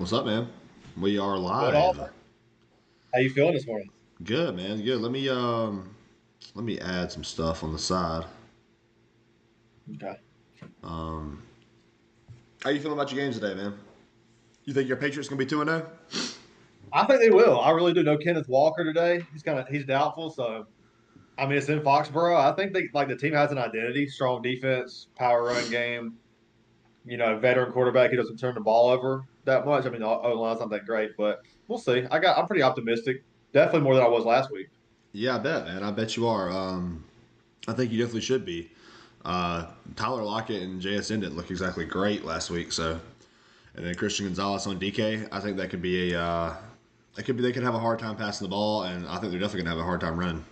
What's up, man? We are Doing awesome. live. How you feeling this morning? Good, man. Good. Let me add some stuff on the side. Okay. Um, how you feeling about your games today, man? You think your Patriots gonna be 2-0? I think they will. I really do. No Kenneth Walker today. He's doubtful. So I mean, it's in Foxborough. I think they like the team has an identity, strong defense, power run game. Veteran quarterback. He doesn't turn the ball over that much. I mean, the O line's not that great, but we'll see. I'm pretty optimistic. Definitely more than I was last week. Yeah, I bet, man. I bet you are. I think you definitely should be. Tyler Lockett and JSN didn't look exactly great last week, so and then Christian Gonzalez on DK. I think that could be a. They could have a hard time passing the ball, and I think they're definitely gonna have a hard time running.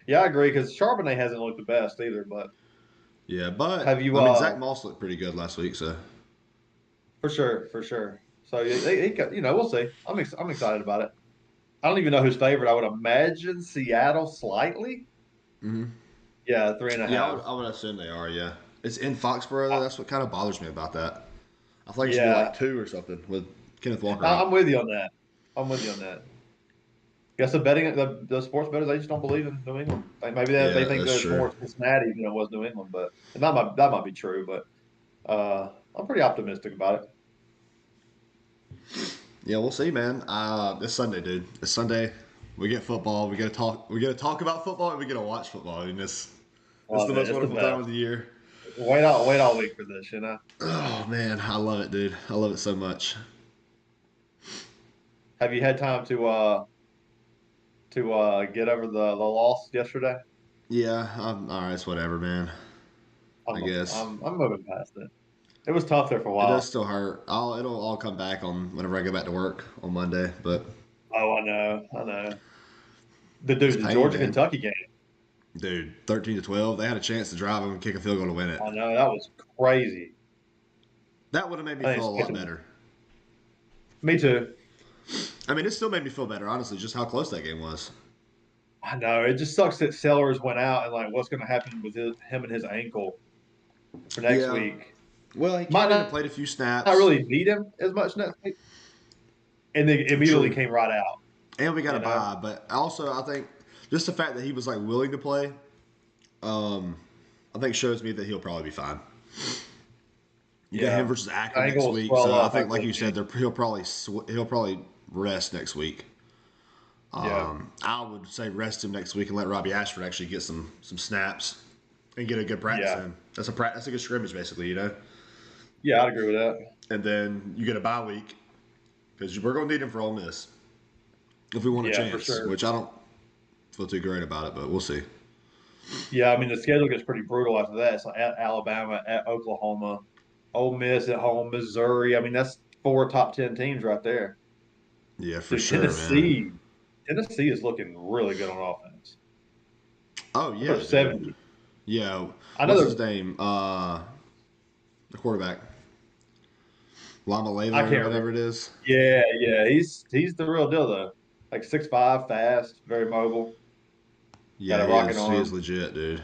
Yeah, I agree because Charbonnet hasn't looked the best either. But Yeah, but have you? I mean Zach Moss looked pretty good last week, so For sure, for sure. So we'll see. I'm excited about it. I don't even know who's favorite. I would imagine Seattle slightly. hmm Yeah, three and a yeah, half. I would assume they are. Yeah, it's in Foxborough though. I, That's what kind of bothers me about that. I think it should be like yeah, 2 or something with Kenneth Walker I'm out. with you on that. I'm with you on that. Guess the sports bettors they just don't believe in New England. Like maybe they Yeah, think that's there's true. more Cincinnati than it was New England, but and that might be true. But I'm pretty optimistic about it. Yeah, we'll see, man. This Sunday, dude. This Sunday, we get football. We get to talk. We get to talk about football, and we get to watch football. I mean, this is Oh the man, most it's the wonderful time best. of the year. Wait all week for this. Oh man, I love it, dude. I love it so much. Have you had time to get over the loss yesterday? Yeah, all right. It's whatever, man. I I'm guess I'm moving past it. It was tough there for a it does while. still hurt. It'll all come back on whenever I go back to work on Monday. But Oh, I know. it's The pain, Georgia man. Kentucky game. Dude, 13-12. They had a chance to drive and kick a field goal to win it. I know that was crazy. That would have made me I didn't feel a expect lot them. better. Me too. I mean, it still made me feel better, honestly, just how close that game was. I know it just sucks that Sellers went out and like what's going to happen with him and his ankle for next Yeah. week. Well, he Might came in and played a few not snaps. really need him as much next week, and they immediately True. came right out. And we got a You know. bye. But also, I think just the fact that he was like willing to play, um, I think shows me that he'll probably be fine. You got him Yeah, versus Akron next ankle will week, swell so I up think, after like this you said, game. he'll probably rest next week. Yeah, I would say rest him next week and let Robbie Ashford actually get some snaps and get a good practice yeah, in. That's a good scrimmage, basically, you know. yeah. I'd agree with that. And then you get a bye week because we're going to need him for Ole Miss if we want a Yeah, for chance. sure. Which I don't feel too great about it, but we'll see. Yeah, I mean the schedule gets pretty brutal after that. It's like at Alabama, at Oklahoma, Ole Miss at home, Missouri. I mean that's four top 10 teams right there. Yeah, for Dude, sure, man. Tennessee is looking really good on offense. Oh I put yeah, dude. 70. Yeah, I know what's his name? The quarterback, Lama I Leva or can't whatever remember. it is. Yeah. He's the real deal though. Like 6'5", fast, very mobile, got Yeah, a he rocket is. He is arm. legit, dude.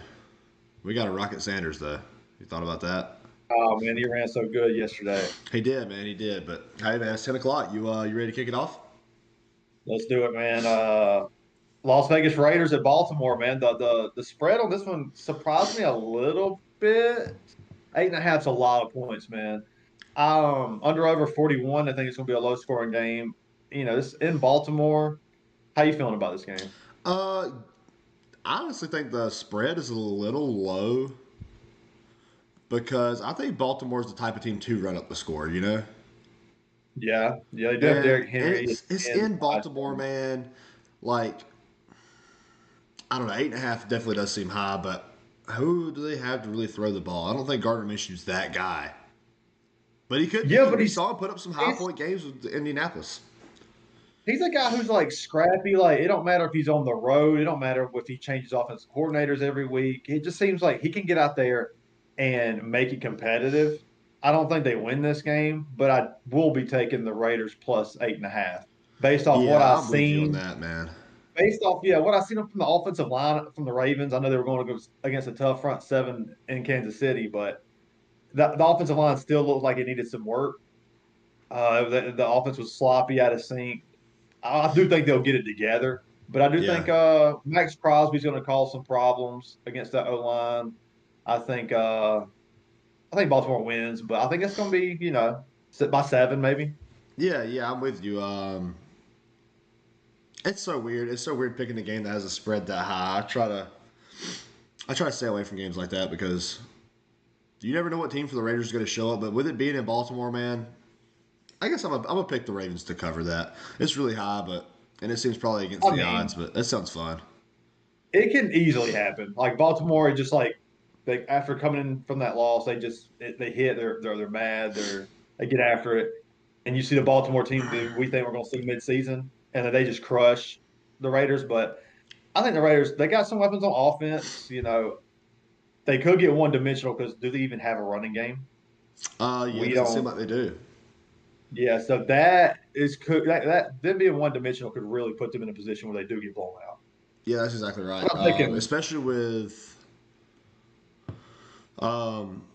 We got a Rocket Sanders though. You thought about that? Oh man, he ran so good yesterday. He did, man. He did. But hey, man, it's 10 o'clock. You ready to kick it off? Let's do it, man. Las Vegas Raiders at Baltimore, man. The spread on this one surprised me a little bit. 8.5's a lot of points, man. Under over 41. I think it's going to be a low scoring game. This in Baltimore. How you feeling about this game? Uh, I honestly think the spread is a little low because I think Baltimore's the type of team to run up the score. You know. Yeah, they do have And Derrick Henry it's and in Baltimore, man. Like I don't know, 8.5 definitely does seem high, but who do they have to really throw the ball? I don't think Gardner Minshew's that guy, but he could yeah, be. but We saw him put up some high he's point games with Indianapolis. he's a guy who's like scrappy. Like it don't matter if he's on the road. It don't matter if he changes offensive coordinators every week. It just seems like he can get out there and make it competitive. I don't think they win this game, but I will be taking the Raiders plus 8.5 based off what Yeah, I've I'm with you on seen. that, man. Based off, yeah, what I've seen from the offensive line from the Ravens. I know they were going to go against a tough front seven in Kansas City, but the offensive line still looked like it needed some work. The offense was sloppy, out of sync. I do think they'll get it together, but I do think Yeah. Max Crosby's going to cause some problems against that O line. I think I think Baltimore wins, but I think it's going to be by 7 maybe. Yeah, yeah, I'm with you. It's so weird. It's so weird picking a game that has a spread that high. I try to stay away from games like that because you never know what team for the Raiders is going to show up. But with it being in Baltimore, man, I guess I'm gonna pick the Ravens to cover that. It's really high, but and it seems probably against I the mean, odds, but that sounds fun. it can easily happen. Like Baltimore, just like they after coming in from that loss, they hit. They're mad. They get after it, and you see the Baltimore team that we think we're going to see midseason, and then they just crush the Raiders. But I think the Raiders they got some weapons on offense. They could get one dimensional because do they even have a running game? Yeah, it We doesn't seem don't. like they do. Yeah, so that is could that them being one dimensional could really put them in a position where they do get blown out. Yeah, that's exactly right. But I'm thinking, Especially with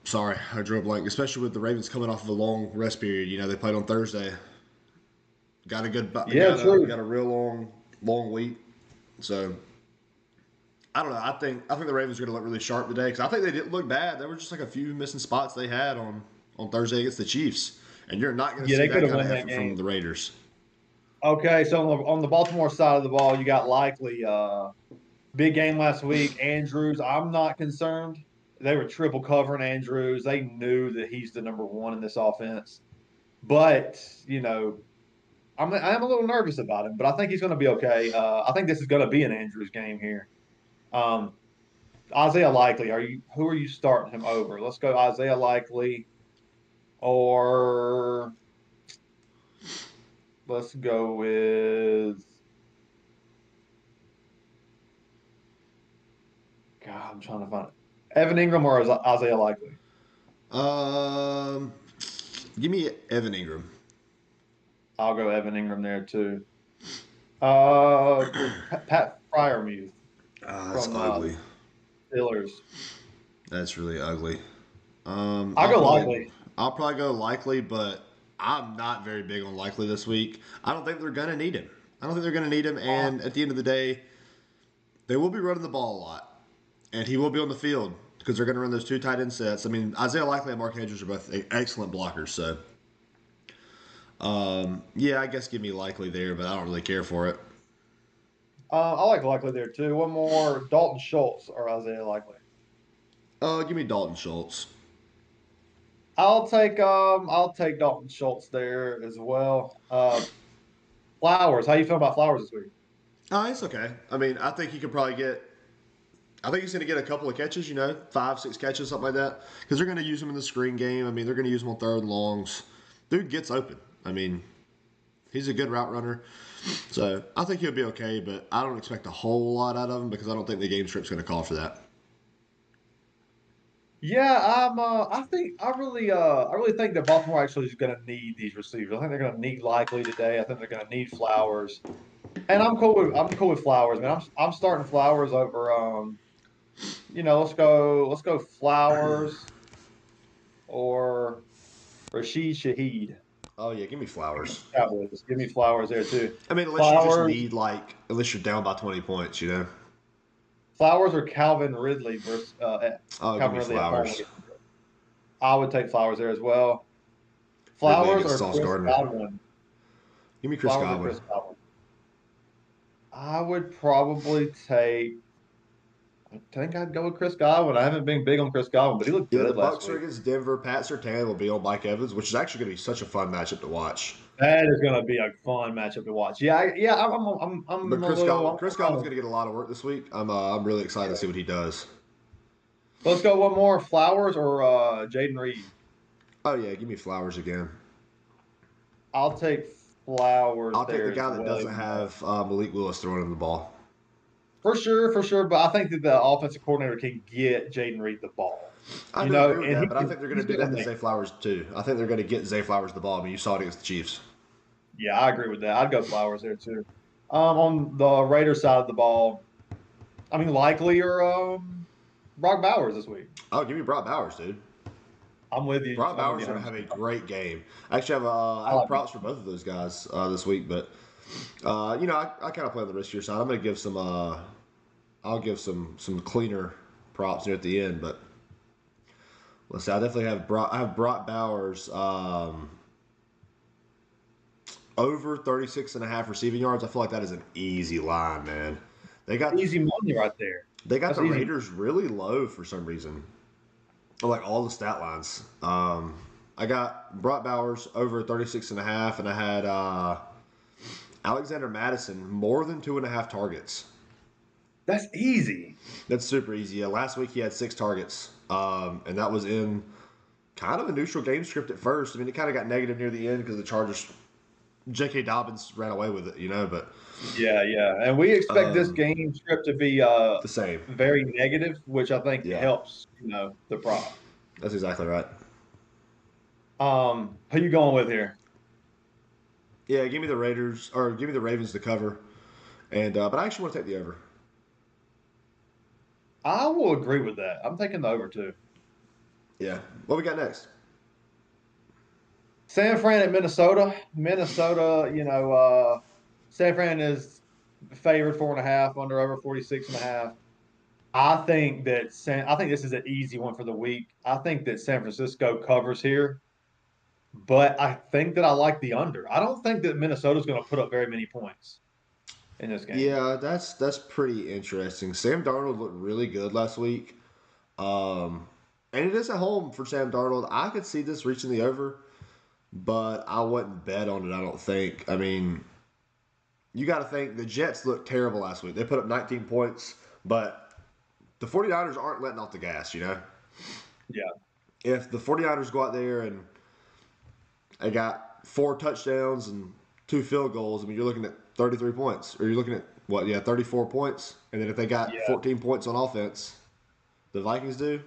sorry, I drew a blank. Especially with the Ravens coming off of a long rest period. You know, they played on Thursday. Got a good, yeah, got true. a real long week. So I don't know. I think the Ravens are going to look really sharp today because I think they didn't look bad. There were just like a few missing spots they had on Thursday against the Chiefs, and you're not going to Yeah, see they could that have kind won of that effort from game. the Raiders. Okay, so on the Baltimore side of the ball, you got likely big game last week. Andrews, I'm not concerned. They were triple covering Andrews. They knew that he's the number one in this offense. But, I'm a little nervous about him, but I think he's going to be okay. I think this is going to be an Andrews game here. Um, Isaiah Likely, who are you starting him over? Let's go Isaiah Likely, or let's go with God. I'm trying to find it. Evan Ingram or Isaiah Likely. Um, Give me Evan Ingram. I'll go Evan Ingram there too. Uh, Pat Fryermuth That's from ugly. Steelers. That's really ugly. I'll go Likely. I'll probably go Likely, but I'm not very big on Likely this week. I don't think they're gonna need him. I don't think they're gonna need him. Uh, And at the end of the day, they will be running the ball a lot, and he will be on the field because they're gonna run those two tight end sets. I mean, Isaiah Likely and Mark Andrews are both excellent blockers. So, yeah, I guess give me Likely there, but I don't really care for it. I like Likely there too. One more, Dalton Schultz or Isaiah Likely. Give me Dalton Schultz. I'll take Dalton Schultz there as well. Flowers. How you feel about Flowers this week? It's okay. I mean, I think he could probably get. I think he's going to get a couple of catches, 5, 6 catches, something like that. Because they're going to use him in the screen game. I mean, they're going to use him on third and longs. Dude gets open. I mean, he's a good route runner. So I think he'll be okay, but I don't expect a whole lot out of him because I don't think the game script's going to call for that. Yeah, I really think that Baltimore actually is going to need these receivers. I think they're going to need Likely today. I think they're going to need Flowers, and I'm cool with Flowers, man. I'm starting Flowers over let's go Flowers or Rashid Shaheed. Oh, yeah, give me Flowers. Cowboys. Give me Flowers there too. I mean, unless you just Flowers, need, unless you're down by 20 points. Flowers or Calvin Ridley versus Oh, give Calvin me Ridley at home. Flowers. I would take Flowers there as well. Ridley Flowers against or Sauce Chris Gardner. Godwin. Give me Chris Flowers or Godwin. Chris Godwin. I would probably take. I think I'd go with Chris Godwin. I haven't been big on Chris Godwin, but he looked Yeah, the good last Bucks are week. against Denver. Pat Surtain will be on Mike Evans, which is actually going to be such a fun matchup to watch. That is going to be a fun matchup to watch. Yeah, yeah. But I'm a little. Chris Godwin's going to get a lot of work this week. I'm really excited to see what he does. Let's go one more. Flowers or Jaden Reed. Oh yeah, give me Flowers again. I'll take Flowers I'll take the there as guy that well. doesn't have Malik Willis throwing him the ball. For sure, for sure. But I think that the offensive coordinator can get Jaden Reed the ball. I do agree with And that, but I think they're going he's to do going that to to make. Zay Flowers too. I think they're going to get Zay Flowers the ball. I mean, you saw it against the Chiefs. Yeah, I agree with that. I'd go Flowers there too. On the Raiders side of the ball, Likely or Brock Bowers this week. Oh, give me Brock Bowers, dude. I'm with you. Brock I'm with Bowers you is going to 100%. have a great game. I actually have I I have like props for both of those guys this week, but I kind of play on the riskier side. I'm going to give some I'll give some cleaner props here at the end, but let's see. I definitely have Brock Bowers over 36.5 receiving yards. I feel like that is an easy line, man. They got easy money right there. they got That's the easy. Raiders really low for some reason. I like all the stat lines. I got Brock Bowers over 36.5, and I had Alexander Madison more than 2.5 targets. That's easy. That's super easy. Yeah, last week he had 6 targets, and that was in kind of a neutral game script at first. I mean, it kind of got negative near the end because the Chargers, J.K. Dobbins ran away with it, but Yeah, yeah. And we expect this game script to be the same. very negative, which I think Yeah, helps, the prop. that's exactly right. Who you going with here? Yeah, give me the Raiders or give me the Ravens to cover, and but I actually want to take the over. I will agree with that. I'm taking the over too. Yeah, what we got next? San Fran at Minnesota. Minnesota, San Fran is favored 4.5, under over 46.5. I think this is an easy one for the week. I think that San Francisco covers here, but I think that I like the under. I don't think that Minnesota's going to put up very many points in this game. Yeah, that's pretty interesting. Sam Darnold looked really good last week, and it is at home for Sam Darnold. I could see this reaching the over, but I wouldn't bet on it. I don't think. I mean, you got to think the Jets looked terrible last week. They put up 19 points, but the 49ers aren't letting off the gas. Yeah. If the 49ers go out there and they got 4 touchdowns and 2 field goals, I mean, you're looking at 33 points. Or you're looking at, 34 points. And then if they got Yeah. 14 points on offense, the Vikings do,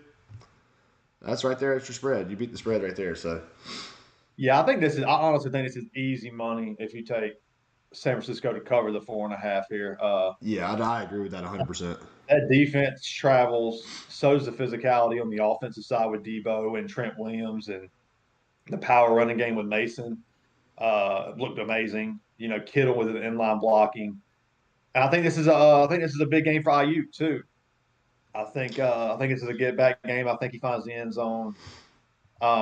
that's right there extra spread. You beat the spread right there. So, Yeah, I honestly think this is easy money if you take San Francisco to cover the 4.5 here. yeah, I agree with that 100%. That defense travels. So does the physicality on the offensive side with Debo and Trent Williams, and the power running game with Mason looked amazing. Kittle with an inline blocking. And I think this is a big game for IU too. I think this is a get back game. I think he finds the end zone.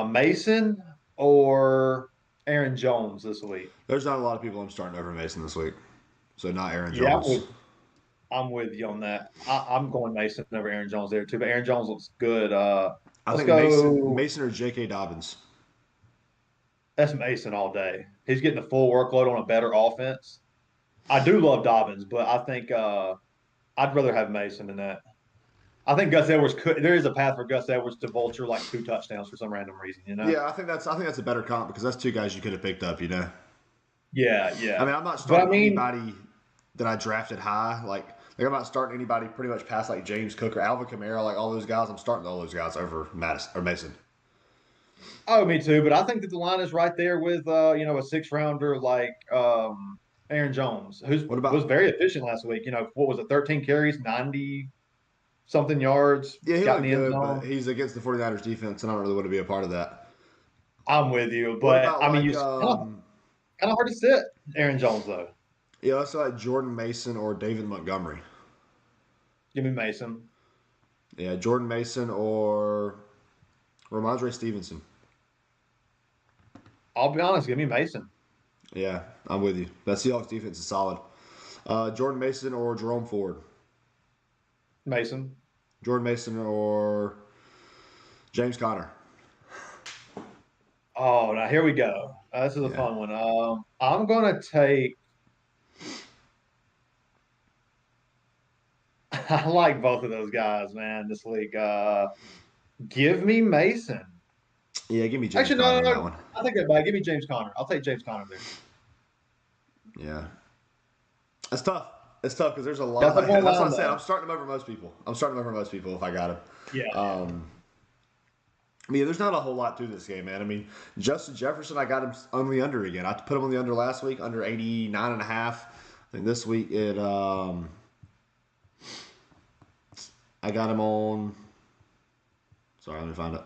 Mason or Aaron Jones this week. There's not a lot of people I'm starting over Mason this week. So, not Aaron Yeah, Jones. I'm with you on that. I'm going Mason over Aaron Jones there too, but Aaron Jones looks good. I Let's think Mason, go. Mason or J.K. Dobbins. That's Mason all day. He's getting the full workload on a better offense. I do love Dobbins, but I think I'd rather have Mason than that. I think Gus Edwards could. There is a path for Gus Edwards to vulture like 2 touchdowns for some random reason. Yeah, I think that's a better comp because that's 2 guys you could have picked up. Yeah, I yeah. mean, I'm not But I starting mean, anybody that I drafted high. Like I'm not starting anybody pretty much past like James Cook or Alvin Kamara, like all those guys. I'm starting all those guys over Madison or Mason. oh, me too. But I think that the line is right there with a 6 rounder like Aaron Jones, who What was about? very efficient last week. What was it? 13 carries, 90 something yards, Yeah, he got in looked the end good, but zone. he's against the 49ers defense, and I don't really want to be a part of that. I'm with you, What but about I mean, like you kind of hard to sit Aaron Jones though. yeah, let's say like Jordan Mason or David Montgomery. Give me Mason. Yeah, Jordan Mason or Ramondre Stevenson. I'll be honest. Give me Mason. Yeah, I'm with you. That Seahawks defense is solid. Jordan Mason or Jerome Ford. Mason. Jordan Mason or James Conner. Oh, now here we go. This is a Yeah. fun one. I'm gonna take. I like both of those guys, man. This week. Give me Mason. Yeah, give me James Actually, Conner no, on no, that no. one. I think that back. Give me James Conner. I'll take James Conner there. Yeah. That's tough. It's tough because there's a lot. That's a fun That's what line I said. though. I'm starting him over most people. I'm starting him over most people if I got him. Yeah, yeah. I mean, there's not a whole lot to this game, man. I mean, Justin Jefferson, I got him on the under again. I put him on the under last week, under 89.5. I think this week I got him on. Sorry, let me find it.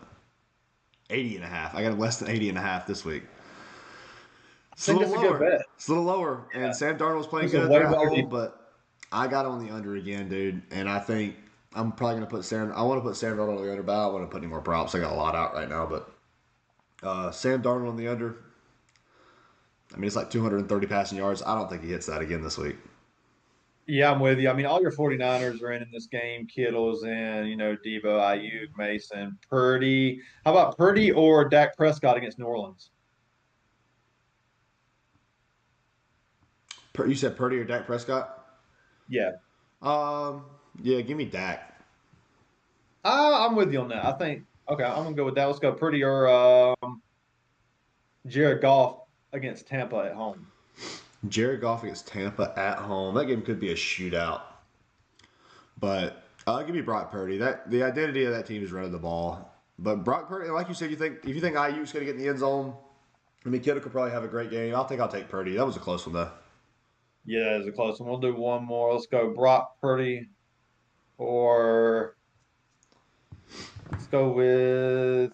80.5. I got him less than 80.5 this week. I It's a think little that's a good lower. bet. It's a little lower. And Sam Darnold's playing This is a good. way They're at better home, defense. but I got on the under again, dude. And I think I'm probably gonna put Sam. I want to put Sam Darnold on the under, but I don't want to put any more props. I got a lot out right now, but Sam Darnold on the under. I mean, it's like 230 passing yards. I don't think he hits that again this week. Yeah, I'm with you. I mean, all your 49ers are in this game. Kittle's in, Debo, Ayuk, Mason, Purdy. How about Purdy or Dak Prescott against New Orleans? You said Purdy or Dak Prescott? Yeah. Um, yeah, give me Dak. I'm with you on that. I think, okay, I'm going to go with that. Let's go Purdy or Jared Goff against Tampa at home. Jared Goff against Tampa at home. That game could be a shootout. But give me Brock Purdy. That the identity of that team is running the ball. But Brock Purdy, like you said, if you think Ayuk's going to get in the end zone, I mean, Kittle could probably have a great game. I'll take Purdy. That was a close one though. Yeah, that is a close one. We'll do one more. Let's go Brock Purdy or let's go with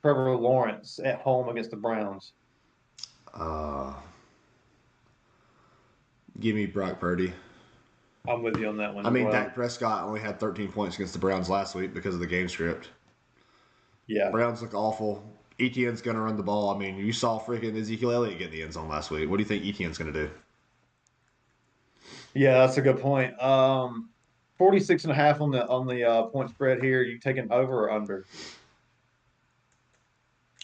Trevor Lawrence at home against the Browns. Uh, give me Brock Purdy. I'm with you on that one I as mean, well. Dak Prescott only had 13 points against the Browns last week because of the game script. Yeah. Browns look awful. Etienne's going to run the ball. I mean, you saw freaking Ezekiel Elliott get in the end zone last week. What do you think Etienne's going to do? Yeah, that's a good point. 46.5 on the point spread here. You taking over or under?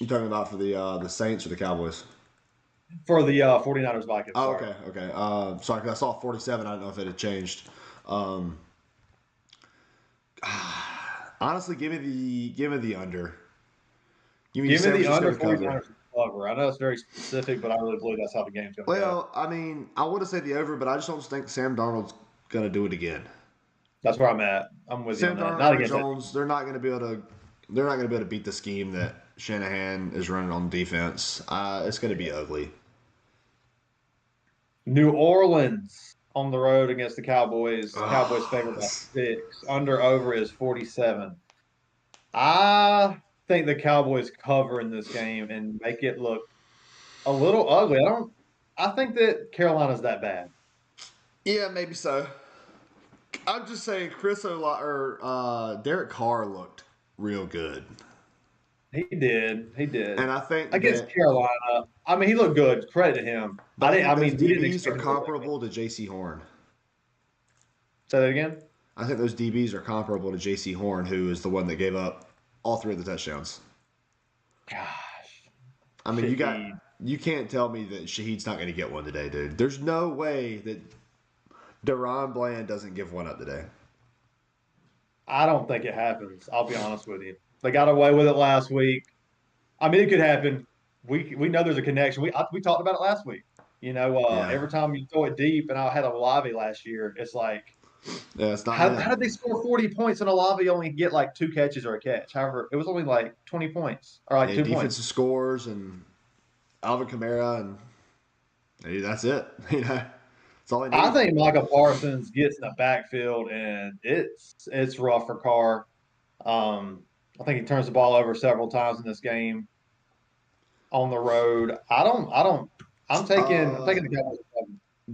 You talking about for the Saints or the Cowboys? For the 49ers Vikings, Oh, sorry. okay. Sorry, 'cause I saw 47. I don't know if it had changed. Um, honestly, give me the under. Give me Give me San the Francisco under to cover. 49ers to cover. I know it's very specific, but I really believe that's how the game's going to go. Well, I mean, I would have said the over, but I just don't think Sam Darnold's going to do it again. That's where I'm at. I'm with you Sam on that. Darnold, Not Aaron against it. Jones, they're not going to be able to. They're not going to be able to beat the scheme that Shanahan is running on defense. It's going to be ugly. New Orleans on the road against the Cowboys. Cowboys favored by Ugh, 6. Under over is 47. I think the Cowboys cover in this game and make it look a little ugly. I think that Carolina's that bad. yeah, maybe so. I'm just saying, Derek Carr looked real good, He did. He did. and I think Against that. Carolina. I mean, he looked good. Credit to him. But I think I those mean, we didn't DBs are expect him to win that game. comparable to J.C. Horn. Say that again? I think those DBs are comparable to J.C. Horn, who is the one that gave up all 3 of the touchdowns. Gosh. I mean, Shaheed. you can't tell me that Shaheed's not going to get one today, dude. There's no way that Deron Bland doesn't give one up today. I don't think it happens. I'll be honest with you. They got away with it last week. I mean, it could happen. We know there's a connection. We talked about it last week. Yeah, Every time you throw it deep, and I had a Olave last year, it's like, yeah, it's not how him. did they score 40 points and Olave only get like 2 catches or a catch? However, it was only like 20 points or like Yeah, 2 points. defensive scores and Alvin Kamara, and hey, that's it. That's all they I need. think Micah Parsons gets in the backfield and it's rough for Carr. I think he turns the ball over several times in this game on the road. I'm taking the Cowboys.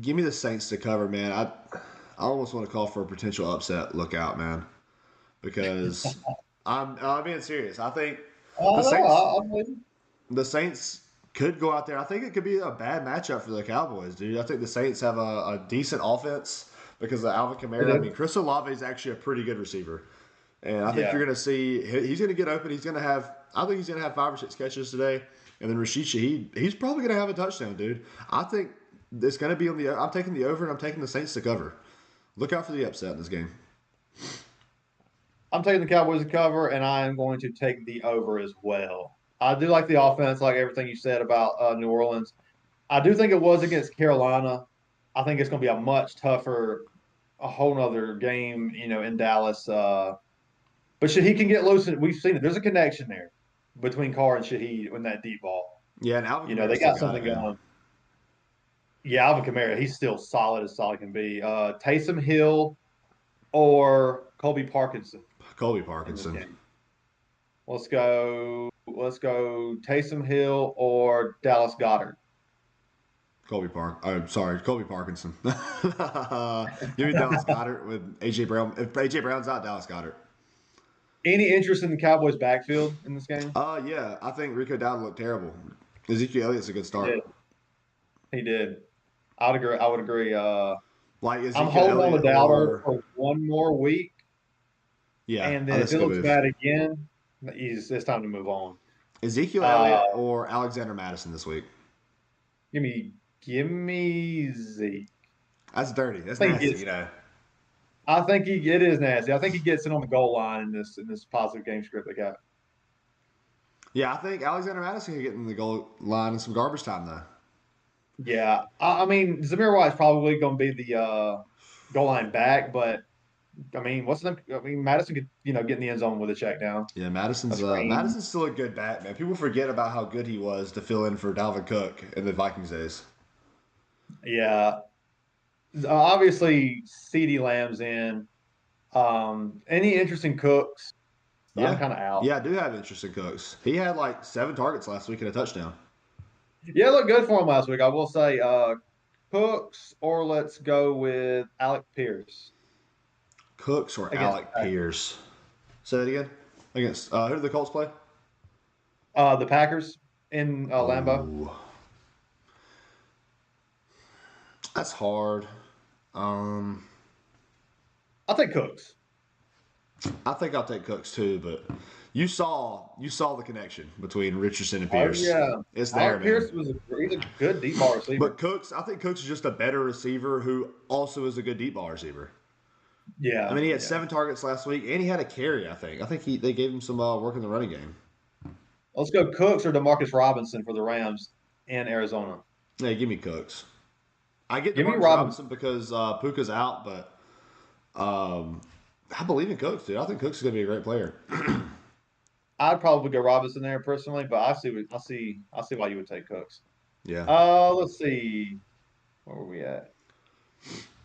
Give me the Saints to cover, man. I almost want to call for a potential upset lookout, man, because I'm being serious. I think the Oh, Saints no, I'm with you. the Saints could go out there. I think it could be a bad matchup for the Cowboys, dude. I think the Saints have a decent offense because of Alvin They Kamara. I mean, do. Chris Olave is actually a pretty good receiver, and I think Yeah. you're going to see he's going to get open. I think he's going to have 5 or 6 catches today, and then Rashid Shaheed, he's probably going to have a touchdown, dude. I think it's going to be on the. I'm taking the over, and I'm taking the Saints to cover. Look out for the upset in this game. I'm taking the Cowboys to cover, and I am going to take the over as well. I do like the offense, like everything you said about New Orleans. I do think it was against Carolina. I think it's going to be a much tougher, a whole nother game, in Dallas. But Shaheed can get loose. We've seen it. There's a connection there between Carr and Shaheed in that deep ball. Yeah, and Alvin Kamara They still got got it, something man. going. Yeah, Alvin Kamara, he's still solid as solid can be. Taysom Hill or Colby Parkinson Colby in this Parkinson. game. Let's go let's go Taysom Hill or Dallas Goddard. Colby Parkinson. Give me Dallas Goddard with AJ Brown. If AJ Brown's out, Dallas Goddard. Any interest in the Cowboys' backfield in this game? Yeah, I think Rico Dowdle looked terrible. Ezekiel Elliott's a good He did. start. He did. I would agree. I would agree. Like I'm Ezekiel holding on to Elliott Dowdle or for one more week, yeah, and then if that's a it good looks move. bad again, it's time to move on. Ezekiel Uh, Elliott or Alexander Madison this week. give me, give me Zeke. That's dirty. That's I think he nasty, gets. you know. I think it is nasty. I think he gets it on the goal line in this positive game script they got. Yeah, I think Alexander Madison can get in the goal line in some garbage time though. Yeah, I mean Zamir White's probably going to be the goal line back, but I mean, Madison could get in the end zone with a check down, Yeah, a screen. Madison's still a good bat, man. People forget about how good he was to fill in for Dalvin Cook in the Vikings days. Yeah, obviously CeeDee Lamb's in. Any interesting Cooks? I'm Yeah. kind of out. Yeah, I do have interest in Cooks. He had like 7 targets last week and a touchdown. Yeah, it looked good for him last week. I will say, Cooks, or let's go with Alec Pierce Cooks or against Alec Pierce. Say that again. Against who did the Colts play? the Packers in Lambeau. Ooh. That's hard. I'll take Cooks. I think I'll take Cooks too, but you saw the connection between Richardson and Oh Pierce. yeah, It's there, Alec man. Pierce he's a good deep ball receiver. But I think Cooks is just a better receiver who also is a good deep ball receiver. Yeah, I mean, he had yeah. 7 targets last week, and he had a carry. I think they gave him some work in the running game. Let's go Cooks or Demarcus Robinson for the Rams in Arizona. Yeah, give me Cooks. I get Give me DeMarcus Robinson. Robinson because Puka's out, but I believe in Cooks, dude. I think Cooks is gonna be a great player. I'd probably go Robinson there personally, but I see why you would take Cooks. Yeah. Let's see. Where were we at?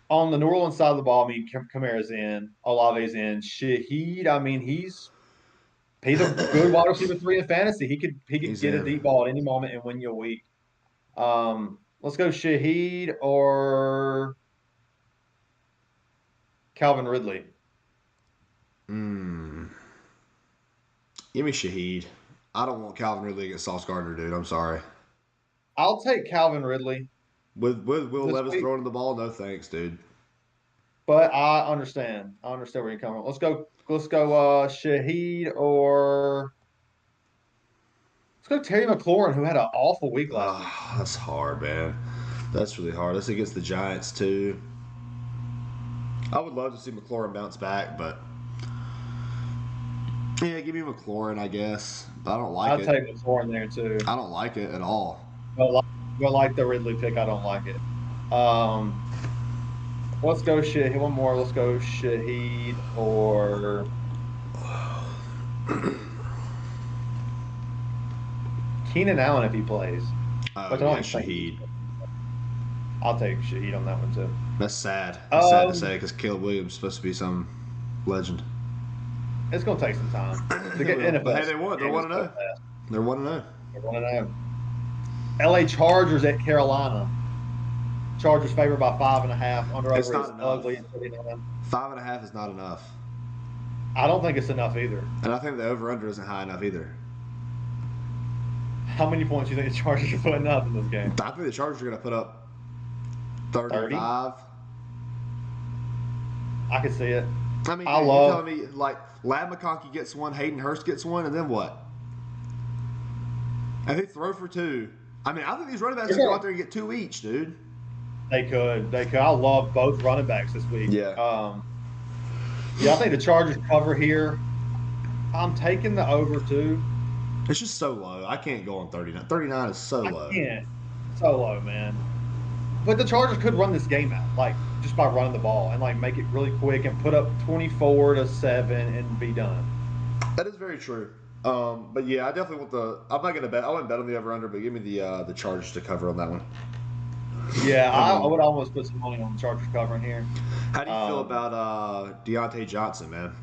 On the New Orleans side of the ball, I mean, Kamara's in, Olave's in, Shaheed. I mean, he's a good wide receiver 3 in fantasy. He could He's get a in. deep ball at any moment and win you a week. Let's go Shaheed or Calvin Ridley. Give me Shaheed. I don't want Calvin Ridley against Sauce Gardner, dude. I'm sorry. I'll take Calvin Ridley With Will this Levis week, throwing the ball, no thanks, dude. but I understand. I understand where you're coming from. Let's go Shaheed or let's go Terry McLaurin, who had an awful week last week. That's hard, man. That's really hard. That's against the Giants too. I would love to see McLaurin bounce back, but yeah, give me McLaurin, I guess. I don't like I'll it. take McLaurin there too. I don't like it at all. But like the Ridley pick, I don't like it. Let's go Shaheed. One more. Let's go Shaheed or Keenan Allen if he plays. Oh, Which I yeah, don't think Shaheed. I'll take Shaheed on that one too. That's sad. That's sad to Um, say because Caleb Williams is supposed to be some legend. It's gonna take some time to get It will. NFL. But hey, they won. They're 1-0. They're 1-0. They're 1-0. LA Chargers at Carolina. Chargers favored by 5.5. Under It's over not is enough. ugly at 39. 5.5 is not enough. I don't think it's enough either. And I think the over-under isn't high enough either. How many points do you think the Chargers are putting up in this game? I think the Chargers are going to put up 35. I could see it. I mean, I you're love- telling me, like, Lad McConkey gets one, Hayden Hurst gets one, and then what? And they throw for 2. I mean, I think these running backs can go out there and get 2 each, dude. They could. I love both running backs this week. Yeah. Yeah, I think the Chargers cover here. I'm taking the over too. It's just so low. I can't go on 39. 39 is so low. I can't. So low, man. But the Chargers could run this game out, like just by running the ball and like make it really quick and put up 24-7 and be done. That is very true. But yeah, I definitely want the. I'm not gonna bet. I wouldn't bet on the over/under, but give me the Chargers to cover on that one. Yeah, I would almost put some money on the Chargers covering here. How do you feel about Deontay Johnson, man?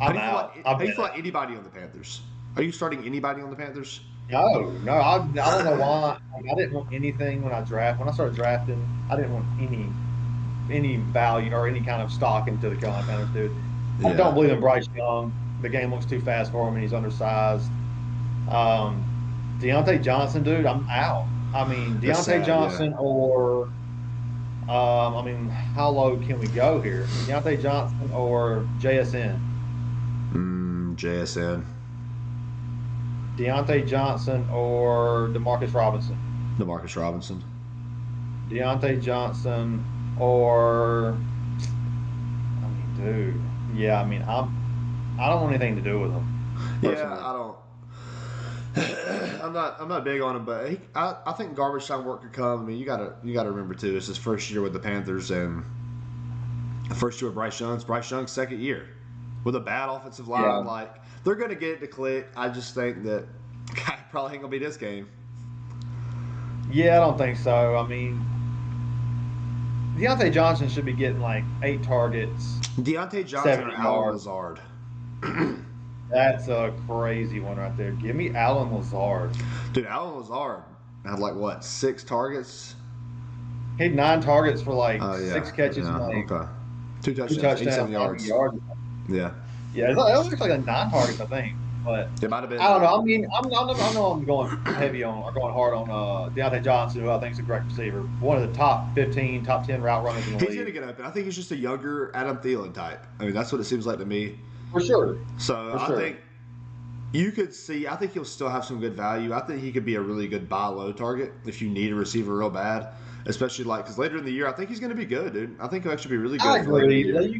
I'm out. How do you feel like anybody on the Panthers? Are you starting anybody on the Panthers? No, I don't know why. I didn't want anything when I started drafting. I didn't want any value or any kind of stock into the Carolina Panthers, dude. I don't Yeah. believe in Bryce Young. The game looks too fast for him, and he's undersized. Um, Deontay Johnson, dude, I'm out. I mean, That's Deontay sad, yeah. Johnson or I mean, how low can we go here? Deontay Johnson or JSN? JSN. Deontay Johnson or Demarcus Robinson? Demarcus Robinson. Deontay Johnson or I mean, dude, yeah, I mean, I don't want anything to do with him Yeah, personally. I don't. I'm not big on him, but I think garbage time work could come. I mean, you gotta remember too. It's his first year with the Panthers and the first year with Bryce Young's. Bryce Young's second year with a bad offensive line. Yeah, Like they're gonna get it to click. I just think that guy probably ain't gonna be this game. yeah, I don't think so. I mean, Deontay Johnson should be getting like 8 targets, Deontay Johnson or 70 Alan yards. Lazard. That's a crazy one right there. Give me Alan Lazard. Dude, Alan Lazard had like what 6 targets? He had 9 targets for like Oh yeah, 6 catches and yeah, like okay. Two two touchdowns, touchdowns, 87 90 yards. yards. Yeah, Yeah, it looks like 9 targets, I think. But it might have been. I don't know. I mean, I know I'm going heavy on or going hard on Deontay Johnson, who I think is a great receiver. One of the top 15, top 10 route runners in the He's gonna league. get open. I think he's just a younger Adam Thielen type. I mean, that's what it seems like to me. For sure. So For I sure. think you could see. I think he'll still have some good value. I think he could be a really good buy low target if you need a receiver real bad, especially like because later in the year, I think he's going to be good, dude. I think he'll actually be really I good for later in the agree. year. Like,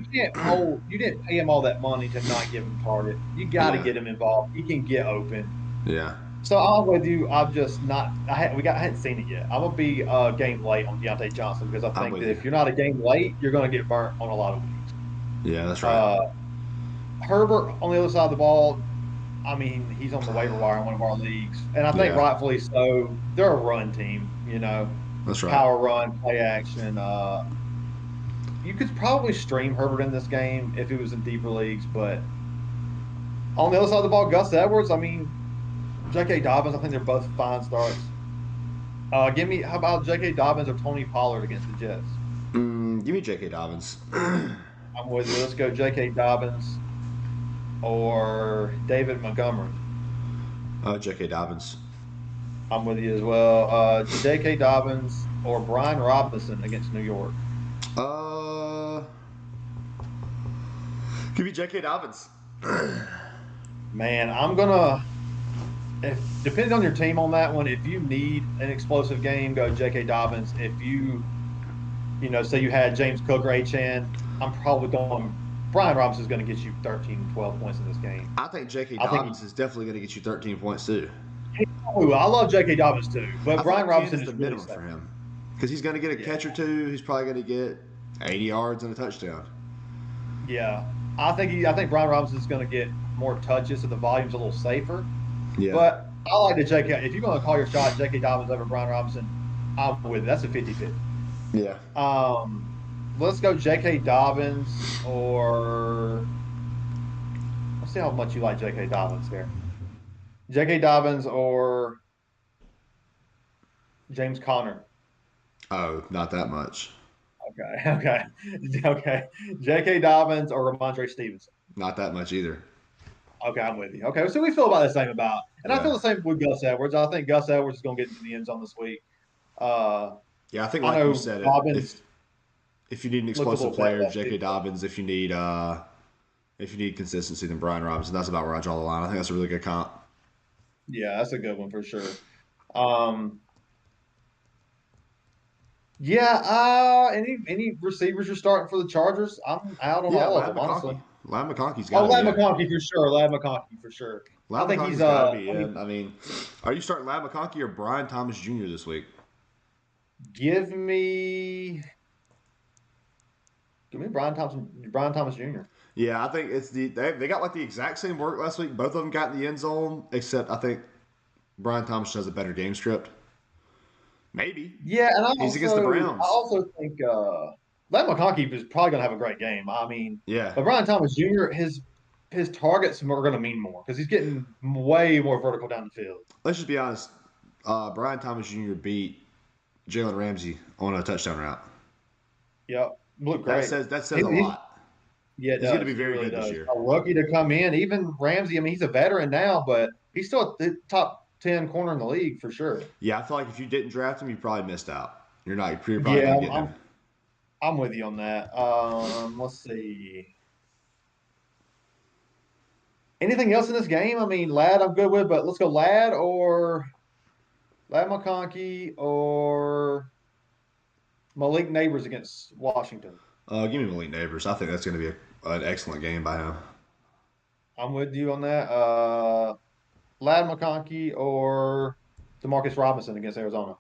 you didn't pay him all that money to not give him target. You got to Yeah, get him involved. He can get open. yeah, So I'm with you. I'm just not. I hadn't seen it yet. I'm gonna be a game late on Deontay Johnson because I I'm think with that you. if you're not a game late, you're gonna get burnt on a lot of weeks. Yeah, that's right. Uh, Herbert on the other side of the ball. I mean, he's on the waiver wire in one of our leagues, and I think Yeah, rightfully so. They're a run team, that's right. power run, play action. You could probably stream Herbert in this game if it was in deeper leagues, but on the other side of the ball, Gus Edwards. I mean, J.K. Dobbins. I think they're both fine starts. How about J.K. Dobbins or Tony Pollard against the Jets? Give me J.K. Dobbins. I'm with you. Let's go J.K. Dobbins or David Montgomery. J.K. Dobbins. I'm with you as well. J.K. Dobbins or Brian Robinson against New York. Uh, give me J.K. Dobbins. Man, I'm gonna. If depending on your team on that one, if you need an explosive game, go J.K. Dobbins. If say you had James Cook or Achan, I'm probably going. Brian Robinson's going to get you 13, 12 points in this game. I think J.K. I think. Dobbins is definitely going to get you 13 points too. I love J.K. Dobbins too, I but feel Brian like 10 Robinson is is the really minimum safe. for him because he's going to get a Yeah, catch or two. He's probably going to get 80 yards and a touchdown. yeah. I think Brian Robinson's going to get more touches, so the volume's a little safer. Yeah, But I like the J.K. If you're going to call your shot, J.K. Dobbins over Brian Robinson, I'm with it. That's a 50-50. yeah. Let's go J.K. Dobbins or let's see how much you like J.K. Dobbins here. J.K. Dobbins or James Conner. Oh, not that much. Okay, okay, okay. J.K. Dobbins or Ramondre Stevenson. Not that much either. Okay, I'm with you. Okay, so we feel about the same and I feel Yeah, the same with Gus Edwards. I think Gus Edwards is going to get into the end zone this week. Uh, yeah. I think I like you know said, it Dobbins if you need an looked a explosive little bad player, last J.K. week. Dobbins. If you need consistency, then Brian Robinson. That's about where I draw the line. I think that's a really good comp. Yeah, that's a good one for sure. Um, yeah, any receivers you're starting for the Chargers? I'm out on Yeah, all of Lad them, honestly. McConkey. Lad McConkey's Oh, got to be Lad in. McConkey for sure. Lad McConkey for sure. I Lad think he's McConkey's got to be I mean, in. I mean, are you starting Lad McConkey or Brian Thomas Jr. this week? give me Brian Thomas Jr. Yeah, I think it's they got like the exact same work last week. Both of them got in the end zone, except I think Brian Thomas has a better game script. Maybe Yeah, and he's against the I Browns. also think Lad McConkey is probably gonna have a great game. I mean, Yeah, but Brian Thomas Jr. his his targets are going to mean more because he's getting way more vertical down the field. Let's just be honest. Brian Thomas Jr. beat Jalen Ramsey on a touchdown route. Yep, look great. That says a He's lot. Yeah, it He's going to does. be He very really good this does. year. A rookie to come in, even Ramsey. I mean, he's a veteran now, but he's still the top 10 corner in the league for sure. Yeah, I feel like if you didn't draft him, you probably missed out. You're probably Yeah, not I'm getting him. I'm, I'm with you on that. Let's see. Anything else in this game? I mean, Lad, I'm good with, but let's go Lad or Lad McConkey or Malik Neighbors against Washington. Give me Malik Neighbors. I think that's going to be an excellent game by him. I'm with you on that. Lad McConkey or Demarcus Robinson against Arizona.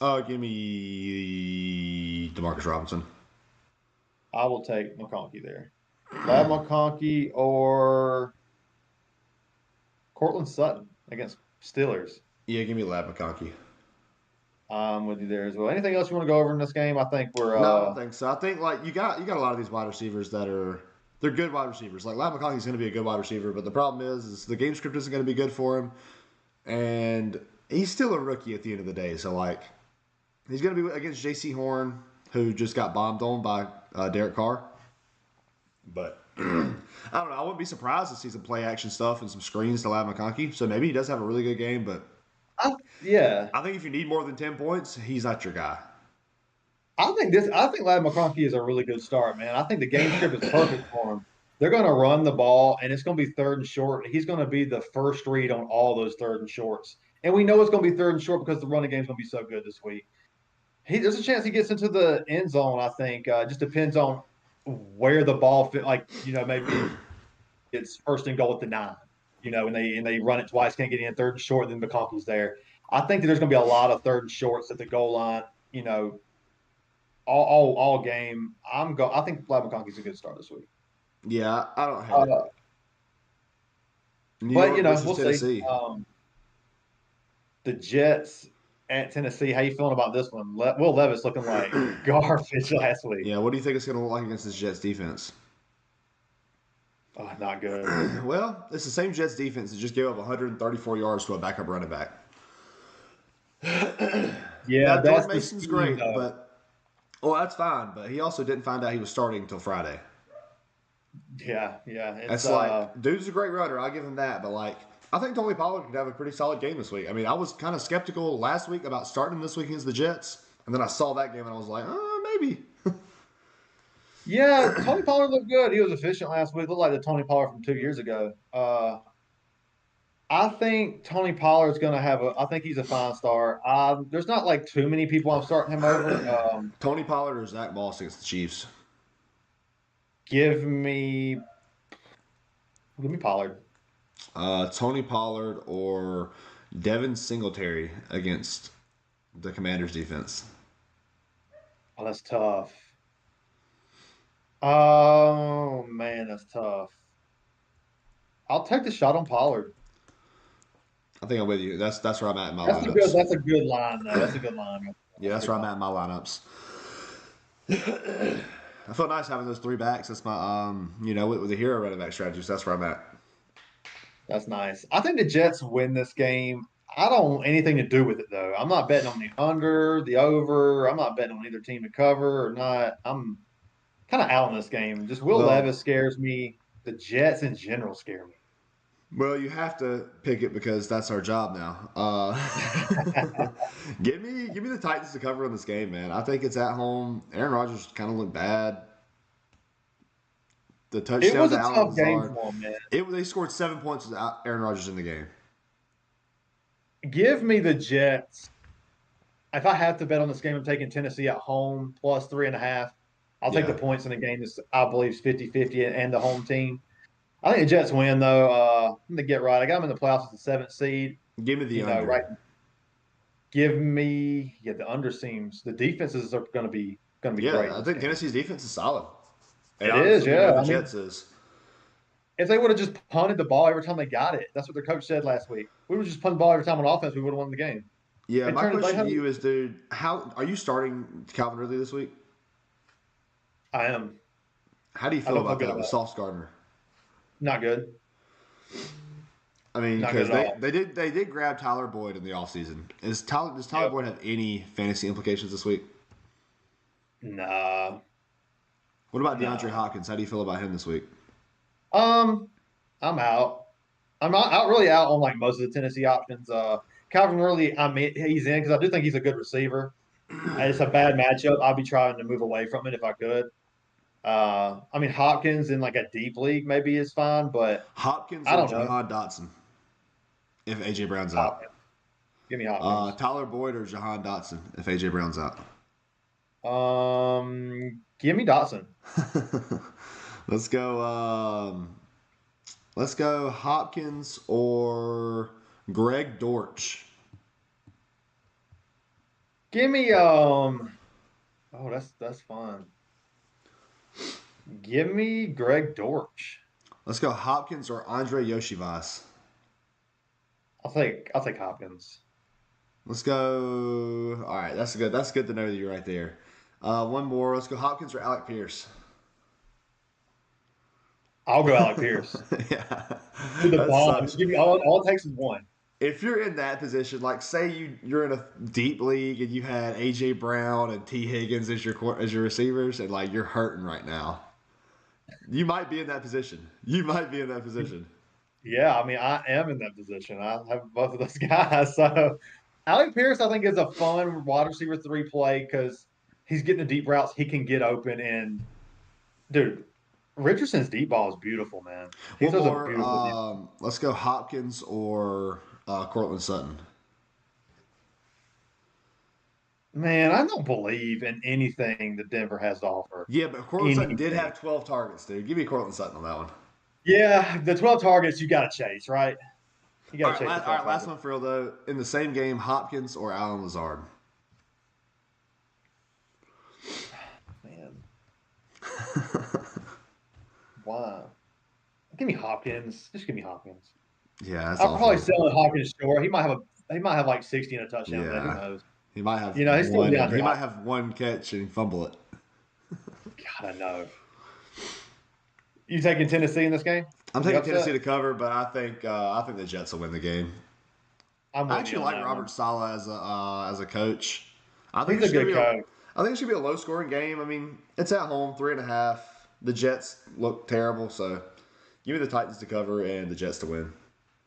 Give me Demarcus Robinson. I will take McConkey there. Lad McConkey or Cortland Sutton against Steelers. Yeah, give me Lab McConkey. I'm with you there as well. Anything else you want to go over in this game? I think we're No, I don't think so. I think like you got a lot of these wide receivers they're good wide receivers. Like Lab McConkey's going to be a good wide receiver, but the problem is the game script isn't going to be good for him, and he's still a rookie at the end of the day. So like he's going to be against J.C. Horn, who just got bombed on by Derek Carr. But I don't know. I wouldn't be surprised to see some play action stuff and some screens to Lab McConkey. So maybe he does have a really good game, but yeah. I think if you need more than 10 points, he's not your guy. I think Lad McConkey is a really good start, man. I think the game script is perfect for him. They're going to run the ball, and it's going to be third and short. He's going to be the first read on all those third and shorts. And we know it's going to be third and short because the running game's going to be so good this week. There's a chance he gets into the end zone, I think. Just depends on where the ball fit. Like, maybe it's first and goal at the 9, and they run it twice, can't get in third and short, then McConkey's there. I think that there's going to be a lot of third and shorts at the goal line, all game. I think Vlad McConkey's a good start this week. Yeah, I don't hate it. Uh, New but York versus we'll Tennessee. see. The Jets at Tennessee. How you feeling about this one? Will Levis looking like garbage last week. Yeah, what do you think it's going to look like against this Jets defense? Oh, not good. Well, it's the same Jets defense that just gave up 134 yards to a backup running back. Yeah, now, that's Jordan Mason's great, but that's fine. But he also didn't find out he was starting until Friday. Yeah. It's like dude's a great runner. I'll give him that. But like, I think Tony Pollard could have a pretty solid game this week. I mean, I was kind of skeptical last week about starting this week against the Jets, and then I saw that game and I was like, maybe. Yeah, Tony Pollard looked good. He was efficient last week. Looked like the Tony Pollard from 2 years ago. I think Tony Pollard's going to I think he's a fine star. There's not like too many people I'm starting him over. Tony Pollard or Zach Moss against the Chiefs? Give me Pollard. Tony Pollard or Devin Singletary against the Commanders defense. Oh, that's tough. Oh man, that's tough. I'll take the shot on Pollard. I think I'm with you. That's where I'm at in my lineups. That's a good line though. That's a good line. Yeah, that's where I'm at in my lineups. I feel nice having those 3 backs. That's my with the hero running back strategy. So that's where I'm at. That's nice. I think the Jets win this game. I don't want anything to do with it though. I'm not betting on the under, the over. I'm not betting on either team to cover or not. I'm kind of out on this game. Just Will Levis scares me. The Jets in general scare me. Well, you have to pick it because that's our job now. Give me the Titans to cover in this game, man. I think it's at home. Aaron Rodgers kind of looked bad. The touchdown it was to a Allen tough game Lazard. for him, man. They scored 7 points with Aaron Rodgers in the game. Give me the Jets. If I have to bet on this game, I'm taking Tennessee at home plus 3.5. I'll take the points in the game. This, I believe, is 50-50 and the home team. I think the Jets win, though. I'm going to get right. I got them in the playoffs as the 7th seed. Give me the under. Right. Give me the under seams. The defenses are going to be great. I think Tennessee's defense is solid. And it is, yeah. The Jets is. If they would have just punted the ball every time they got it, that's what their coach said last week. We would just punt the ball every time on offense, we would have won the game. Yeah, my question to you is, dude, how are you starting Calvin Ridley this week? I am. How do you I feel don't feel about good that with about it. Sauce Gardner? Not good. I mean, Not good because at all. they did grab Tyler Boyd in the offseason. Does Tyler Yep. Boyd have any fantasy implications this week? Nah. What about DeAndre Nah. Hopkins? How do you feel about him this week? Um, I'm out. I'm not out really out on like most of the Tennessee options. Calvin Ridley, I mean, he's in because I do think he's a good receiver. It's a bad matchup. I'd be trying to move away from it if I could. I mean, Hopkins in like a deep league maybe is fine, but Hopkins I or don't know. Jahan Dotson if AJ Brown's out. Hopkins. Give me Hopkins. Tyler Boyd or Jahan Dotson if AJ Brown's out. Give me Dotson. let's go. Let's go Hopkins or Greg Dortch. Give me Oh, that's fun. Give me Greg Dortch. Let's go Hopkins or Andre Yoshivas. I'll take Hopkins. Let's go. All right, that's good. That's good to know that you're right there. One more. Let's go Hopkins or Alec Pierce. I'll go Alec Pierce. Yeah, To the that bomb. sucks. Just give me all it takes is one. If you're in that position, like say you're in a deep league and you had AJ Brown and T Higgins as your receivers, and like you're hurting right now, you might be in that position. You might be in that position. Yeah, I mean, I am in that position. I have both of those guys. So Alec Pierce, I think, is a fun wide receiver three play because he's getting the deep routes. He can get open. And, dude, Richardson's deep ball is beautiful, man. He One throws a more. beautiful deep. Let's go Hopkins or Cortland Sutton. Man, I don't believe in anything that Denver has to offer. Yeah, but Cortland Sutton did Anything. have 12 targets, dude. Give me Cortland Sutton on that one. Yeah, the 12 targets you got to chase, right? You got to chase the All 12 right. Last targets. one for real though. In the same game, Hopkins or Alan Lazard. Man, why? Give me Hopkins. Just give me Hopkins. Yeah, that's I'll probably awful. sell Hawkins short. He might have like 60 and a touchdown today. Who Yeah, knows? he might have You know, he's still one. He DeAndre might Hopkins. have one catch and fumble it. God, I know. You taking Tennessee in this game? I'm The taking Tennessee upset? to cover, but I think the Jets will win the game. I'm I with you actually on like that Robert one. Saleh as a coach. I think He's it a should good be coach. I think it should be a low scoring game. I mean, it's at home, 3.5. The Jets look terrible, so give me the Titans to cover and the Jets to win.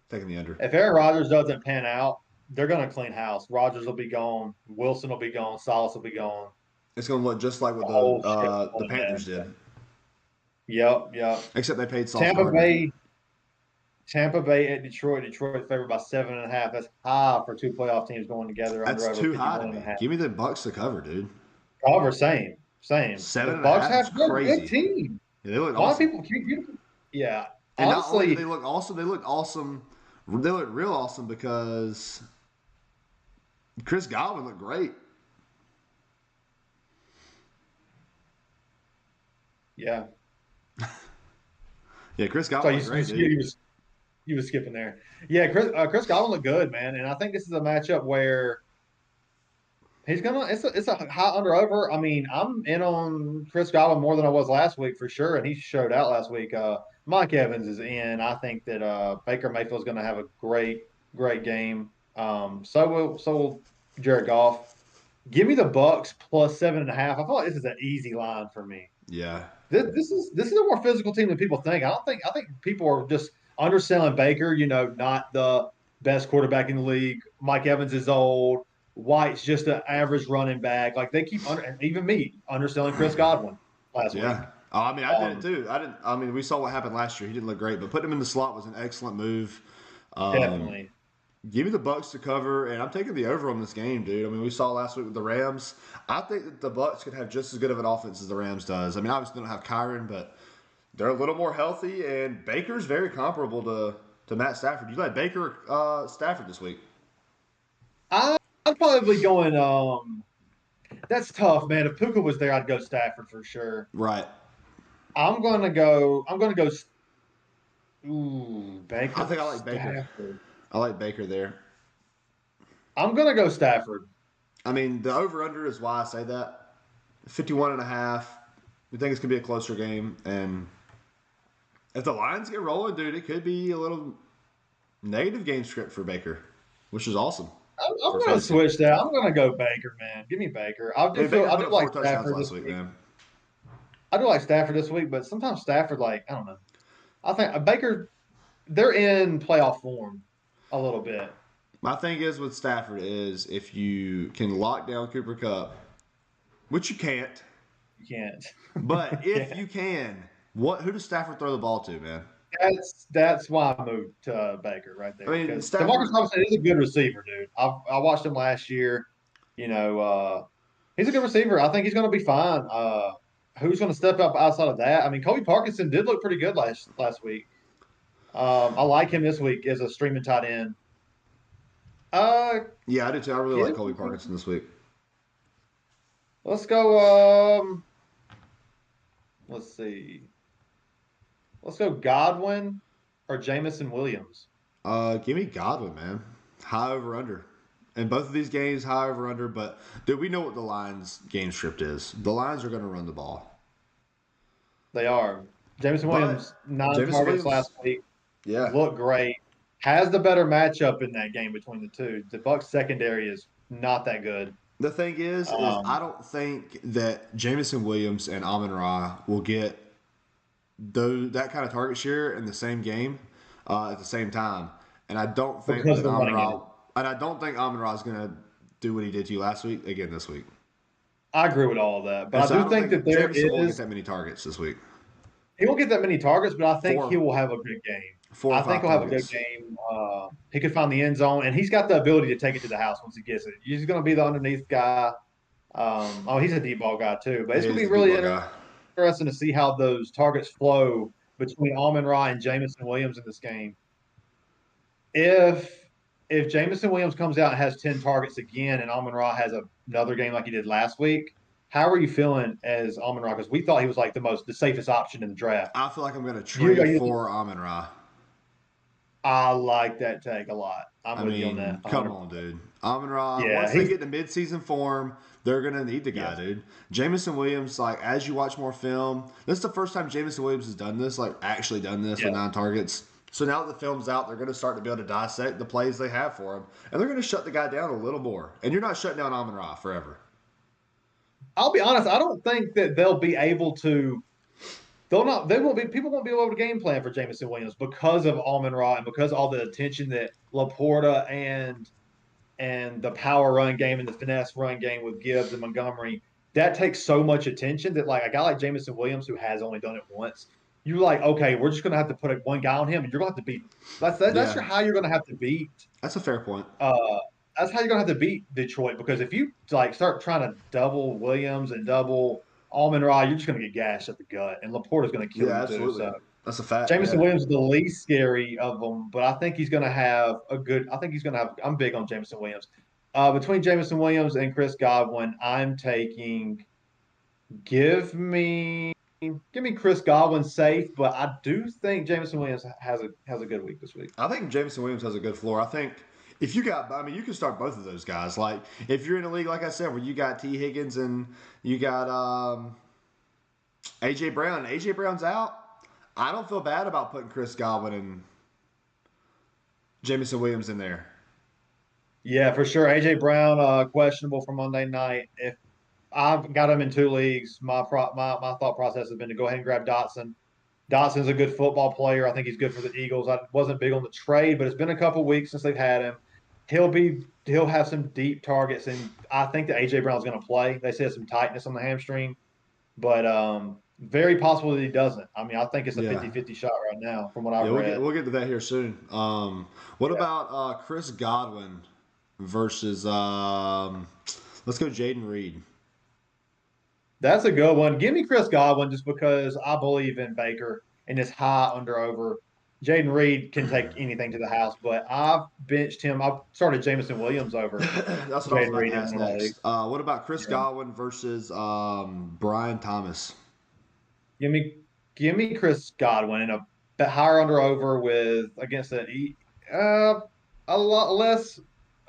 Taking the under. If Aaron Rodgers doesn't pan out, they're going to clean house. Rodgers will be gone. Wilson will be gone. Salas will be gone. It's going to look just like what The whole ship's the going Panthers down. did, Yep, yep. except they paid Sauce Tampa Gardner. Bay, Tampa Bay at Detroit. Detroit favored by 7.5. That's high for two playoff teams going together. Under That's over too high to 51 and a me. half. Give me the Bucks to cover, dude. However, same. The Seven and a Bucks half is have they're a good crazy. team. Yeah, they look A lot of awesome. people, yeah. And not only do Honestly, they look awesome, they look awesome. They look real awesome because Chris Godwin looked great. yeah. Yeah, Chris So Godwin you, looked you, great, dude. you was you was skipping there. Yeah, Chris Godwin looked good, man, and I think this is a matchup where he's gonna. It's a high under over. I mean, I'm in on Chris Godwin more than I was last week for sure, and he showed out last week. Mike Evans is in. I think that Baker Mayfield's going to have a great game. So will Jared Goff. Give me the Bucks plus 7.5. I feel like this is an easy line for me. Yeah. This is a more physical team than people think. I think people are just underselling Baker. You know, not the best quarterback in the league. Mike Evans is old. White's just an average running back. Like they keep and even me underselling Chris Godwin last week. Yeah. Oh, I mean, I did it Um, too. I didn't. I mean, we saw what happened last year. He didn't look great, but putting him in the slot was an excellent move. Um, Definitely. Give me the Bucks to cover, and I'm taking the over on this game, dude. I mean, we saw last week with the Rams. I think that the Bucks could have just as good of an offense as the Rams does. I mean, obviously they don't have Kyron, but they're a little more healthy, and Baker's very comparable to Matt Stafford. You like Baker Stafford this week? I, I'm probably going. That's tough, man. If Puka was there, I'd go Stafford for sure. Right. I'm gonna go. I'm gonna go. Ooh, I Baker think or I like Baker. Stafford. I like Baker there. I'm gonna go Stafford. I mean, the over under is why I say that. 51.5. We think it's gonna be a closer game, and if the Lions get rolling, dude, it could be a little negative game script for Baker, which is awesome I'm for going to fantasy. switch that. I'm going to go Baker, man. Give me Baker. I mean, Baker I put do up like 4 touchdowns Stafford last this week, week. man. I do like Stafford this week, but sometimes Stafford, like, I don't know. I think Baker, they're in playoff form a little bit. My thing is with Stafford is if you can lock down Cooper Cup, which you can't, You can't. but You if can't. you can, who does Stafford throw the ball to, man? That's why I moved to Baker right I there mean, because Demarcus Stafford. Robinson is a good receiver, dude. I watched him last year. You know, he's a good receiver. I think he's going to be fine. Who's going to step up outside of that? I mean, Kobe Parkinson did look pretty good last week. I like him this week as a streaming tight end. Uh, Yeah, I do too. I really like give Colby Parkinson this week. let's go. Let's see. Let's go Godwin or Jamison Williams. Give me Godwin, man. High over under. In both of these games, high over under. But dude, we know what the Lions' game script is. The Lions are going to run the ball. They are. Jameson But Williams, 9 targets Williams, last week. yeah. Look great. Has the better matchup in that game between the two. The Bucks secondary is not that good. The thing is I Um, don't think that Jamison Williams and Amon Ra will get that kind of target share in the same game at the same time. And I don't think because that of the Amon running game. Ra, and I don't think Amon Ra is going to do what he did to you last week again this week. I agree with all of that. And But so I I do don't think that think there Jameson will get is that many targets this week. he won't get that many targets, but I think he Four, will have a good game. four or I think five he'll have a good targets. game. He could find the end zone, and he's got the ability to take it to the house once he gets it. He's going to be the underneath guy. He's a deep ball guy too, but Yeah, it's going to he's be a deep really ball guy. interesting to see how those targets flow between Almond Ra and Jamison Williams in this game. If if Jamison Williams comes out and has 10 targets again, and Almond Ra has another game like he did last week, how are you feeling as Almond Ra? Because we thought he was like the safest option in the draft. I feel like I'm going to You, trade for Amon Ra. I like that take a lot. I'm I with you on that. mean, come 100. on, dude. Amon Ra, Yeah, once they he's get to midseason form, they're going to need the guy, yes, dude. Jamison Williams, like, as you watch more film, this is the first time Jamison Williams has done this, like, actually done this with yeah. 9 targets. So now that the film's out, they're going to start to be able to dissect the plays they have for him. And they're going to shut the guy down a little more. And you're not shutting down Amon Ra forever. I'll be honest. I don't think that they'll be able to. They'll not. They won't be. People won't be able to game plan for Jamison Williams because of Almond Ra and because all the attention that Laporta and the power run game and the finesse run game with Gibbs and Montgomery, that takes so much attention that like a guy like Jamison Williams who has only done it once, you're like, okay, we're just gonna have to put one guy on him and you're gonna have to beat him. That's Yeah, how you're gonna have to beat that's a fair point. uh that's how you're gonna have to beat Detroit because if you like start trying to double Williams and double Almond Ra, you're just gonna get gashed at the gut and Laporta's gonna kill Yeah, you too. absolutely. So That's a fact, Jameson yeah. Williams is the least scary of them, but I think he's going to have a good. I think he's going to have. I'm big on Jameson Williams. Between Jameson Williams and Chris Godwin, I'm taking. Give me Chris Godwin safe, but I do think Jameson Williams has a good week this week. I think Jameson Williams has a good floor. I think if you got, I mean, you can start both of those guys. Like if you're in a league, like I said, where you got T. Higgins and you got AJ Brown. AJ Brown's out. I don't feel bad about putting Chris Godwin and Jameson Williams in there. Yeah, for sure. AJ Brown questionable for Monday night. If I've got him in 2 leagues, my thought process has been to go ahead and grab Dotson. Dotson's a good football player. I think he's good for the Eagles. I wasn't big on the trade, but it's been a couple weeks since they've had him. He'll have some deep targets, and I think that AJ Brown's going to play. They said some tightness on the hamstring, but very possible that he doesn't. I mean, I think it's a Yeah. 50-50 shot right now from what Yeah, I've read. we'll get to that here soon. What Yeah. about Chris Godwin versus let's go Jaden Reed. That's a good one. Give me Chris Godwin just because I believe in Baker and his high under over. Jaden Reed can take anything to the house, but I've benched him. I've started Jamison Williams over That's what I was Jaden about to Reed in ask one of my next. leagues. What about Chris Yeah. Godwin versus Brian Thomas? Give me give me Chris Godwin and a higher under over with against uh, a lot less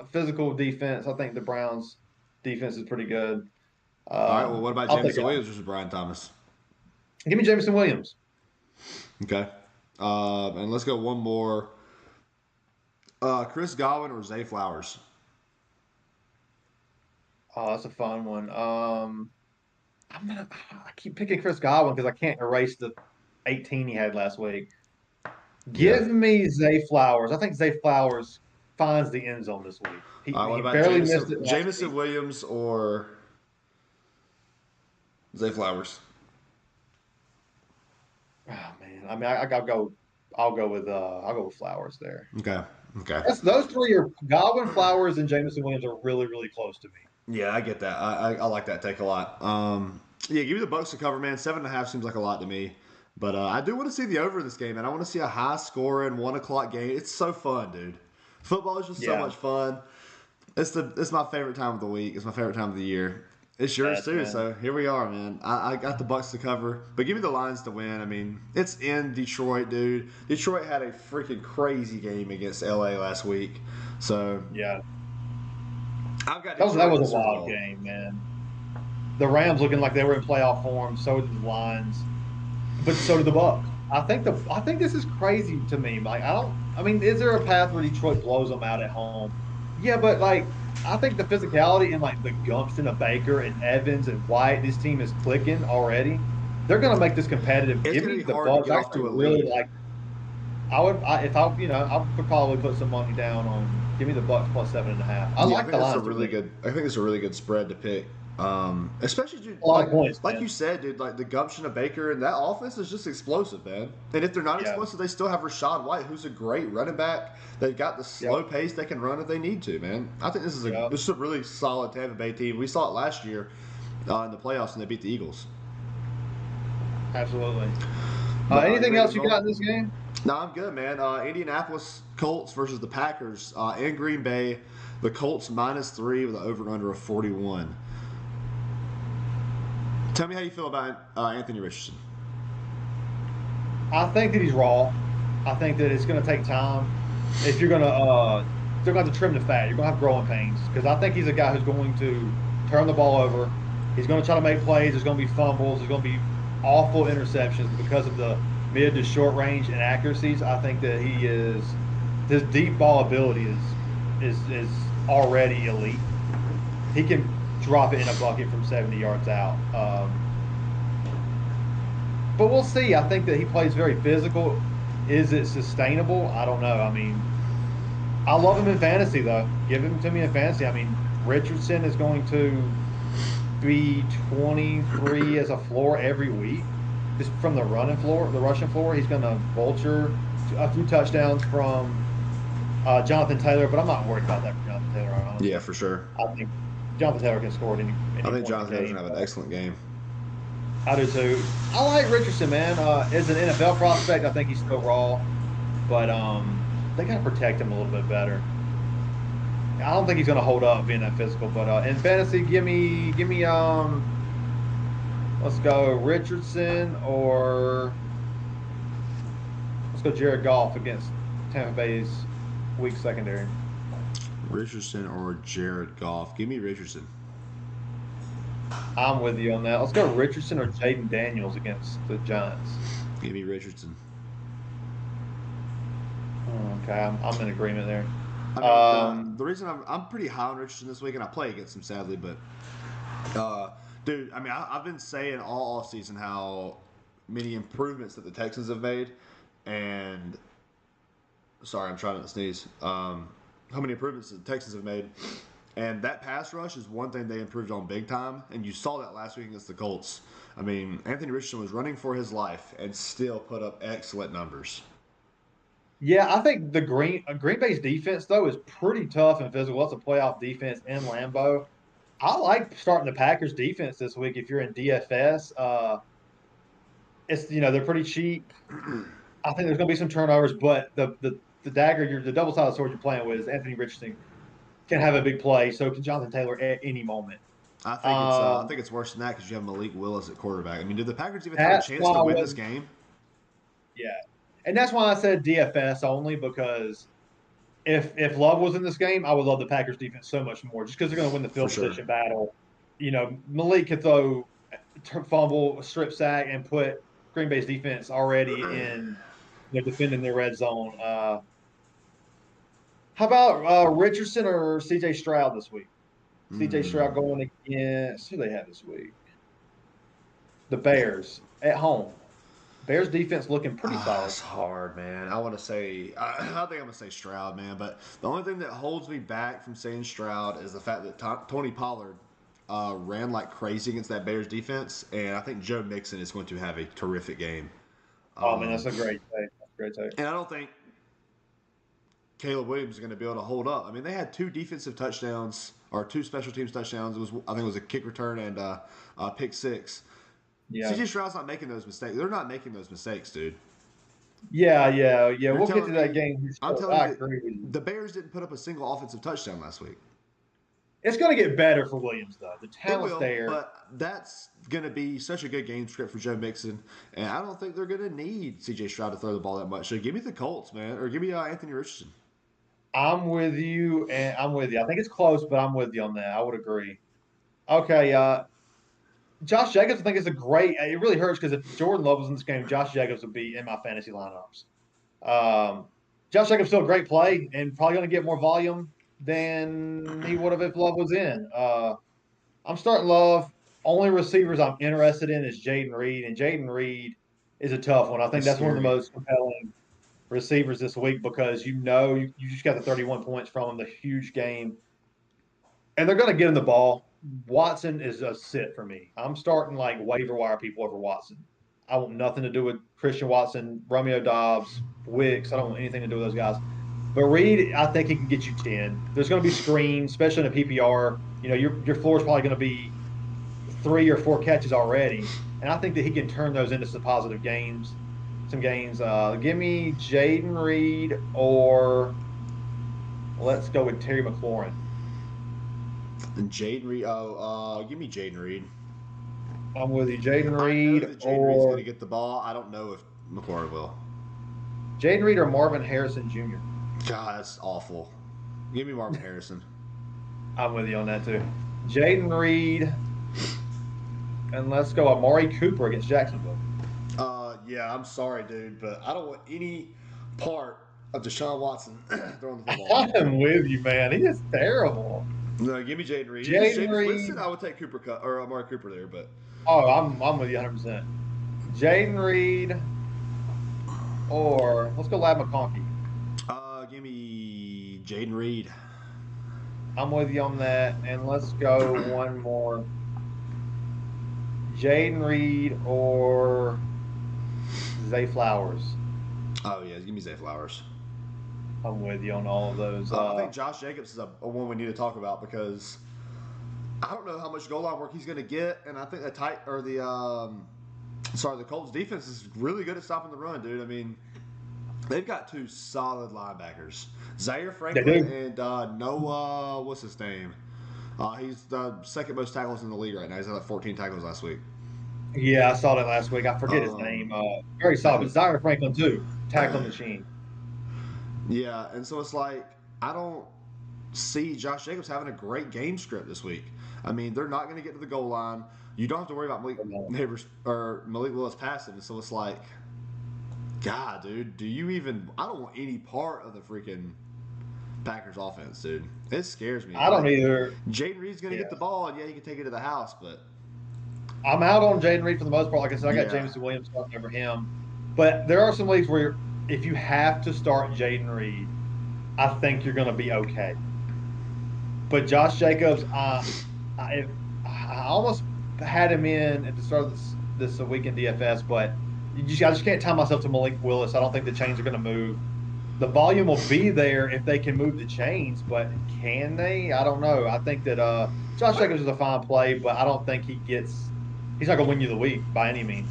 physical defense. I think the Browns defense is pretty good. All right. Well, what about I'll take Jameson it. Williams versus Brian Thomas? Give me Jameson Williams. Okay. And let's go one more. Chris Godwin or Zay Flowers? Oh, that's a fun one. I keep picking Chris Godwin because I can't erase the 18 he had last week. Yeah. Give me Zay Flowers. I think Zay Flowers finds the end zone this week. What He about barely missed it last Jameson week. Williams or Zay Flowers? Oh man, I mean, I'll go with Flowers there. Okay. Okay. That's those three are Godwin, Flowers, and Jameson Williams are really really close to me. Yeah, I get that. I like that take a lot. Yeah, give me the Bucks to cover, man. 7.5 seems like a lot to me. But I do want to see the over in this game, and I want to see a high scoring 1 o'clock game. It's so fun, dude. Football is just so Yeah, much fun. It's my favorite time of the week. It's my favorite time of the year. It's yours yes, too. man. So here we are, man. I got the Bucks to cover, but give me the Lions to win. I mean, it's in Detroit, dude. Detroit had a freaking crazy game against LA last week, so Yeah, I've got that Detroit in was the a Super wild Bowl. game, man. The Rams looking like they were in playoff form. So did the Lions, but so did the Bucks. I think this is crazy to me. Like I don't. I mean, is there a path where Detroit blows them out at home? Yeah, but like I think the physicality and like the gumption of Baker and Evans and White, this team is clicking already. They're going to make this competitive. It's Give gonna me be the hard to Bucks. get I off actually to a really lead. like. If I I would probably put some money down on. Give me the Bucks plus 7.5. I Yeah, I like think the that's a lines to really win. good. I think it's a really good spread to pick. Especially dude, A lot of points, like man. you said, dude. Like the gumption of Baker and that offense is just explosive, man. And if they're not Yeah. explosive, they still have Rashad White, who's a great running back. They've got the Yep. slow pace they can run if they need to, man. I think Yep. this is a really solid Tampa Bay team. We saw it last year in the playoffs, and they beat the Eagles. Absolutely. But you Anything ready else to you roll? got in this game? No, I'm good, man. Indianapolis Colts versus the Packers in Green Bay. The Colts -3 with an over/under of 41. Tell me how you feel about Anthony Richardson. I think that he's raw. I think that it's going to take time. If you're going to, they're going to have to trim the fat. You're going to have growing pains because I think he's a guy who's going to turn the ball over. He's going to try to make plays. There's going to be fumbles. There's going to be awful interceptions because of the mid to short range inaccuracies. I think that his deep ball ability is already elite. He can drop it in a bucket from 70 yards out. But we'll see. I think that he plays very physical. Is it sustainable? I don't know. I mean, I love him in fantasy, though. Give him to me in fantasy. I mean, Richardson is going to be 23 as a floor every week, just from the running floor, the rushing floor. He's going to vulture a few touchdowns from Jonathan Taylor, but I'm not worried about that for Jonathan Taylor, Yeah, honestly. for sure. I think Jonathan Taylor can score at any I think point in Jonathan the Taylor's game. gonna have an excellent game. I do too. I like Richardson, man. As an NFL prospect, I think he's still raw, but they got to protect him a little bit better. I don't think he's going to hold up being that physical, but in fantasy, give me let's go Richardson or let's go Jared Goff against Tampa Bay's weak secondary. Richardson or Jared Goff? Give me Richardson. I'm with you on that. Let's go Richardson or Jaden Daniels against the Giants. Give me Richardson. Okay, I'm in agreement there. I mean, the reason I'm pretty high on Richardson this week, and I play against him sadly, but dude, I mean, I've been saying all offseason how many improvements that the Texans have made, and sorry, I'm trying not to sneeze. How many improvements the Texans have made, and that pass rush is one thing they improved on big time, and you saw that last week against the Colts. I mean, Anthony Richardson was running for his life and still put up excellent numbers. Yeah, I think the Green Bay's defense though is pretty tough and physical. That's a playoff defense in Lambeau. I like starting the Packers defense this week if you're in DFS. It's they're pretty cheap. I think there's going to be some turnovers, but the dagger, the double sided sword you're playing with is Anthony Richardson can have a big play. So can Jonathan Taylor at any moment. I think it's worse than that because you have Malik Willis at quarterback. I mean, did the Packers even have a That's chance why to I win this wasn't. game? Yeah, and that's why I said DFS only because if Love was in this game, I would love the Packers defense so much more just because they're going to win the For field sure. position battle. Malik could throw, fumble, strip sack, and put Green Bay's defense already in defending their red zone. How about Richardson or C.J. Stroud this week? C.J. Stroud going against who they have this week? The Bears at home. Bears defense looking pretty solid. It's hard, man. I want to say, I think I'm going to say Stroud, man. But the only thing that holds me back from saying Stroud is the fact that Tony Pollard ran like crazy against that Bears defense. And I think Joe Mixon is going to have a terrific game. Oh, man, that's a great take. That's a great take. And I don't think Caleb Williams is going to be able to hold up. I mean, they had 2 defensive touchdowns or 2 special teams touchdowns. I think it was a kick return and pick 6. Yeah. CJ Stroud's not making those mistakes. They're not making those mistakes, dude. Yeah. We'll get to that game. I'm telling you, the Bears didn't put up a single offensive touchdown last week. It's going to get better for Williams, though. The talent's there. But that's going to be such a good game script for Joe Mixon. And I don't think they're going to need CJ Stroud to throw the ball that much. So give me the Colts, man. Or give me Anthony Richardson. I'm with you. I think it's close, but I'm with you on that. I would agree. Okay. Josh Jacobs, I think, is a great – it really hurts because if Jordan Love was in this game, Josh Jacobs would be in my fantasy lineups. Josh Jacobs still a great play and probably going to get more volume than he would have if Love was in. I'm starting Love. Only receivers I'm interested in is Jaden Reed, and Jaden Reed is a tough one. I think that's one of the most compelling receivers this week because you just got the 31 points from him, the huge game. And they're going to get him the ball. Watson is a sit for me. I'm starting like waiver wire people over Watson. I want nothing to do with Christian Watson, Romeo Dobbs, Wicks. I don't want anything to do with those guys. But Reed, I think he can get you 10. There's going to be screens, especially in a PPR. Your floor is probably going to be 3 or 4 catches already. And I think that he can turn those into some positive gains. Give me Jaden Reed or let's go with Terry McLaurin. And Jaden Reed. Give me Jaden Reed. I'm with you. Jaden Reed. Jaden Reed's going to get the ball. I don't know if McLaurin will. Jaden Reed or Marvin Harrison Jr. God, that's awful. Give me Marvin Harrison. I'm with you on that too. Jaden Reed. And let's go Amari Cooper against Jacksonville. Yeah, I'm sorry, dude, but I don't want any part of Deshaun Watson throwing the football. I'm with you, man. He is terrible. No, give me Jaden Reed. Jaden Reed. Winston, I would take Amari Cooper there, but. Oh, I'm with you 100%. Jaden Reed or let's go Lab McConkey. Give me Jaden Reed. I'm with you on that, and let's go one more. Jaden Reed or Zay Flowers. Oh yeah, give me Zay Flowers. I'm with you on all of those. I think Josh Jacobs is a one we need to talk about because I don't know how much goal line work he's going to get, and I think the Colts defense is really good at stopping the run, dude. I mean, they've got 2 solid linebackers, Zaire Franklin and Noah. What's his name? He's the second most tackles in the league right now. He's had like 14 tackles last week. Yeah, I saw that last week. I forget his name. Very solid. Zaire Franklin too. Tackling machine. Yeah, and so it's like I don't see Josh Jacobs having a great game script this week. I mean, they're not going to get to the goal line. You don't have to worry about Malik Willis passing. So it's like, God, dude, I don't want any part of the freaking Packers offense, dude. It scares me. I don't either. Jaden Reed's going to get the ball, and he can take it to the house, but. I'm out on Jaden Reed for the most part. Like I said, I got Jameson Williams starting over him. But there are some leagues where if you have to start Jaden Reed, I think you're going to be okay. But Josh Jacobs, I almost had him in at the start of this week in DFS, but I just can't tie myself to Malik Willis. I don't think the chains are going to move. The volume will be there if they can move the chains, but can they? I don't know. I think that Josh Jacobs is a fine play, but I don't think he's not going to win you the week by any means.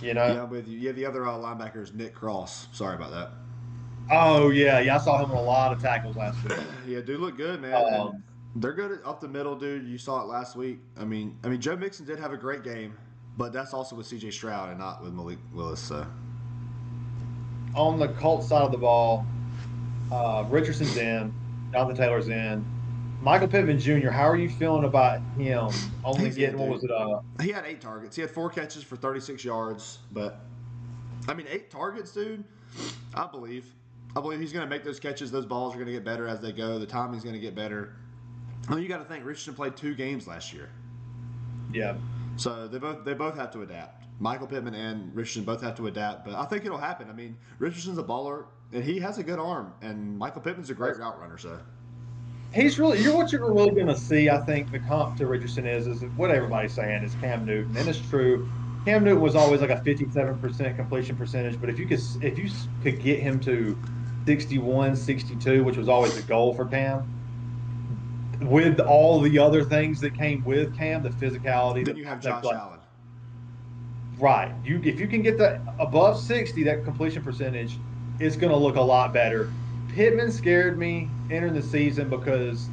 Yeah, I'm with you. Yeah, the other linebacker is Nick Cross. Sorry about that. Oh, yeah. I saw him with a lot of tackles last week. Yeah, dude, look good, man. They're good up the middle, dude. You saw it last week. I mean, Joe Mixon did have a great game, but that's also with C.J. Stroud and not with Malik Willis. So. On the Colts side of the ball, Richardson's in, Jonathan Taylor's in, Michael Pittman Jr., how are you feeling about him only He's it, getting, what dude. was it? He had 8 targets. He had 4 catches for 36 yards. But I mean, 8 targets, dude. I believe. I believe he's going to make those catches. Those balls are going to get better as they go. The timing's going to get better. I mean, you got to think Richardson played 2 games last year, Yeah. so they both have to adapt. Michael Pittman and Richardson both have to adapt, but I think it'll happen. I mean, Richardson's a baller and he has a good arm, and Michael Pittman's a great route runner. So He's really, what you're really going to see. I think the comp to Richardson is what everybody's saying is Cam Newton, and it's true. Cam Newton was always like a 57% completion percentage, but if you could get him to 61, 62, which was always the goal for Cam, with all the other things that came with Cam, the physicality, then you have Josh Allen. right. If you can get that above 60, that completion percentage, it's going to look a lot better. Pittman scared me entering the season because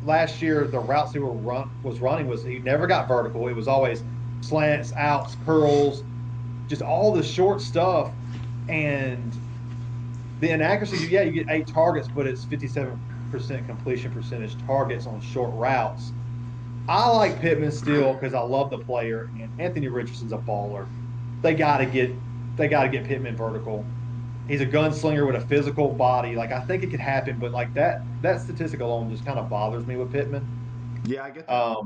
last year the routes was running was he never got vertical. It was always slants, outs, curls, just all the short stuff. And the inaccuracy, yeah, you get 8 targets, but it's 57% completion percentage targets on short routes. I like Pittman still because I love the player, and Anthony Richardson's a baller. They got to get Pittman vertical. He's a gunslinger with a physical body. Like I think it could happen, but like that statistic alone just kind of bothers me with Pittman. Yeah, I get that.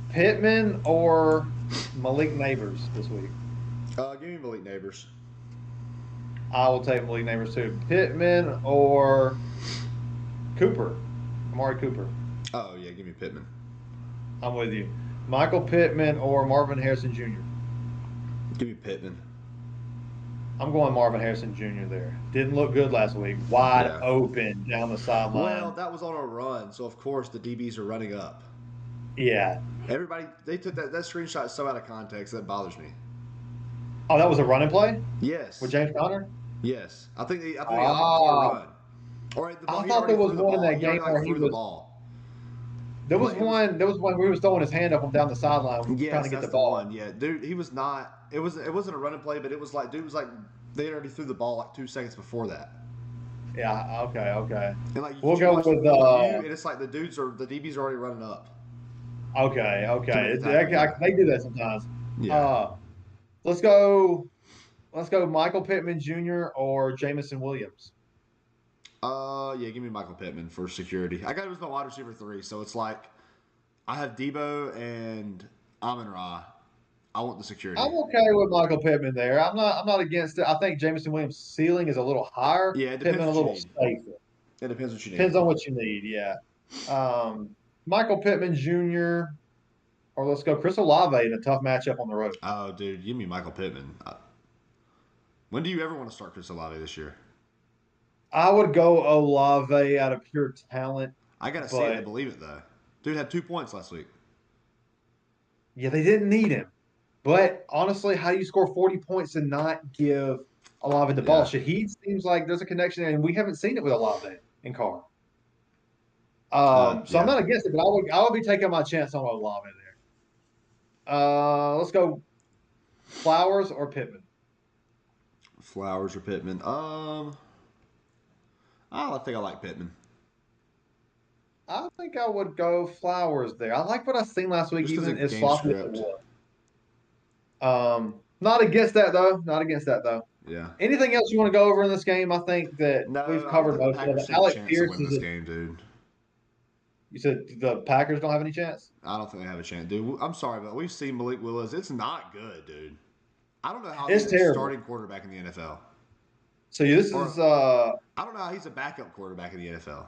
Pittman or Malik Neighbors this week. Give me Malik Neighbors. I will take Malik Neighbors too. Pittman or Cooper, Amari Cooper. Oh yeah, give me Pittman. I'm with you. Michael Pittman or Marvin Harrison Jr. Give me Pittman. I'm going Marvin Harrison Jr. there. Didn't look good last week. Wide open down the sideline. Well, that was on a run, so of course the DBs are running up. Yeah. Everybody, they took that screenshot so out of context that bothers me. Oh, that was a running play Yes. with James Conner. Yes, I think it was a run. Or the ball, I thought there was one in that game where he was. The ball. There was one where he was throwing his hand up and down the sideline trying to get the ball. One. Yeah, dude, he was not. It wasn't a running play, but it was like they already threw the ball like 2 seconds before that. Yeah. Okay. And like we'll go with and it's like the DBs are already running up. Okay. They do that sometimes. Yeah. Let's go. Michael Pittman Jr. or Jamison Williams. Yeah, give me Michael Pittman for security. I got him as my wide receiver 3, so it's like I have Debo and Amon-Ra. I want the security. I'm okay with Michael Pittman there. I'm not against it. I think Jamison Williams' ceiling is a little higher. Yeah, it depends. Pittman a little safer. It depends what you need. Depends on what you need. Yeah. Michael Pittman Jr. or let's go Chris Olave in a tough matchup on the road. Oh, dude, give me Michael Pittman. When do you ever want to start Chris Olave this year? I would go Olave out of pure talent. I gotta see it to believe it though. Dude had 2 points last week. Yeah, they didn't need him. But honestly, how do you score 40 points and not give Olave the ball? Shaheed seems like there's a connection there, and we haven't seen it with Olave and Carr. So I'm not against it, but I would be taking my chance on Olave there. Let's go Flowers or Pittman. Flowers or Pittman? I think I like Pittman. I think I would go Flowers there. I like what I seen last week, even as sloppy as it was. Not against that though. Yeah. Anything else you want to go over in this game? I think that we've covered most of it. Alex Pierce is this game, dude. You said the Packers don't have any chance? I don't think they have a chance, dude. I'm sorry, but we've seen Malik Willis. It's not good, dude. I don't know how he's a starting quarterback in the NFL. So this is I don't know how he's a backup quarterback in the NFL.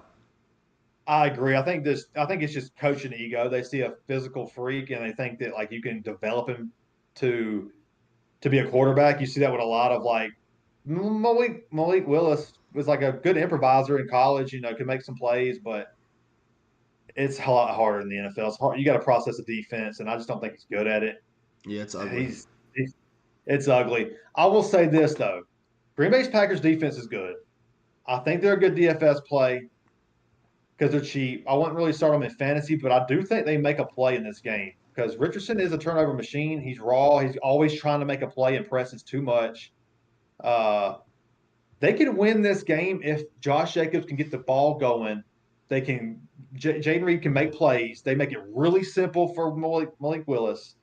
I agree. I think it's just coaching ego. They see a physical freak and they think that like you can develop him to be a quarterback. You see that with a lot of like Malik Willis was like a good improviser in college, could make some plays, but it's a lot harder in the NFL. It's hard. You got to process the defense, and I just don't think he's good at it. Yeah, it's ugly. It's ugly. I will say this though. Green Bay's Packers defense is good. I think they're a good DFS play because they're cheap. I wouldn't really start them in fantasy, but I do think they make a play in this game because Richardson is a turnover machine. He's raw. He's always trying to make a play and presses too much. They can win this game if Josh Jacobs can get the ball going They can Jaden Reed can make plays. They make it really simple for Malik Willis,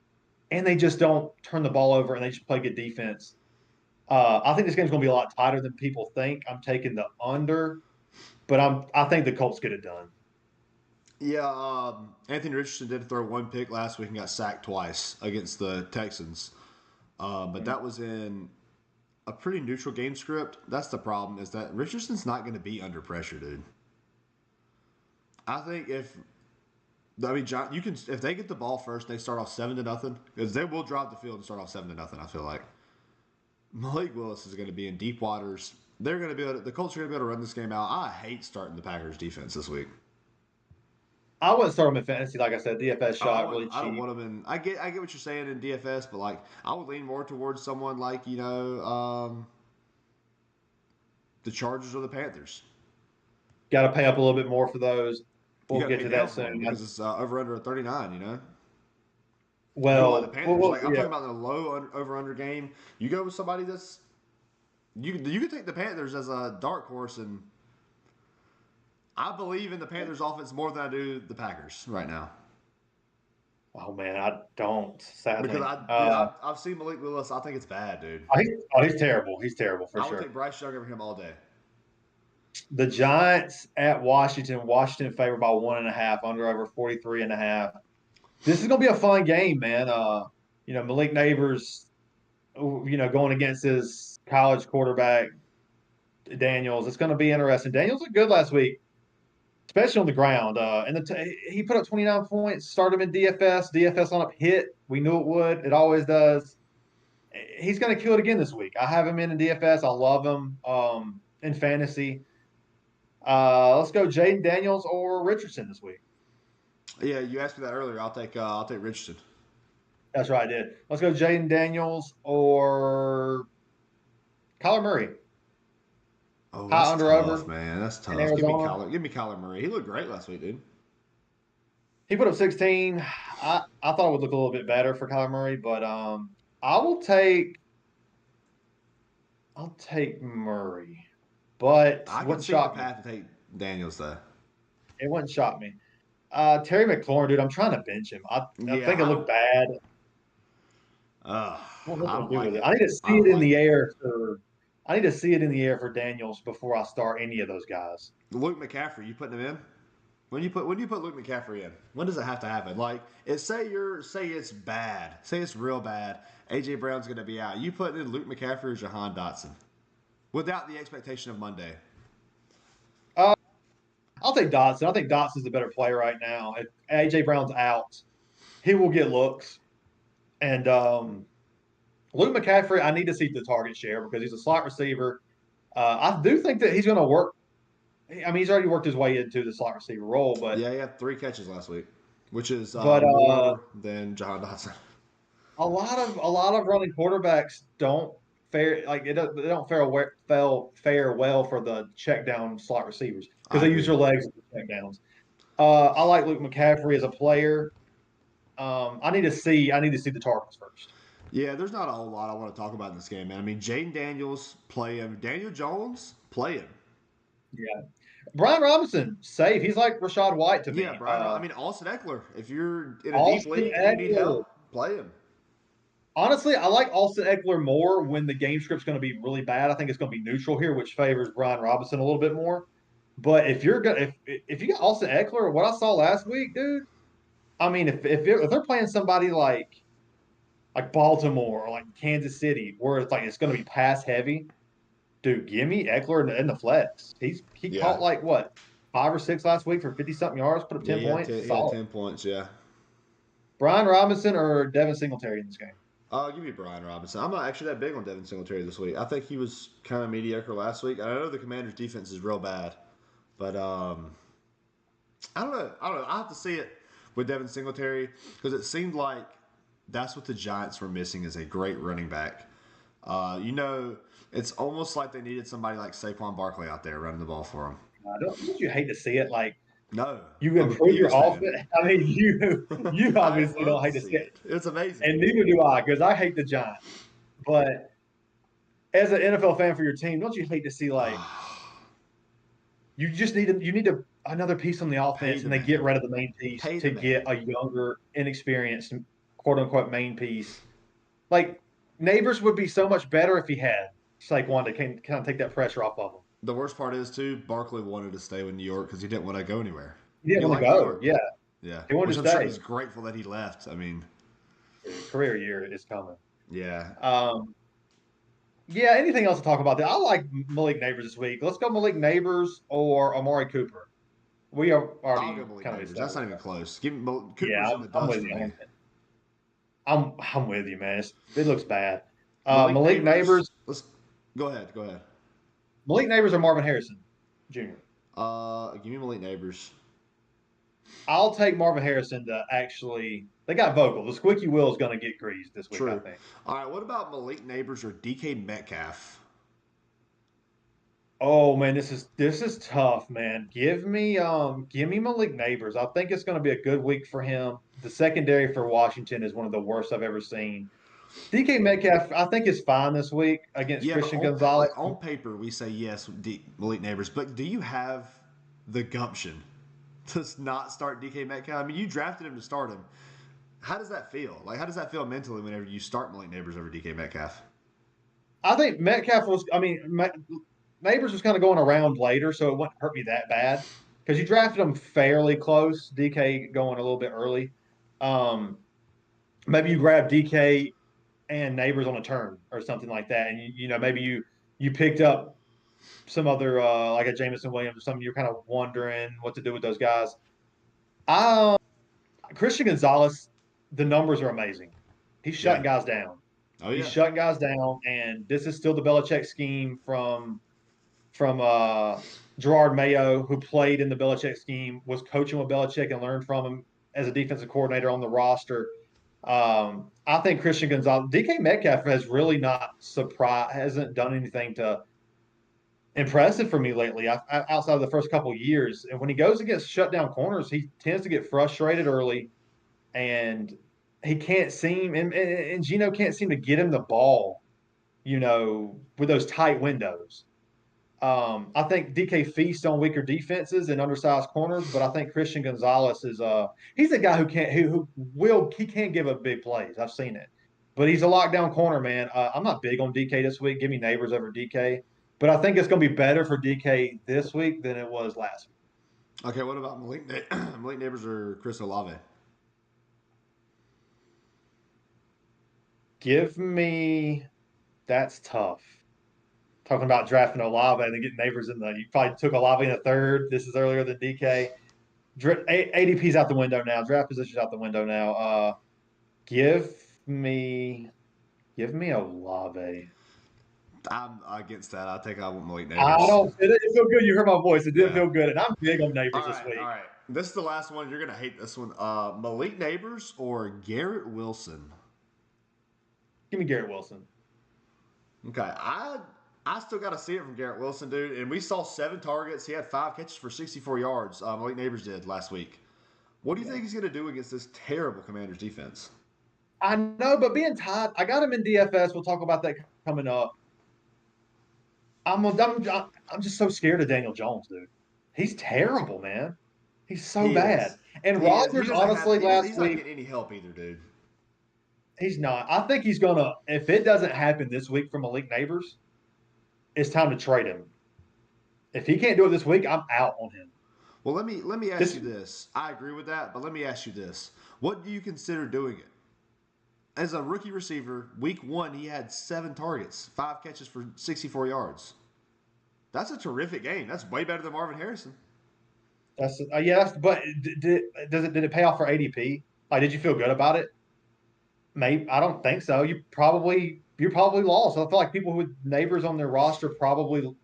and they just don't turn the ball over and they just play good defense. I think this game's going to be a lot tighter than people think. I'm taking the under, but I think the Colts get it done. Yeah, Anthony Richardson did throw one pick last week and got sacked twice against the Texans. But that was in a pretty neutral game script. That's the problem, is that Richardson's not going to be under pressure, dude. I think John, you can if they get the ball first, they start off 7-0 because they will drive the field and start off 7-0. I feel like Malik Willis is going to be in deep waters. They're going to be able to, the Colts are going to be able to run this game out. I hate starting the Packers defense this week. I wouldn't start them in fantasy, like I said. DFS shot really cheap. I don't want them in. I get what you're saying in DFS, but like I would lean more towards someone like the Chargers or the Panthers. Got to pay up a little bit more for those. We'll get to that soon because it's over under 39. You know. Well, like the Panthers, I'm talking about the low over under game. You go with somebody that's you can take the Panthers as a dark horse, and I believe in the Panthers offense more than I do the Packers right now. Oh man, I don't. Sadly, because I've seen Malik Willis. I think it's bad, dude. He's terrible. He's terrible for sure. I would take Bryce Young over him all day. The Giants at Washington. Washington favored by 1.5. Under over 43.5. This is gonna be a fun game, man. Malik Neighbors, going against his college quarterback Daniels. It's gonna be interesting. Daniels looked good last week, especially on the ground. He put up 29 points. Started him in DFS. DFS lineup hit. We knew it would. It always does. He's gonna kill it again this week. I have him in DFS. I love him in fantasy. Let's go Jaden Daniels or Richardson this week. Yeah, you asked me that earlier. I'll take Richardson. That's right, I did. Let's go Jaden Daniels or Kyler Murray. Oh, that's under tough, over, man. That's tough. Give me Kyler Murray. He looked great last week, dude. He put up 16. I thought it would look a little bit better for Kyler Murray, but I'll take Murray. But I would see the path to take Daniels though. It wouldn't shock me. Terry McLaurin, dude, I'm trying to bench him. I think it looked bad. I don't like it. I need to see it in the air for Daniels before I start any of those guys. Luke McCaffrey, you putting him in? When you put Luke McCaffrey in, when does it have to happen? Like, say it's bad, say it's real bad. AJ Brown's going to be out. You putting in Luke McCaffrey or Jahan Dotson, without the expectation of Monday? I'll take Dotson. I think Dotson's the better player right now. If AJ Brown's out, he will get looks. And Luke McCaffrey, I need to see the target share because he's a slot receiver. I do think that he's going to work. I mean, he's already worked his way into the slot receiver role, but yeah, he had 3 catches last week, which is more than Jahan Dotson. A lot of running quarterbacks don't fare well for the check down slot receivers because they use their legs for check downs. I like Luke McCaffrey as a player. I need to see the targets first. Yeah, there's not a whole lot I want to talk about in this game, man. I mean, Jaden Daniels, play him. Daniel Jones, play him. Yeah. Brian Robinson, safe. He's like Rachaad White to me. Yeah, Brian. Austin Eckler. If you're in a deep league and you need help, play him. Honestly, I like Austin Eckler more when the game script's going to be really bad. I think it's going to be neutral here, which favors Brian Robinson a little bit more. But if you got Austin Eckler, what I saw last week, dude, I mean, if they're playing somebody like Baltimore or like Kansas City, where it's going to be pass heavy, dude, give me Eckler in the flex. He caught 5 or 6 last week for 50-something yards, put up 10 points. He had 10 points, yeah. Brian Robinson or Devin Singletary in this game? Give me Brian Robinson. I'm not actually that big on Devin Singletary this week. I think he was kind of mediocre last week. I know the Commanders' defense is real bad, but I don't know. I have to see it with Devin Singletary because it seemed like that's what the Giants were missing is a great running back. It's almost like they needed somebody like Saquon Barkley out there running the ball for them. Don't you hate to see it? No. You improve your offense. I mean, you obviously don't hate to see it. It's amazing. And neither do I, because I hate the Giants. But as an NFL fan for your team, don't you hate to see you need to another piece on the Pay offense, the and they get man. rid of the main piece Pay the to man. get a younger, inexperienced, quote unquote main piece. Like Neighbors would be so much better if he had Saquon to kind of take that pressure off of him. The worst part is too, Barkley wanted to stay with New York because he didn't want to go anywhere. He didn't He want to liked New go. York. Yeah, Yeah, he wanted which to I'm sure stay. he's grateful that he left. I mean, Career year is coming. yeah, Um, yeah. Anything else to talk about? That I like Malik Neighbors this week. Let's go Malik Neighbors or Amari Cooper. We are I'll go already Malik kind of Neighbors. That's not established even that. close. Give me, Yeah, Cooper's in the I'm dust with for you. me. I'm with you, man. It looks bad. Malik Malik Neighbors. Neighbors, Let's go ahead. Go ahead. Malik Neighbors or Marvin Harrison Jr. Give me Malik Neighbors. I'll take Marvin Harrison to actually. They got vocal. The squeaky wheel is going to get greased this week, I True. think. All right. What about Malik Neighbors or DK Metcalf? Oh man, this is tough, man. Give me Malik Neighbors. I think it's going to be a good week for him. The secondary for Washington is one of the worst I've ever seen. DK Metcalf, I think is fine this week against Yeah, but Christian Gonzalez. on paper we say yes, Malik Neighbors. But do you have the gumption to not start DK Metcalf? I mean, you drafted him to start him. How does that feel? Like, how does that feel mentally whenever you start Malik Neighbors over DK Metcalf? I think Metcalf was. I mean, Neighbors was kind of going around later, so it wouldn't hurt me that bad because you drafted him fairly close. DK going a little bit early. Um, Maybe you grab DK and Neighbors on a turn or something like that, and maybe you picked up some other like a Jameson Williams or something. You're kind of wondering what to do with those guys. Um, Christian Gonzalez, the numbers are amazing. He's shutting Yeah. guys down. Oh He's yeah. shutting guys down, and this is still the Belichick scheme from Gerard Mayo, who played in the Belichick scheme, was coaching with Belichick and learned from him as a defensive coordinator on the roster. I think Christian Gonzalez, DK Metcalf has really not surprised, hasn't done anything to impressive for me lately outside of the first couple of years. And when he goes against shutdown corners, he tends to get frustrated early, and he can't seem and Gino can't seem to get him the ball, with those tight windows. I think DK feasts on weaker defenses and undersized corners, but I think Christian Gonzalez is he's a guy who can give up big plays. I've seen it, but he's a lockdown corner, man. I'm not big on DK this week. Give me Neighbors over DK, but I think it's going to be better for DK this week than it was last week. Okay. What about Malik Neighbors or Chris Olave? Give me that's tough. Talking about drafting Olave and then getting Neighbors in the. You probably took Olave in the third. This is earlier than DK. ADP's out the window now. Draft position's out the window now. Give me, give me Olave. I'm against that. I want Malik I Neighbors. don't. It didn't feel good. You heard my voice. It didn't Yeah. feel good, and I'm big on All Neighbors this right. week. All right. This is the last one. You're gonna hate this one. Malik Neighbors or Garrett Wilson? Give me Garrett Wilson. Okay. I still got to see it from Garrett Wilson, dude. And we saw 7 targets. He had 5 catches for 64 yards. Malik Neighbors did last week. What do you think he's going to do against this terrible Commanders defense? I know, but being tied, I got him in DFS. We'll talk about that coming up. I'm just so scared of Daniel Jones, dude. He's terrible, man. He's so He bad. is. And He is. He Rodgers, doesn't have. honestly, last He's not week getting any help either, dude. he's not. I think he's gonna. If it doesn't happen this week for Malik Neighbors, it's time to trade him. If he can't do it this week, I'm out on him. Well, let me ask This you this. I agree with that, but let me ask you this: what do you consider doing it? As a rookie receiver, week 1 he had 7 targets, 5 catches for 64 yards. That's a terrific game. That's way better than Marvin Harrison. That's yeah. But did it pay off for ADP? Like, did you feel good about it? Maybe I don't think so. You're probably lost. I feel like people with Neighbors on their roster probably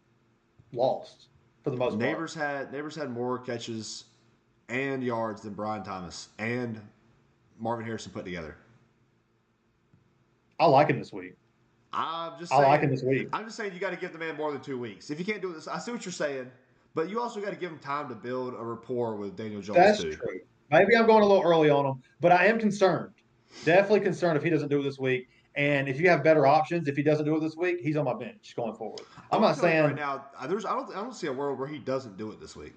lost for the most part. Neighbors had more catches and yards than Brian Thomas and Marvin Harrison put together. I like him this week. I'm just I saying. like him this week. I'm just saying you got to give the man more than 2 weeks. If you can't do this, I see what you're saying, but you also got to give him time to build a rapport with Daniel Jones That's too. true. Maybe I'm going a little early on him, but I am concerned. Definitely concerned if he doesn't do it this week. And if you have better options, if he doesn't do it this week, he's on my bench going forward. I'm not saying right now. I don't see a world where he doesn't do it this week.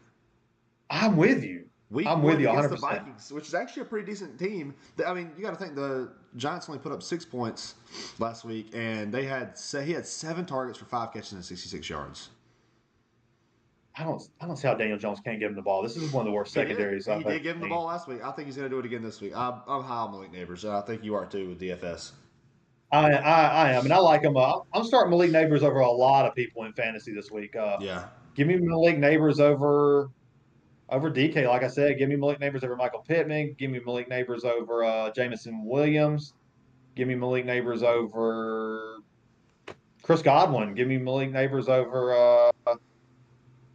I'm with you. Week I'm with one you against the 100%. Vikings, which is actually a pretty decent team. I mean, you got to think the Giants only put up 6 points last week, and he had 7 targets for 5 catches and 66 yards. I don't see how Daniel Jones can't give him the ball. This is one of the worst He did. secondaries He I've ever did give him the seen. ball last week. I think he's going to do it again this week. I'm high on Malik Neighbors, and I think you are too with DFS. I am, and I like him. I'm starting Malik Neighbors over a lot of people in fantasy this week. Yeah. Give me Malik Neighbors over DK. Like I said, give me Malik Neighbors over Michael Pittman. Give me Malik Neighbors over Jamison Williams. Give me Malik Neighbors over Chris Godwin. Give me Malik Neighbors over.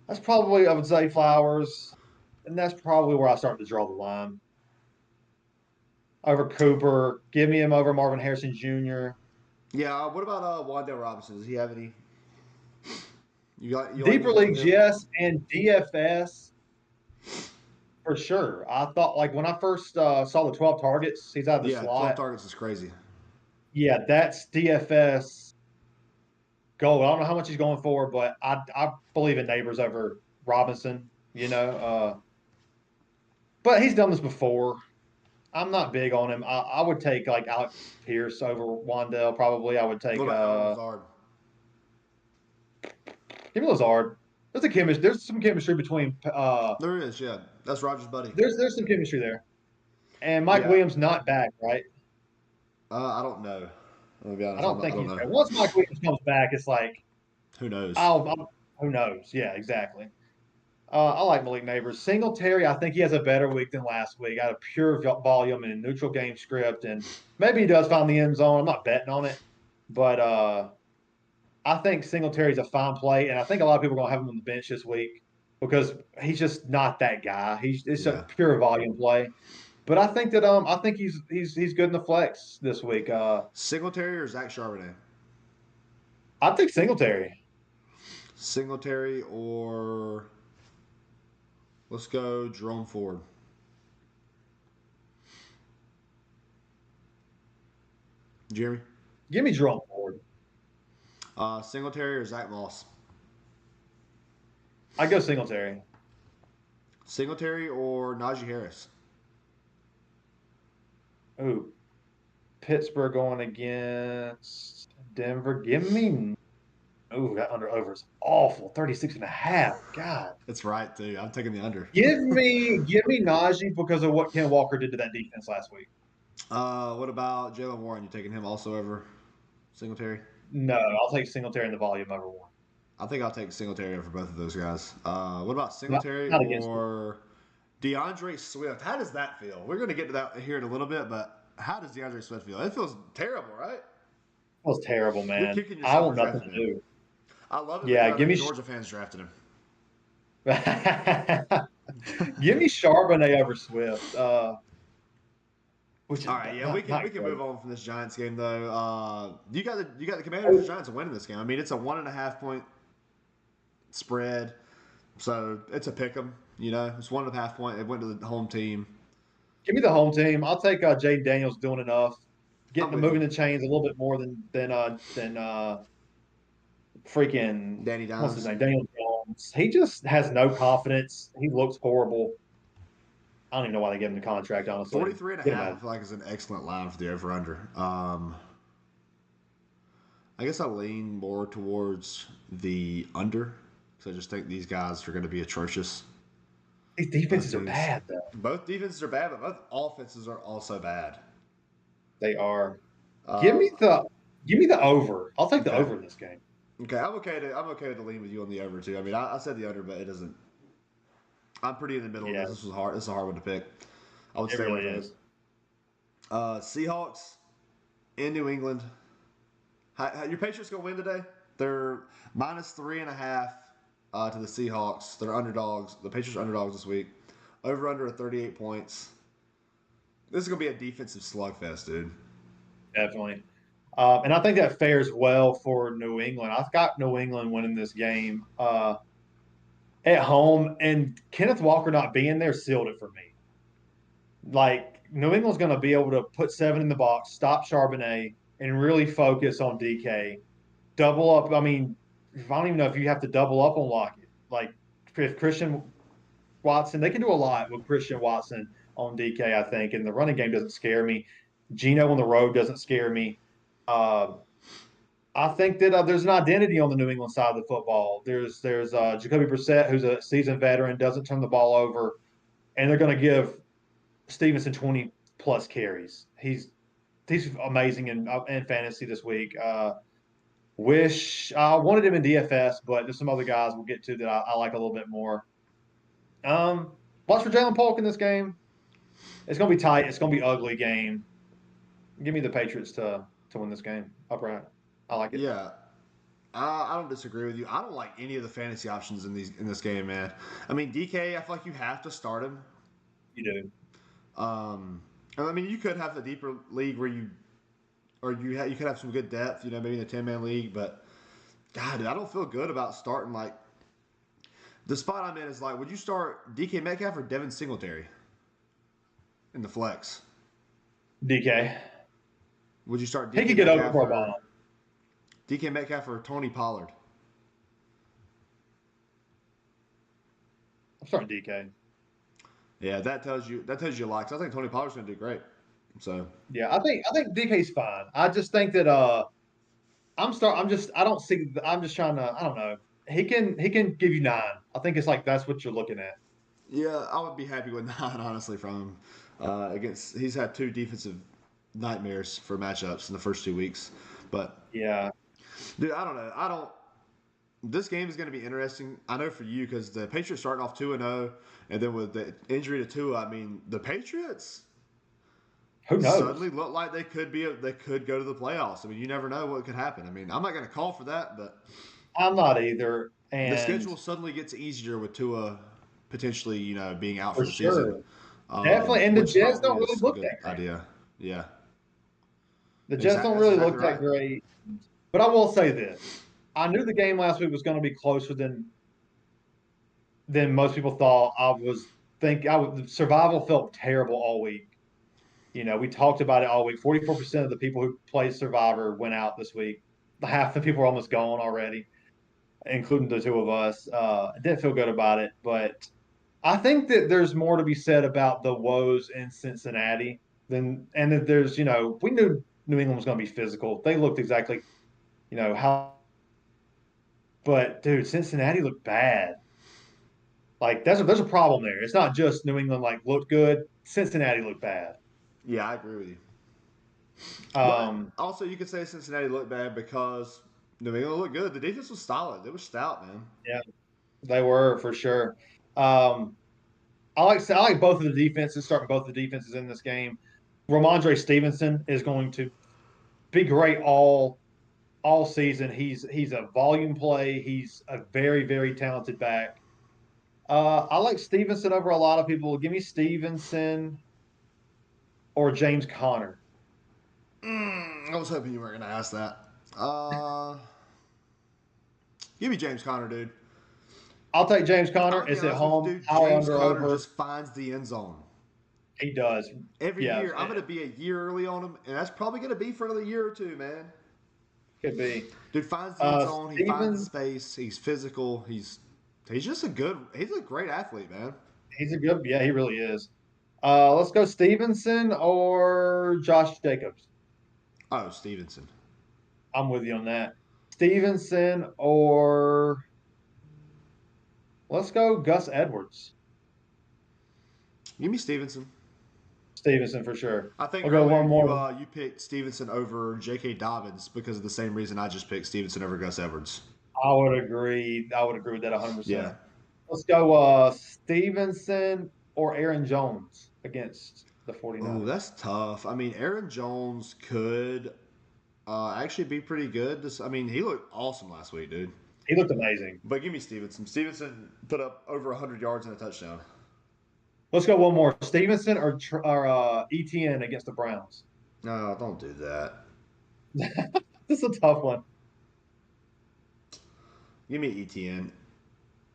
That's probably I would say Flowers, and that's probably where I start to draw the line. Over Cooper, give me him over Marvin Harrison Jr. Yeah. What about Wandale Robinson? Does he have any? You like Deeper anything with leagues, him? yes, and DFS for sure. I thought like when I first saw the 12 targets, he's out of the Yeah, 12 slot. targets is crazy. Yeah, that's DFS gold. I don't know how much he's going for, but I believe in Neighbors over Robinson. But he's done this before. I'm not big on him. I would take like Alec Pierce over Wandell. Probably I would What take. about Alan Lazard? Give me Lazard. There's a chemistry. There's some chemistry between. There is, yeah. That's Rogers' buddy. There's some chemistry there. And Mike Yeah. Williams not back, right? I don't know. I'm gonna be I honest. don't I think don't he's know. back. Once Mike Williams comes back, it's like Who knows? who knows? Yeah, exactly. I like Malik Neighbors. Singletary, I think he has a better week than last week. Out of pure volume and neutral game script, and maybe he does find the end zone. I'm not betting on it, but I think Singletary's a fine play, and I think a lot of people are going to have him on the bench this week because he's just not that guy. It's a Yeah. pure volume play. But I think he's good in the flex this week. Singletary or Zach Charbonnet? I think Singletary. Singletary or let's go Jerome Ford. Jeremy? Give me Jerome Ford. Singletary or Zach Moss? I go Singletary. Singletary or Najee Harris? Ooh, Pittsburgh going against Denver. Give me. Ooh, that over is awful. 36.5. God. That's right, too. I'm taking the under. Give me Najee because of what Ken Walker did to that defense last week. What about Jalen Warren? You taking him also over Singletary? No, I'll take Singletary in the volume over one. I think I'll take Singletary over both of those guys. What about Singletary Not against or DeAndre Swift? How does that feel? We're going to get to that here in a little bit, but how does DeAndre Swift feel? It feels terrible, right? That was terrible, man. You're kicking I yourself want for nothing to drafting him. do. I love it. Yeah, because give me Georgia fans drafted him. give me Charbonnet over Swift. Which All right, yeah, we can move on from this Giants game though. You got the Commanders. The Giants are winning this game. I mean, it's a 1.5 point spread, so it's a pick 'em. You know, it's 1.5 point. It went to the home team. Give me the home team. I'll take Jaden Daniels doing enough, I'm with moving you. the chains a little bit more than freaking Danny what's his Dimes. name, Daniel Jones. He just has no confidence. He looks horrible. I don't even know why they gave him the contract, honestly. 43 and a Get him half, out. I feel like is an excellent line for the over-under. I guess I lean more towards the under because I just think these guys are going to be atrocious. These defenses are Both teams. bad, though. Both defenses are bad, but both offenses are also bad. They are. Give me the over. I'll take the Okay. over in this game. Okay, I'm okay to lean with you on the over too. I mean, I said the under, but it doesn't. I'm pretty in the middle Yeah. of this. This was hard. This is a hard one to pick. I would It stay really away from is. it. Seahawks in New England. Your Patriots gonna win today? They're -3.5 to the Seahawks. They're underdogs. The Patriots are underdogs this week. Over under 38 points. This is gonna be a defensive slugfest, dude. Definitely. And I think that fares well for New England. I've got New England winning this game at home, and Kenneth Walker not being there sealed it for me. Like, New England's going to be able to put 7 in the box, stop Charbonnet, and really focus on DK. Double up. I mean, I don't even know if you have to double up on Lockett. Like, if Christian Watson. They can do a lot with Christian Watson on DK, I think. And the running game doesn't scare me. Geno on the road doesn't scare me. Uh, I think that there's an identity on the New England side of the football. There's Jacoby Brissett, who's a seasoned veteran, doesn't turn the ball over, and they're going to give Stevenson 20 plus carries. He's amazing in fantasy this week. Wish I wanted him in DFS, but there's some other guys we'll get to that I like a little bit more. Watch for Jalen Polk in this game. It's going to be tight. It's going to be ugly game. Give me the Patriots to win this game upright. I like it. Yeah, I don't disagree with you. I don't like any of the fantasy options in this game, man. I mean, DK, I feel like you have to start him. You do. I mean, you could have the deeper league where you could have some good depth, maybe in a 10-man league. But God, dude, I don't feel good about starting like the spot I'm in is like, would you start DK Metcalf or Devin Singletary in the flex? DK. Would you start He DK could get over Metcalf for a or bomb. DK Metcalf or Tony Pollard? I'm starting DK. Yeah, that tells you a lot. 'Cause I think Tony Pollard's going to do great. So Yeah, I think DK's fine. I just think that I'm just trying to I don't know. He can give you 9. I think it's like that's what you're looking at. yeah, I would be happy with 9 honestly from him. Against he's had 2 defensive nightmares for matchups in the first 2 weeks, but Yeah. dude, I don't know. I don't. This game is going to be interesting. I know for you because the Patriots starting off 2-0, and then with the injury to Tua, I mean the Patriots Who knows? suddenly look like they could go to the playoffs. I mean, you never know what could happen. I mean, I'm not going to call for that, but I'm not either. the And schedule suddenly gets easier with Tua potentially, being out for for the season, sure. Definitely. And the which Jets probably don't really is a look good that great. idea. Yeah, The Jets don't That's really exactly look that right. great. But I will say this. I knew the game last week was going to be closer than most people thought. Survival felt terrible all week. We talked about it all week. 44% of the people who played Survivor went out this week. Half the people are almost gone already, including the two of us. I didn't feel good about it, but I think that there's more to be said about the woes in Cincinnati and that we knew New England was going to be physical. They looked exactly, how, but dude, Cincinnati looked bad. Like there's a problem there. It's not just New England like looked good. Cincinnati looked bad. Yeah, I agree with you. But Um, also, you could say Cincinnati looked bad because New England looked good. The defense was solid. It was stout, man. yeah, they were for sure. Um, I like both of the defenses, starting both the defenses in this game. Ramondre Stevenson is going to be great all season. He's a volume play. He's a very, very talented back. I like Stevenson over a lot of people. Give me Stevenson or James Conner. I was hoping you weren't going to ask that. Uh, Give me James Conner, dude. I'll take James I'm Conner. gonna be It's at honest with you, home. dude. Power James under Conner over. just finds the end zone He does. every Yeah, year. I'm gonna be a year early on him, and that's probably gonna be for another year or two, man. could be. Dude finds the end zone. He finds the Steven, space. He's physical. He's just a good. He's a great athlete, man. he's a good. Yeah, he really is. Let's go Stevenson or Josh Jacobs. Oh, Stevenson. I'm with you on that. Stevenson or let's go Gus Edwards. Give me Stevenson. Stevenson for sure. I think We'll go earlier one more. you picked Stevenson over J.K. Dobbins because of the same reason I just picked Stevenson over Gus Edwards. I would agree. I would agree with that 100%. Yeah. Let's go Stevenson or Aaron Jones against the Oh, 49ers. that's tough. I mean, Aaron Jones could actually be pretty good. I mean, he looked awesome last week, dude. He looked amazing. But give me Stevenson. Stevenson put up over 100 yards and a touchdown. Let's go one more. Stevenson or ETN against the Browns. No, don't do that. This is a tough one. Give me ETN.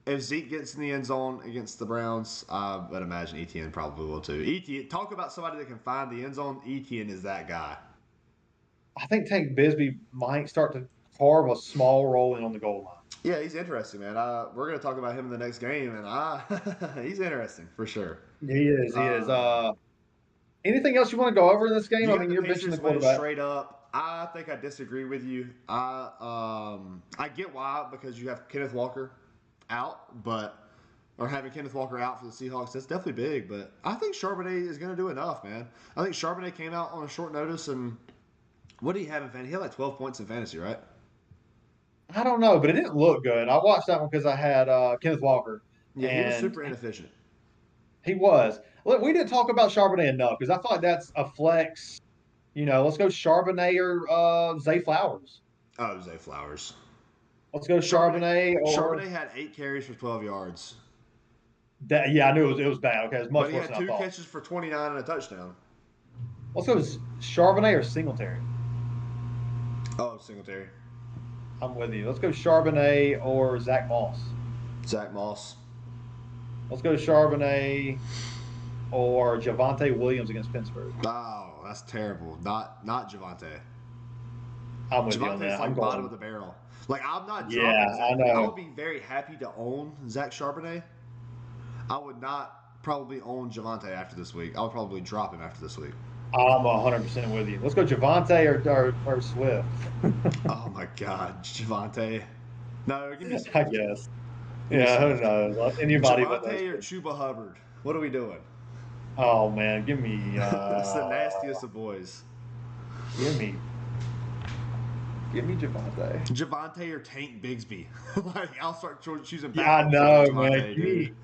If Zeke gets in the end zone against the Browns, I would imagine ETN probably will too. ETN, talk about somebody that can find the end zone. ETN is that guy. I think Tank Bisbee might start to carve a small role in on the goal line. Yeah, he's interesting, man. We're going to talk about him in the next game, and he's interesting for sure. He is. He is. Um, Anything else you want to go over in this game? you I got mean, the you're benching the Patriots winning quarterback. straight up. I think I disagree with you. I get why because you have Kenneth Walker out, but or having Kenneth Walker out for the Seahawks, that's definitely big. But I think Charbonnet is going to do enough, man. I think Charbonnet came out on a short notice, and what did he have in fantasy? He had like 12 points in fantasy, right? I don't know, but it didn't look good. I watched that one because I had Kenneth Walker, Yeah, he was and super inefficient. he was. Look, we didn't talk about Charbonnet enough because I thought that's a flex. Let's go Charbonnet or Zay Flowers. Oh, Zay Flowers. Let's go Charbonnet or Charbonnet had 8 carries for 12 yards, that. Yeah, I knew it was bad. Okay, it's much but he worse had than I two thought. catches for 29 and a touchdown. Let's go Charbonnet or Singletary. Oh, Singletary. I'm with you. Let's go Charbonnet or Zach Moss. Zach Moss. Let's go Charbonnet or Javonte Williams against Pittsburgh. Oh, that's terrible. Not Javante. I'm with you on Javante's that. like I'm bottom going. of the barrel. Like I'm not Yeah, dropping Zach. I I know. would be very happy to own Zach Charbonnet. I would not probably own Javante after this week. I would probably drop him after this week. I'm 100% with you. Let's go Javonte or Swift. Oh my God, Javante. No, give me I Swift. guess. Give me Yeah, who Swift. knows? Anybody but those Javante or two. Chuba Hubbard. What are we doing? Oh man, give me That's the nastiest of boys. give me give me Javonte. Javante or Tank Bigsby. Like I'll start choosing Yeah, I backups know, over man. Javante, dude.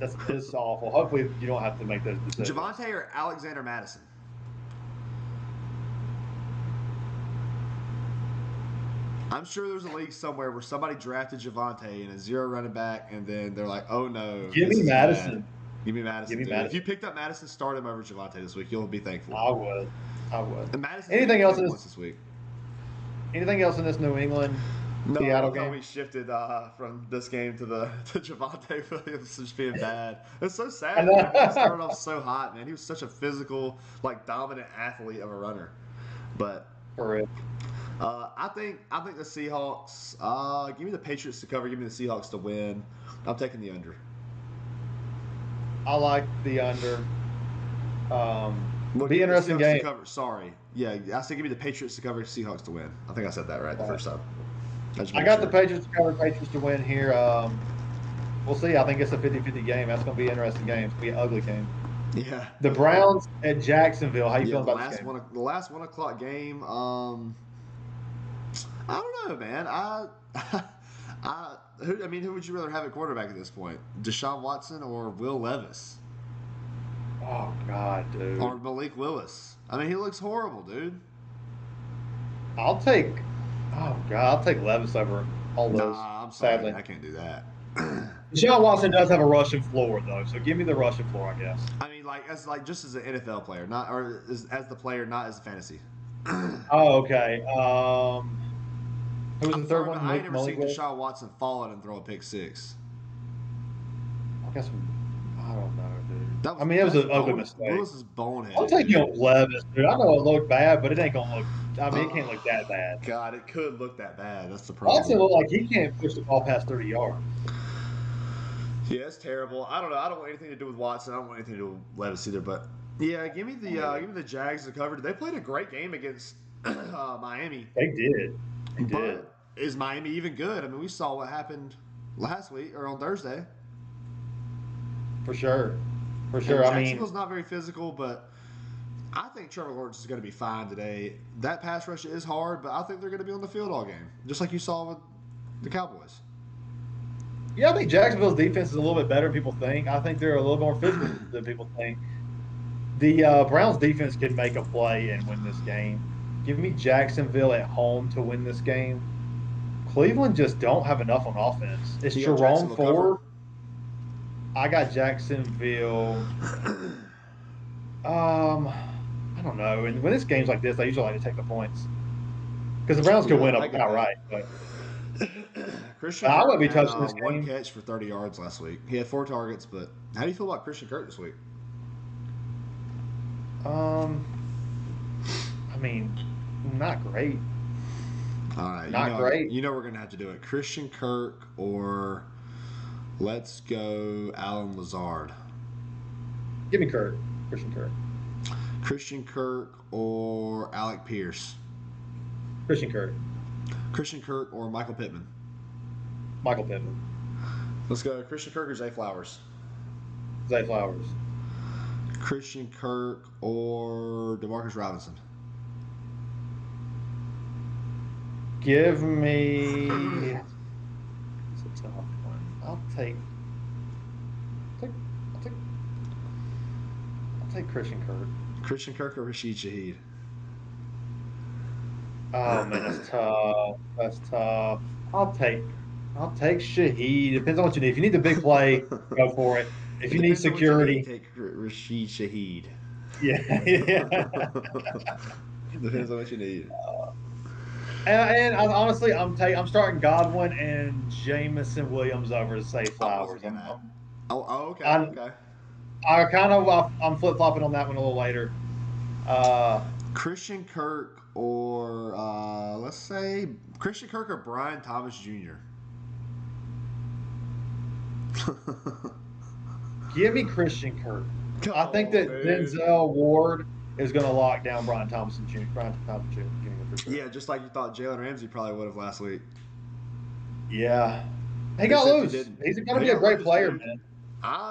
That's awful. Hopefully you don't have to make those decisions. Javante or Alexander Madison. I'm sure there's a league somewhere where somebody drafted Javante in a zero running back, and then they're like, "Oh no, Give this me is Madison. bad." Give me Madison. Give me Dude. Madison. If you picked up Madison, start him over Javante this week. You'll be thankful. I would. I would. And Madison's Anything getting else 10 in points this? this week. Anything else in this New England No, I Seattle love how game? we shifted from this game to Javante Williams just being bad. It's so I sad. know. Man. He started off so hot, man. He was such a physical, like dominant athlete of a runner. But For real. I think the Seahawks. Give me the Patriots to cover. Give me the Seahawks to win. I'm taking the under. I like the under. Well, Be give me the interesting Seahawks game. to cover. Sorry. Yeah, I said give me the Patriots to cover. Seahawks to win. I think I said that right the first time. I got the Patriots to cover, Patriots to win here. We'll see. I think it's a 50-50 game. That's going to be an interesting game. It's going to be an ugly game. Yeah. The Browns at Jacksonville. How you Yeah, feeling the about this game? the last 1 o'clock game. I don't know, man. Who would you rather have at quarterback at this point? Deshaun Watson or Will Levis Oh God, dude. or Malik Willis? I mean, he looks horrible, dude. I'll take. Oh God, I'll take Levis over all those. Nah, I'm sorry, sadly, I can't do that. Deshaun Watson does have a rushing floor though, so give me the rushing floor, I guess. I mean, just as an NFL player, not or as the player, not as a fantasy. Oh, okay. Who was I'm the third sorry, one? but I ain't never Malik seen Willis? Deshaun Watson fall out and throw a pick six. I guess I don't know, dude. That was, I mean, it was that's an ugly bone- mistake. Willis is boneheaded. I'll take dude. you on Levis, dude. I know it looked bad, but it ain't gonna look. I mean, it can't look that bad. God, it could look that bad. That's the Watson problem. looked like he can't push the ball past 30 yards. Yeah, it's terrible. I don't know. I don't want anything to do with Watson. I don't want anything to do with Levis either. But yeah, give me the Jags to cover. They played a great game against Miami. They did. They did. But is Miami even good? I mean, we saw what happened last week or on Thursday. For sure. For And sure. I mean, Jacksonville's not very physical, but I think Trevor Lawrence is going to be fine today. That pass rush is hard, but I think they're going to be on the field all game, just like you saw with the Cowboys. yeah, I think Jacksonville's defense is a little bit better than people think. I think they're a little more physical than people think. The Browns defense can make a play and win this game. Give me Jacksonville at home to win this game. Cleveland just don't have enough on offense. It's You got Jerome Jacksonville Ford. I got Jacksonville. I don't know. And when it's games like this, I usually like to take the points because the Browns can Yeah, win I get that. outright. But Christian I Kirk wouldn't be had, touching this one game. catch for 30 yards last week. He had 4 targets, but how do you feel about Christian Kirk this week? I mean, not great. All right, Not great. we're gonna have to do it. Christian Kirk or let's go Alan Lazard. Give me Kirk. Christian Kirk. Christian Kirk or Alec Pierce. Christian Kirk. Christian Kirk or Michael Pittman. Michael Pittman. Let's go Christian Kirk or Zay Flowers. Zay Flowers. Christian Kirk or DeMarcus Robinson. Give me. It's a tough one. I'll take Christian Kirk. Christian Kirk or Rashid Shaheed. Oh man, that's tough. That's tough. I'll take Shaheed. Depends on what you need. If you need the big play, go for it. If you need security, take Rashid Shaheed. Yeah, yeah. Depends on what you need. And honestly, I'm starting Godwin and Jamison Williams over Zay Flowers. Okay. I'm flip flopping on that one a little later. Christian Kirk or let's say Christian Kirk or Brian Thomas Jr. Give me Christian Kirk. I think that Denzel Ward is going to lock down Brian Thomas Jr. For sure. Yeah, just like you thought Jalen Ramsey probably would have last week. Yeah, he got loose. He's going to be a great player, man.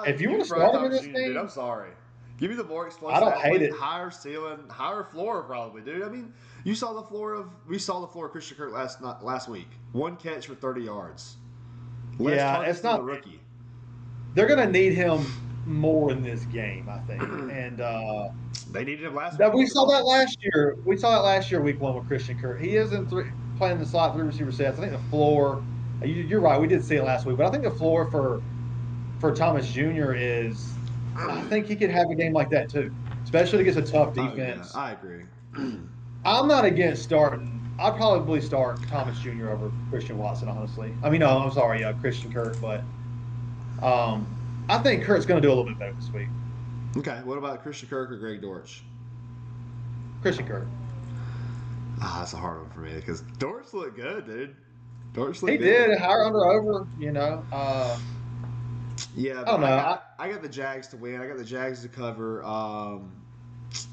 If you want to start him in this game, dude, I'm sorry. Give me the more explosive. I don't hate it. Higher ceiling, higher floor, probably, dude. I mean, we saw the floor of Christian Kirk last week. One catch for 30 yards. It's not the rookie. They're going to need him more in this game, I think. And they needed him last week. We saw that last year. We saw that last year, week one with Christian Kirk. He isn't playing the slot 3 receiver sets. I think the floor. You're right. We did see it last week, but I think the floor for Thomas Jr. is. I think he could have a game like that too, especially against a tough defense. I agree. I'm not against starting. I'd probably start Thomas Jr. over Christian Watson, honestly. I mean, no, I'm sorry, Christian Kirk, but I think Kirk's going to do a little bit better this week. Okay, what about Christian Kirk or Greg Dortch? Christian Kirk. That's a hard one for me because Dortch looked good, dude. Dortch looked good. He did. Higher under over, Yeah, I don't know. I got the Jags to win. I got the Jags to cover.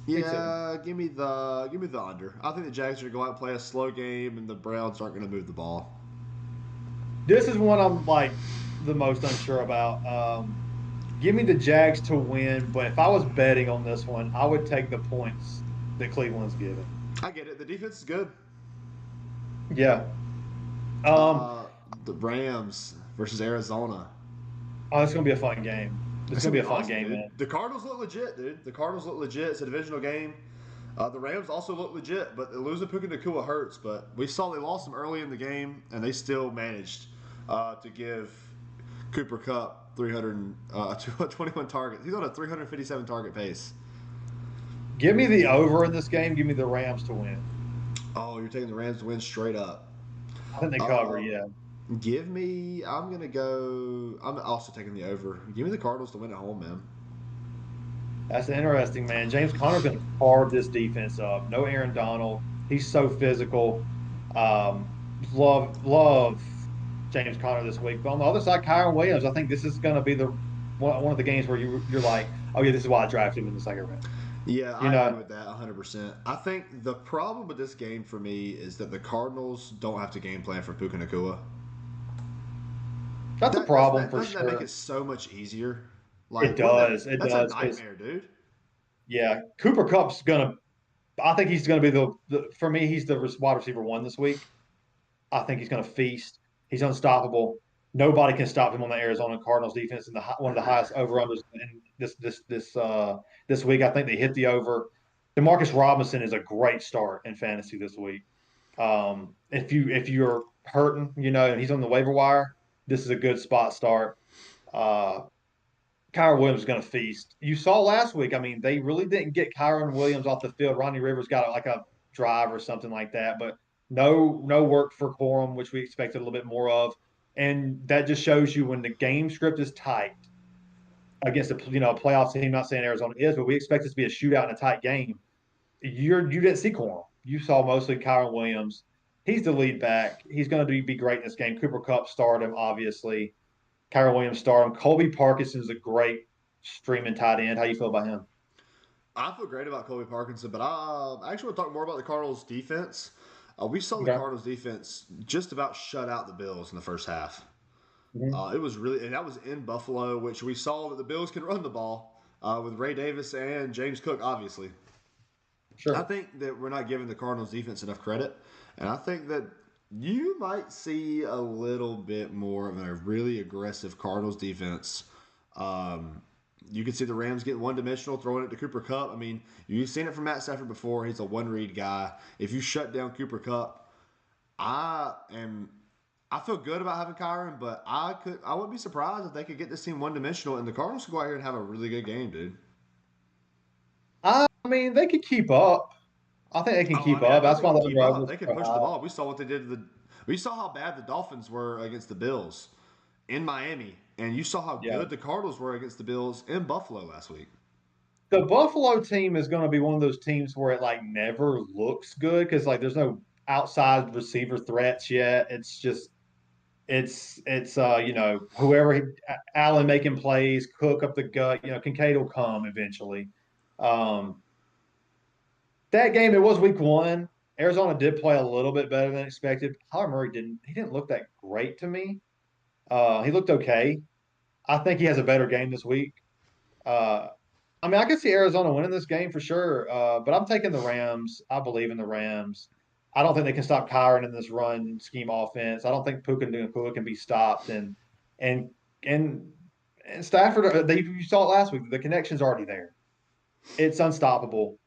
Give me the under. I think the Jags are going to go out and play a slow game, and the Browns aren't going to move the ball. This is one I'm like the most unsure about. Give me the Jags to win, but if I was betting on this one, I would take the points that Cleveland's given. I get it. The defense is good. Yeah. The Rams versus Arizona. Oh, it's going to be a fun game. It's going to be a fun game, man. The Cardinals look legit, dude. The Cardinals look legit. It's a divisional game. The Rams also look legit, but losing Puka Nacua hurts. But we saw they lost him early in the game, and they still managed to give Cooper Kupp 21 targets. He's on a 357 target pace. Give me the over in this game. Give me the Rams to win. Oh, you're taking the Rams to win straight up. I think they cover, yeah. I'm also taking the over. Give me the Cardinals to win at home, man. That's interesting, man. James Conner's going to carve this defense up. No Aaron Donald. He's so physical. Love James Conner this week. But on the other side, Kyron Williams, I think this is going to be one of the games where you're like, oh, yeah, this is why I drafted him in the second round. Yeah, I agree with that 100%. I think the problem with this game for me is that the Cardinals don't have to game plan for Puka Nacua. That's a problem for sure. Doesn't that make it so much easier? It does. That's a nightmare, dude. Yeah, Cooper Kupp's gonna. I think he's gonna be for me. He's the wide receiver 1 this week. I think he's gonna feast. He's unstoppable. Nobody can stop him on the Arizona Cardinals defense, and one of the highest over/unders in this week. I think they hit the over. DeMarcus Robinson is a great start in fantasy this week. If you're hurting, and he's on the waiver wire, this is a good spot start. Kyron Williams is going to feast. You saw last week, I mean, they really didn't get Kyron Williams off the field. Ronnie Rivers got like a drive or something like that, but no work for Corum, which we expected a little bit more of. And that just shows you when the game script is tight against a playoff team, not saying Arizona is, but we expect this to be a shootout in a tight game. You didn't see Corum. You saw mostly Kyron Williams. He's the lead back. He's going to be great in this game. Cooper Kupp start him, obviously. Kyron Williams start him. Colby Parkinson's a great streaming tight end. How you feel about him? I feel great about Colby Parkinson, but I actually want to talk more about the Cardinals' defense. We saw the Okay. Cardinals' defense just about shut out the Bills in the first half. Mm-hmm. It was really, and that was in Buffalo, which we saw that the Bills can run the ball with Ray Davis and James Cook, obviously. I Sure. think that we're not giving the Cardinals defense enough credit, and I think that you might see a little bit more of a really aggressive Cardinals defense. Um, you can see the Rams getting one dimensional, throwing it to Cooper Cup. I mean, you've seen it from Matt Stafford before. He's a one read guy. If you shut down Cooper Cup, I am. I feel good about having Kyron, but I wouldn't be surprised if they could get this team one dimensional and the Cardinals could go out here and have a really good game, dude. I mean, they could keep up. I think they can Oh, I keep mean, I up. know That's they why can the keep over up. was They can so push the high. ball. We saw what they did to the. We saw how bad the Dolphins were against the Bills in Miami, and you saw how Yeah. good the Cardinals were against the Bills in Buffalo last week. The Buffalo team is going to be one of those teams where it like never looks good because like there's no outside receiver threats yet. It's just whoever Allen making plays, Cook up the gut, Kincaid will come eventually. Um, that game, it was week one. Arizona did play a little bit better than expected. Kyler Murray didn't look that great to me. He looked okay. I think he has a better game this week. Uh, I mean, I could see Arizona winning this game for sure, but I'm taking the Rams. I believe in the Rams. I don't think they can stop Kyron in this run scheme offense. I don't think Puka Nacua can be stopped, and and and Stafford. You saw it last week. The connection's already there. It's unstoppable.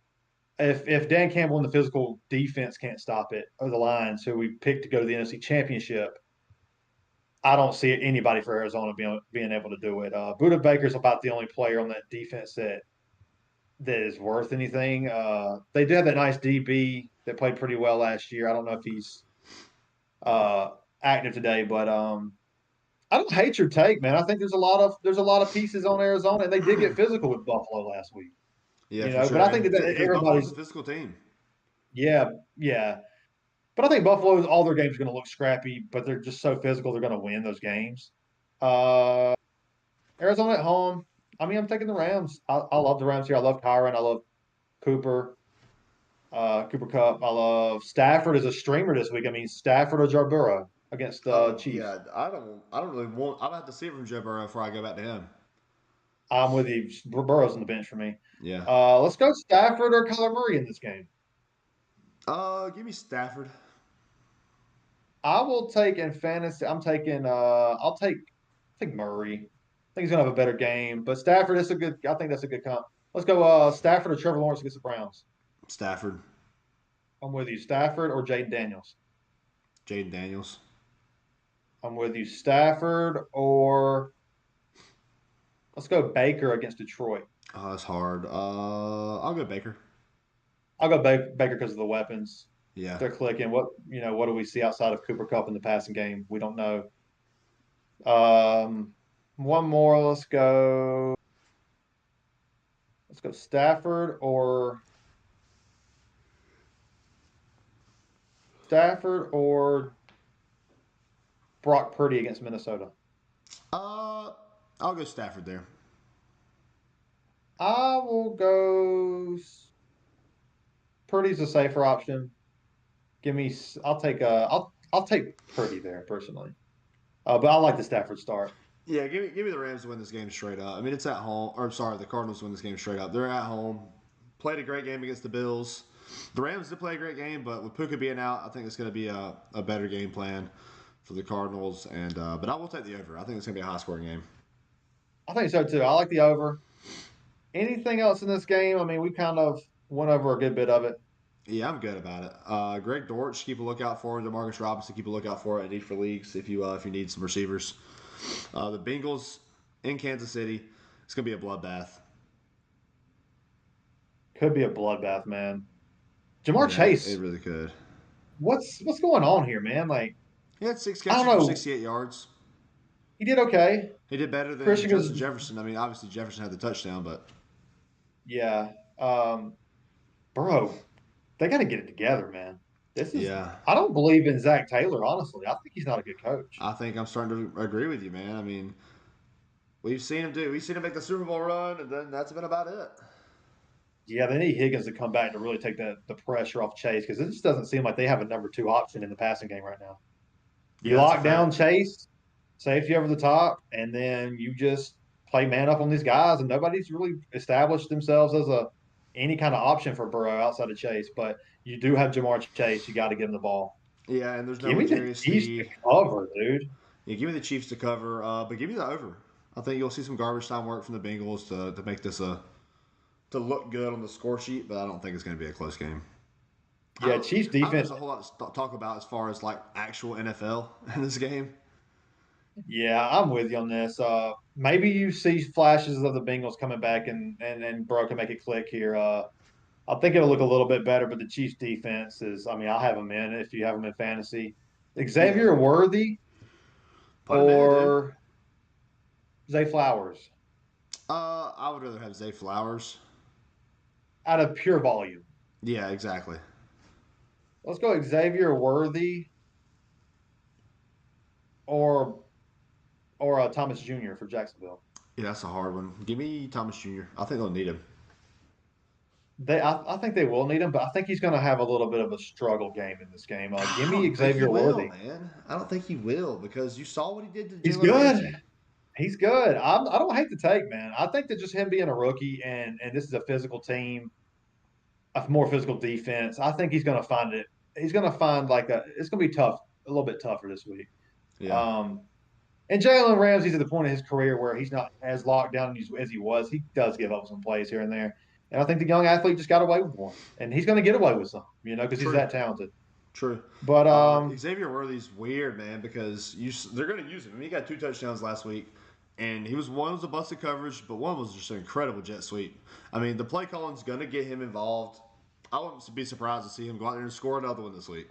If Dan Campbell and the physical defense can't stop it, or the Lions, who we picked to go to the NFC Championship, I don't see anybody for Arizona being able to do it. Buda Baker's about the only player on that defense that is worth anything. They did have that nice DB that played pretty well last year. I don't know if he's uh, active today, but I don't hate your take, man. I think there's a lot of pieces on Arizona, and they did get physical with Buffalo last week. Yeah, for But sure, I think and that because Buffalo's a everybody's physical team. yeah, yeah. But I think Buffalo's all their games are going to look scrappy, but they're just so physical they're going to win those games. Uh, Arizona at home. I mean, I'm taking the Rams. I love the Rams here. I love Kyron. I love Cooper. Cooper Cup. I love Stafford as a streamer this week. I mean, Stafford or Joe Burrow against the Oh Chiefs. yeah, I don't really want. I'd have to see it from Joe Burrow before I go back to him. I'm with you. Burrow's on the bench for me. Yeah. Let's go Stafford or Kyler Murray in this game. Give me Stafford. I will take in fantasy. I'm taking. I think Murray. I think he's gonna have a better game, but Stafford is a good. I think that's a good comp. Let's go Stafford or Trevor Lawrence against the Browns. Stafford. I'm with you. Stafford or Jaden Daniels. Jaden Daniels. I'm with you. Stafford or let's go Baker against Detroit. Oh, that's hard. I'll go Baker. I'll go Baker because of the weapons. Yeah. They're clicking. What do we see outside of Cooper Cup in the passing game? We don't know. Um, one more. Let's go Stafford or Brock Purdy against Minnesota. Uh, I'll go Stafford there. I will go. Purdy's a safer option. Give me. I'll take Purdy there personally. But I like the Stafford start. Yeah, give me the Rams to win this game straight up. I mean, it's at home. Or sorry, the Cardinals to win this game straight up. They're at home. Played a great game against the Bills. The Rams did play a great game, but with Puka being out, I think it's going to be a better game plan for the Cardinals. And but I will take the over. I think it's going to be a high scoring game. I think so too. I like the over. Anything else in this game? I mean, we kind of went over a good bit of it. Yeah, I'm good about it. Greg Dortch, keep a lookout for him. DeMarcus Robinson, keep a lookout for it. I need for leagues if you need some receivers. The Bengals in Kansas City. It's gonna be a bloodbath. Could be a bloodbath, man. Jamar Yeah, it Chase, really could. what's going on here, man? Like, He had six I don't catches for know. 68 yards. He did okay. He did better than Christian was, Justin Jefferson. I mean, obviously Jefferson had the touchdown, but yeah. Bro, they got to get it together, man. This is. Yeah, I don't believe in Zach Taylor. Honestly, I think he's not a good coach. I think I'm starting to agree with you, man. I mean, we've seen him make the Super Bowl run, and then that's been about it. Yeah, they need Higgins to come back to really take the pressure off Chase because it just doesn't seem like they have a number two option in the passing game right now. You Yeah, that's a lock down fact. Chase, safety over the top, and then you just play man up on these guys, and nobody's really established themselves as a any kind of option for Burrow outside of Chase. But you do have Jamar Chase. You got to give him the ball. Yeah, and there's no Give me the Jarius Chiefs to Sneed. cover, dude. Yeah, give me the Chiefs to cover, but give me the over. I think you'll see some garbage time work from the Bengals to make this to look good on the score sheet, but I don't think it's going to be a close game. Yeah, Chiefs I don't think defense. there's a whole lot to talk about as far as like actual NFL in this game. Yeah, I'm with you on this. Maybe you see flashes of the Bengals coming back and Burrow can make it click here. I think it'll look a little bit better, but the Chiefs defense is. I mean, I'll have them in if you have them in fantasy. Yeah, Xavier Worthy put him in, dude. or Zay Flowers I would rather have Zay Flowers. out of pure volume. Yeah, exactly. Let's go Xavier Worthy or Thomas Jr. for Jacksonville. Yeah, that's a hard one. Give me Thomas Jr. I think they'll need him. I think they will need him, but I think he's going to have a little bit of a struggle game in this game. Give I me don't think he Xavier will, Worthy. man. I don't think he will because you saw what he did to He's Jalen good. Ramsey. He's good. I don't hate the take, man. I think that just him being a rookie and this is a physical team, a more physical defense. I think he's going to find it. He's going to find it's going to be tough, a little bit tougher this week. Yeah, Um, and Jalen Ramsey's at the point of his career where he's not as locked down as he was. He does give up some plays here and there. And I think the young athlete just got away with one. And he's going to get away with some, because he's true. that talented. True. But Xavier Worthy's weird, man, because they're going to use him. I mean, he got 2 touchdowns last week, and one was a busted coverage, but one was just an incredible jet sweep. I mean, the play calling's going to get him involved. I wouldn't be surprised to see him go out there and score another one this week.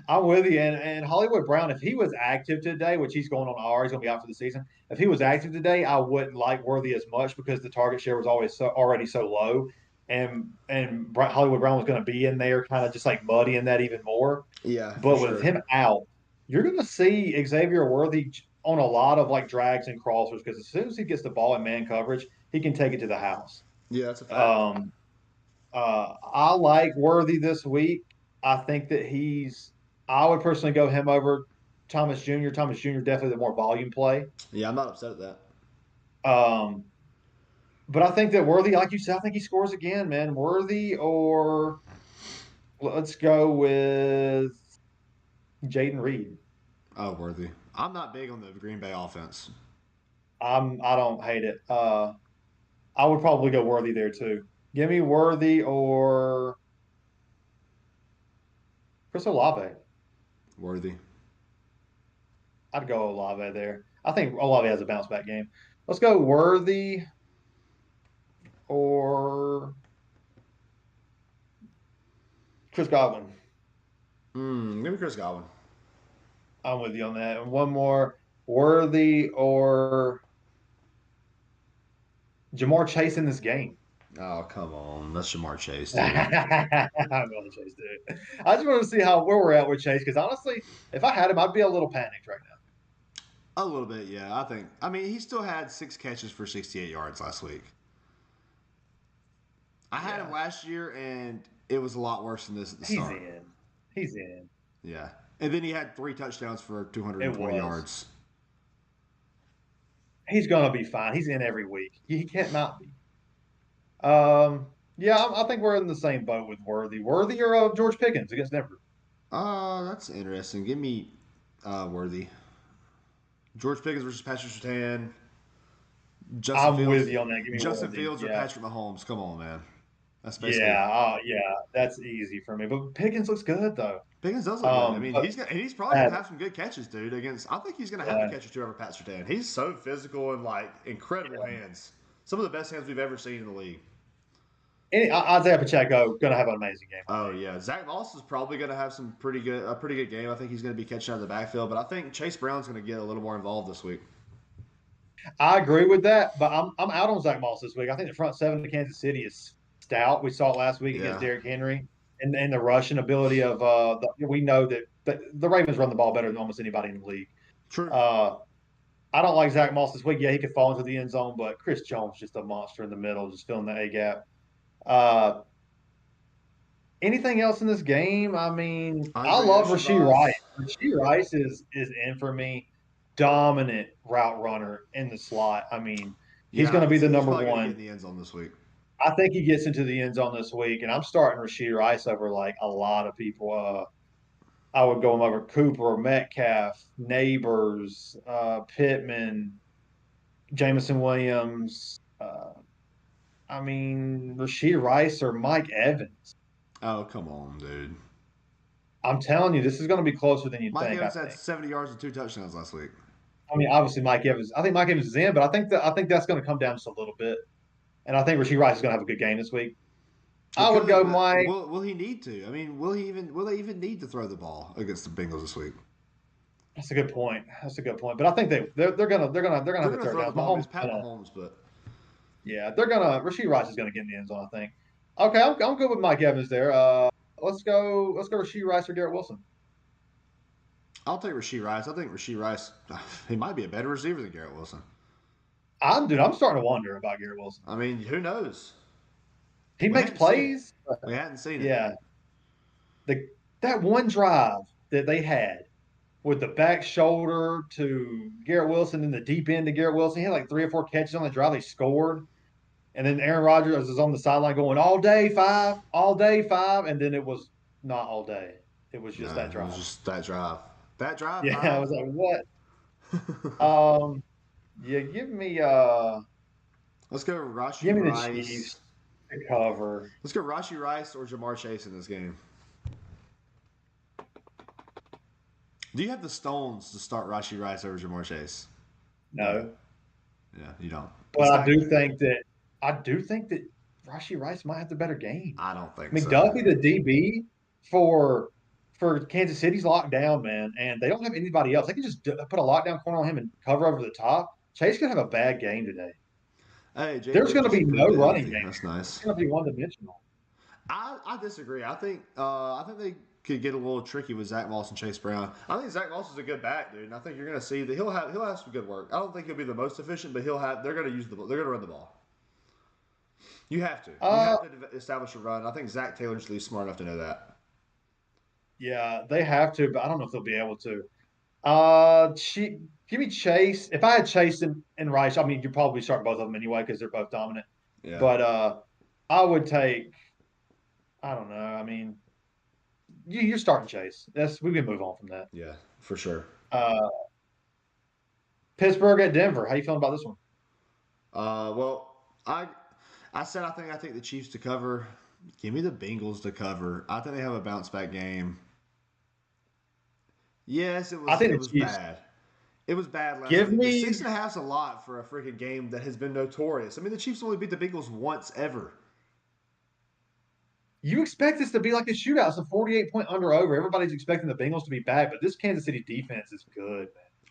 I'm with you. And Hollywood Brown, if he was active today, which he's going on IR, he's going to be out for the season. If he was active today, I wouldn't like Worthy as much because the target share was already so low. And Hollywood Brown was going to be in there kind of just like muddying that even more. Yeah, for But with sure. him out, you're going to see Xavier Worthy on a lot of like drags and crossers because as soon as he gets the ball in man coverage, he can take it to the house. Yeah, that's a fact. Um, I like Worthy this week. I think that I would personally go him over Thomas Jr. Thomas Jr. definitely the more volume play. Yeah, I'm not upset at that. Um, but I think that Worthy, like you said, I think he scores again, man. Worthy or let's go with Jaden Reed. Oh, Worthy. I'm not big on the Green Bay offense. I don't hate it. I would probably go Worthy there too. Give me Worthy or Chris Olave. Worthy. I'd go Olave there. I think Olave has a bounce back game. Let's go Worthy or Chris Godwin. Give me Chris Godwin. I'm with you on that. And one more Worthy or Jamar Chase in this game. Oh, come on. That's Jamar Chase, dude. I'm going to Chase, dude. I just want to see where we're at with Chase because honestly, if I had him, I'd be a little panicked right now. A little bit, yeah. I mean, he still had 6 catches for 68 yards last week. I had him Yeah, last year, and it was a lot worse than this at the he's start. in. He's in. Yeah. And then he had 3 touchdowns for It 220 was. yards. He's going to be fine. He's in every week. He can't not be. Yeah, I think we're in the same boat with Worthy. Worthy or George Pickens against Denver. That's interesting. Give me Worthy. George Pickens versus Patrick Surtain. Justin I'm Fields. with you on that. Give me Justin Worthy. Fields or Yeah, Patrick Mahomes. Come on, man. That's basically yeah. That's easy for me. But Pickens looks good though. Pickens does look good. I mean, But he's probably gonna have some good catches, dude. Against I think he's gonna have a yeah. catch or two over Pat Surtain. He's so physical and like incredible Yeah. hands. Some of the best hands we've ever seen in the league. Isaiah Pacheco gonna have an amazing game. I Oh think. yeah, Zach Moss is probably gonna have a pretty good game. I think he's gonna be catching out of the backfield, but I think Chase Brown's gonna get a little more involved this week. I agree with that, but I'm out on Zach Moss this week. I think the front seven of Kansas City is stout. We saw it last week against Yeah, Derrick Henry, and the rushing ability of we know that the Ravens run the ball better than almost anybody in the league. True. I don't like Zach Moss this week. Yeah, he could fall into the end zone, but Chris Jones just a monster in the middle, just filling the A gap. Anything else in this game? I mean, I Andre love Rasheed Rice. Shavaz. Rasheed Rice is in for me. Dominant route runner in the slot. I mean, he's Yeah, going to be the he's number probably going to get one. in the end zone this week. I think he gets into the end zone this week, and I'm starting Rasheed Rice over like a lot of people. I would go him over Cooper, Metcalf, Neighbors, Pittman, Jameson Williams. I mean, Rasheed Rice or Mike Evans. Oh, come on, dude. I'm telling you, this is going to be closer than you Mike think. I Evans had think. 70 yards and 2 touchdowns last week. I mean, obviously Mike Evans. I think Mike Evans is in, but I think that's going to come down just a little bit. And I think Rasheed Rice is going to have a good game this week. It I would could, go but Mike. will he need to? I mean, will they even need to throw the ball against the Bengals this week? That's a good point. That's a good point. But I think they're gonna have They're the going to third throw the downs. ball. Mahomes It's Pat gonna, Mahomes, but yeah, they're gonna. Rasheed Rice is gonna get in the end zone. I think. Okay, I'm good with Mike Evans there. Let's go Rasheed Rice or Garrett Wilson. I'll take Rasheed Rice. I think Rasheed Rice, he might be a better receiver than Garrett Wilson. I'm starting to wonder about Garrett Wilson. I mean, who knows? He We makes hadn't seen it. plays. We hadn't seen it. Yeah, that one drive that they had with the back shoulder to Garrett Wilson and the deep end to Garrett Wilson, he had like 3 or 4 catches on the drive. They scored, and then Aaron Rodgers was on the sideline going all day five, and then it was not all day. It was just No, that drive. It was just that drive. That drive. Yeah, I was like, what? Yeah, Let's go Rashi give me the Rice. Chiefs to cover. Let's go Rashi Rice or Jamar Chase in this game. Do you have the stones to start Rashi Rice over Jamar Chase? No, Yeah, you don't. but I do think that Rashi Rice might have the better game. I don't think McDuffie, so. the DB for Kansas City's locked down, man, and they don't have anybody else. They can just put a lockdown corner on him and cover over the top. Chase could have a bad game today. Hey, There's going to be no running game. That's nice. It's going to be one-dimensional. I disagree. I think they could get a little tricky with Zach Moss and Chase Brown. I think Zach Moss is a good back, dude. And I think you're going to see that he'll have some good work. I don't think he'll be the most efficient, but they're going to run the ball. You have to. You have to establish a run. I think Zach Taylor's at least smart enough to know that. Yeah, they have to, but I don't know if they'll be able to. Give me Chase. If I had Chase and Rice, I mean, you'd probably start both of them anyway because they're both dominant. Yeah. But I would take. I don't know. I mean, you're starting Chase. We can move on from that. Yeah, for sure. Pittsburgh at Denver. How you feeling about this one? Well, I said I think the Chiefs to cover. Give me the Bengals to cover. I think they have a bounce back game. Yes, it was bad. It was bad last week. 6.5's a lot for a freaking game that has been notorious. I mean, the Chiefs only beat the Bengals once ever. You expect this to be like a shootout. It's a 48-point under/over. Everybody's expecting the Bengals to be bad, but this Kansas City defense is good,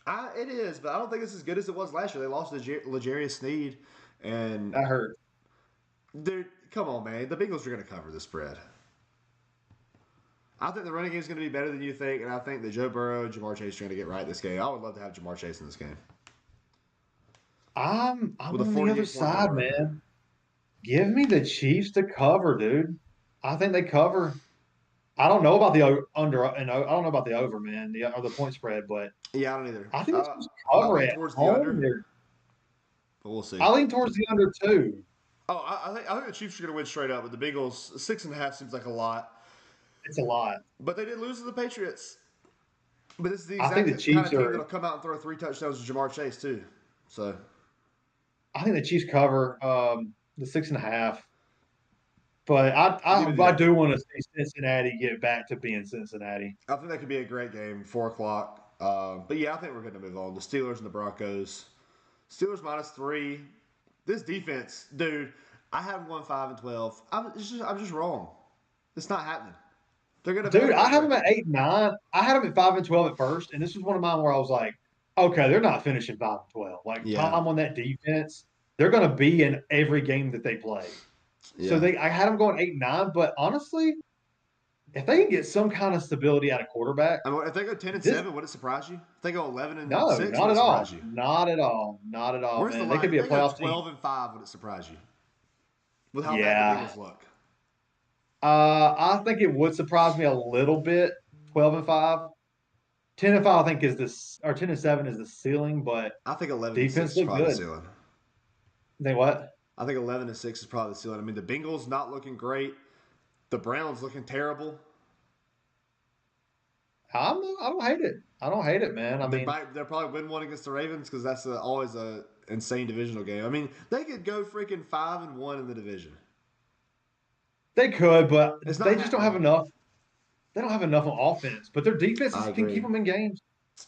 man. It is, but I don't think it's as good as it was last year. They lost to L'Jarius Sneed, and that hurt. Dude, come on, man. The Bengals are going to cover the spread. I think the running game is going to be better than you think, and I think that Joe Burrow and Jamar Chase are going to get right this game. I would love to have Jamar Chase in this game. I'm on the other side, man. Give me the Chiefs to cover, dude. I think they cover. I don't know about the under, and I don't know about the over, man, or the point spread, but yeah, I don't either. I think it's just cover it towards the under, there. But we'll see. I lean towards the under too. Oh, I think the Chiefs are going to win straight up, but the Bengals 6.5 seems like a lot. It's a lot, but they did lose to the Patriots. But this is the exact kind of team that'll come out and throw 3 touchdowns to Jamar Chase too. So I think the Chiefs cover the 6.5. But I do want to see Cincinnati get back to being Cincinnati. I think that could be a great game, 4 o'clock. But yeah, I think we're going to move on. The Steelers and the Broncos. Steelers -3. This defense, dude, I have 5-12. I'm just wrong. It's not happening. They're going to. Dude, I have them at 8-9. I had them at 5-12 at first, and this was one of mine where I was like, okay, they're not finishing 5-12. Like Tom on that defense, they're going to be in every game that they play. Yeah. So I had them going 8-9, but honestly, if they can get some kind of stability out of quarterback, I mean, if they go 10 and this 7, would it surprise you? If they go 11 and no, 6, not would it at surprise all, you? not at all, not at all, Where's the man. They line? could If be a they go playoff team. 12 and 5, would it surprise you? With how bad the Yeah, Bengals look. I think it would surprise me a little bit. 12-5, 10-5, I think is this, or 10-7 is the ceiling, but I think 11 and 6 defense is look probably the good. ceiling. Think what? I think 11 and 6 is probably the ceiling. I mean, the Bengals not looking great. The Browns looking terrible. I don't hate it. I don't hate it, man. I mean, They'll probably win one against the Ravens because that's always a insane divisional game. I mean, they could go freaking 5-1 in the division. they could, but It's they not just don't have happening. enough. They don't have enough on offense, but their defenses I can keep agree. them in games.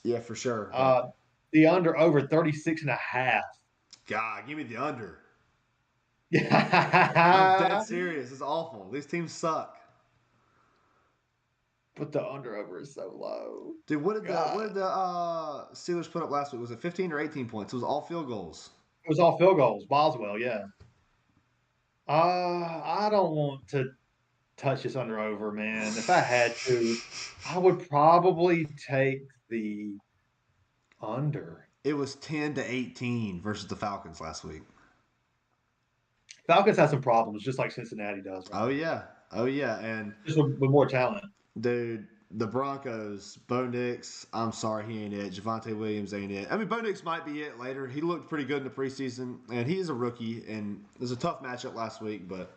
Yeah, for sure. But Uh, the under over 36.5. God, give me the under. I'm dead Yeah. serious. It's awful. These teams suck. But the under over is so low. Dude, what God. did the Steelers put up last week? Was it 15 or 18 points? It was all field goals. It was all field goals. Boswell, yeah. I don't want to touch this under over, man. If I had to, I would probably take the under. It was 10-18 versus the Falcons last week. Falcons have some problems, just like Cincinnati does right Oh now. yeah, oh yeah, and Just with more talent. dude, the Broncos, Bo Nix. I'm sorry, he ain't it. Javonte Williams ain't it. I mean, Bo Nix might be it later. He looked pretty good in the preseason, and he is a rookie. And it was a tough matchup last week, but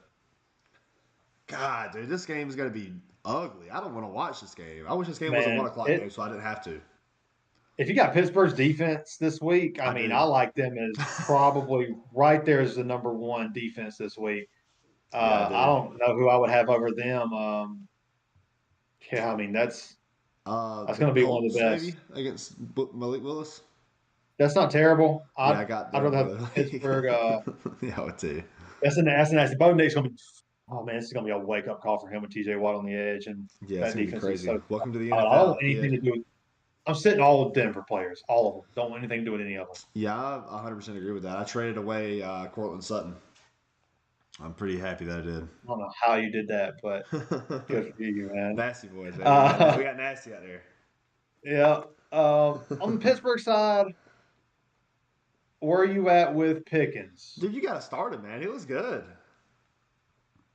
God, dude, this game is gonna be ugly. I don't want to watch this game. I wish this game was a Man, 1 o'clock game so I didn't have to. if you got Pittsburgh's defense this week, I I mean, do. I like them as probably right there as the number one defense this week. Yeah, I I do. don't know who I would have over them. Yeah, I mean that's The going to be one of Colts the maybe best. against Malik Willis. That's not terrible. Yeah, I got I'd them rather for have the league. Pittsburgh. Yeah, I would too. That's a nasty. Bo Nick's going to be. Oh man, this is going to be a wake up call for him with T.J. Watt on the edge, and Yeah, it's that gonna be defense is crazy. so. Welcome to the I don't NFL, want anything kid. to do with. I'm sitting all of Denver players, all of them. Don't want anything to do with any of them. Yeah, I 100% agree with that. I traded away Cortland Sutton. I'm pretty happy that I did. I don't know how you did that, but good for you, man. Nasty boys, man. We Uh, got nasty out there. yeah. On the Pittsburgh side, where are you at with Pickens? Dude, you got to start him, man. He was good.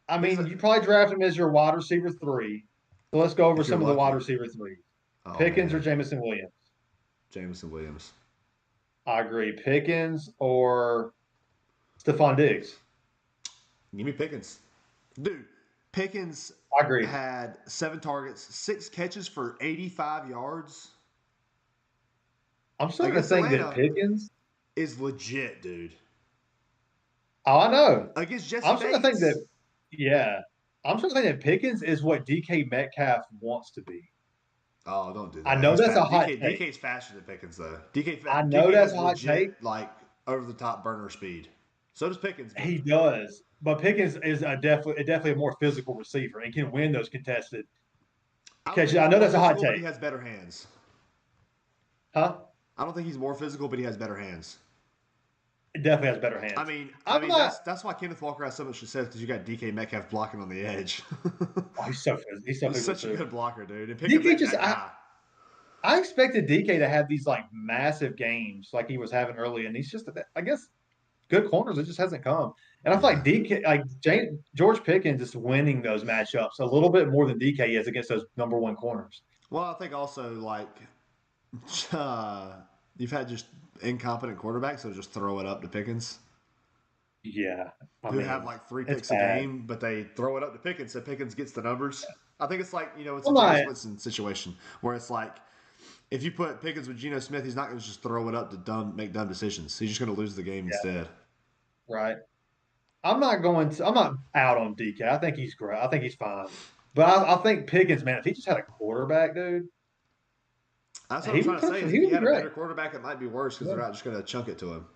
I He's mean, a, you probably draft him as your wide receiver three. So let's go over if you're some of the wide lucky. receiver threes. Oh Pickens or man, Jamison Williams? Jameson Williams. I agree. Pickens or Stephon Diggs? Give me Pickens, dude. Pickens I agree. had 7 targets, 6 catches for 85 yards I'm starting to against think that Atlanta. Pickens. Is legit, dude. Oh, I know. Against Jesse I'm starting to think Bates. that. Yeah, I'm starting to think that Pickens is what DK Metcalf wants to be. Oh, don't do I that. know He's that's a fat. hot DK take. DK's faster than Pickens though. I know DK that's has a hot take. legit like over the top burner speed. So does Pickens. But He does, but Pickens is definitely a more physical receiver and can win those contested I don't catches. think I he's know more that's a hot physical, but he take, has better hands. huh? I don't think he's more physical, but he has better hands. It definitely has better I hands. mean, I'm not. that's why Kenneth Walker has so much success because you got DK Metcalf blocking on the edge. Oh, he's so physical. He's so He's physical such a too. good blocker, dude. And Pickens DK ain't just that guy. I expected DK to have these like massive games like he was having early, and he's just I guess good corners. It just hasn't come. And I feel like Yeah. DK, like George Pickens, is winning those matchups a little bit more than DK is against those number one corners. Well, I think also like you've had just incompetent quarterbacks, so just throw it up to Pickens. Yeah, I Who mean, have like 3 it's picks a bad. game, but they throw it up to Pickens, so Pickens gets the numbers. I think it's like it's a I'm James not. Winston situation where it's like if you put Pickens with Geno Smith, he's not going to just throw it up to make dumb decisions. He's just going to lose the game Yeah, instead. right. I'm not going to. I'm not out on DK. I think he's great. I think he's fine. But I think Pickens, man, if he just had a quarterback, dude, That's what I'm he trying would to say. Is he if he would be had a great. better quarterback, it might be worse because Yeah. they're not just going to chunk it to him.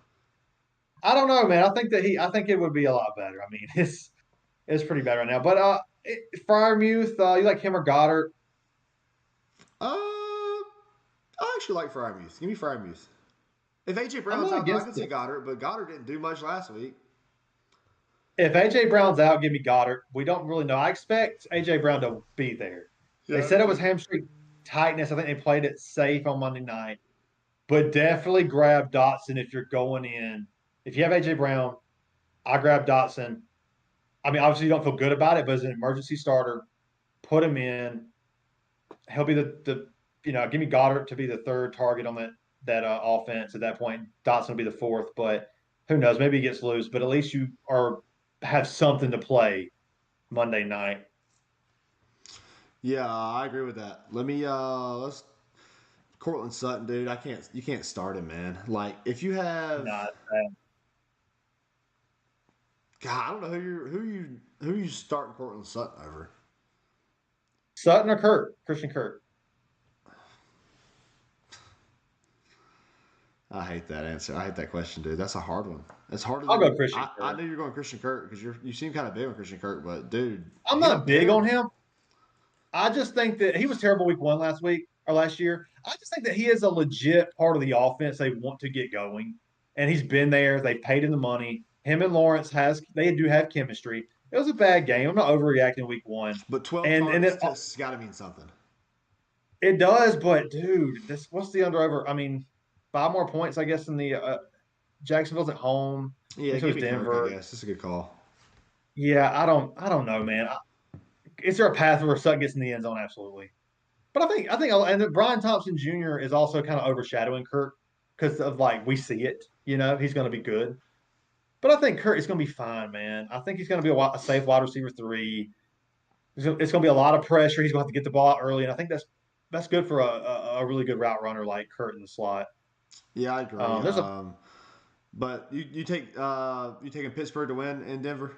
I don't know, man. I think it would be a lot better. I mean, it's pretty bad right now. But Fryermuth, you like him or Goddard? I actually like Fryermuth. Give me Fryermuth. If AJ I'm Brown's not out there, I against can see it. Goddard, but Goddard didn't do much last week. If AJ Brown's out, give me Goddard. We don't really know. I expect AJ Brown to be there. They Yeah, said me it was too. hamstring tightness. I think they played it safe on Monday night. But definitely grab Dotson if you're going in. If you have AJ Brown, I grab Dotson. I mean, obviously you don't feel good about it, but as an emergency starter, put him in. He'll be give me Goddard to be the third target on that offense at that point. Dotson will be the fourth, but who knows? Maybe he gets loose, but at least you are have something to play Monday night. Yeah, I agree with that. Let's Cortland Sutton, dude. You can't start him, man. Like if you have Not God, I don't know who you starting Cortland Sutton over. Sutton or Kurt, Christian Kurt. I hate that answer. I hate that question, dude. That's a hard one. It's harder I'll go than Christian I Kurt. knew you were going Christian Kirk because you seem kind of big on Christian Kirk, but dude, I'm hit not up big on Denver. him. I just think that he was terrible week one last week or last year. I just think that he is a legit part of the offense they want to get going. And he's been there. They paid him the money. Him and Lawrence they do have chemistry. It was a bad game. I'm not overreacting week one. But 12 And targets it has got to mean something. it does, but dude, this what's the under over? I mean, 5 more points, I guess, in the Jacksonville's at home. Yeah, And so give is me Kirk. I Denver. guess that's a good call. Yeah, I don't know, man. Is there a path where Sutton gets in the end zone? Absolutely. But and then Brian Thompson Jr. is also kind of overshadowing Kirk because of like we see it. He's going to be good. But I think Kurt is going to be fine, man. I think he's going to be a safe wide receiver three. It's going to be a lot of pressure. He's going to have to get the ball out early, and I think that's good for a really good route runner like Kurt in the slot. Yeah, I agree. There's a But you taking Pittsburgh to win in Denver?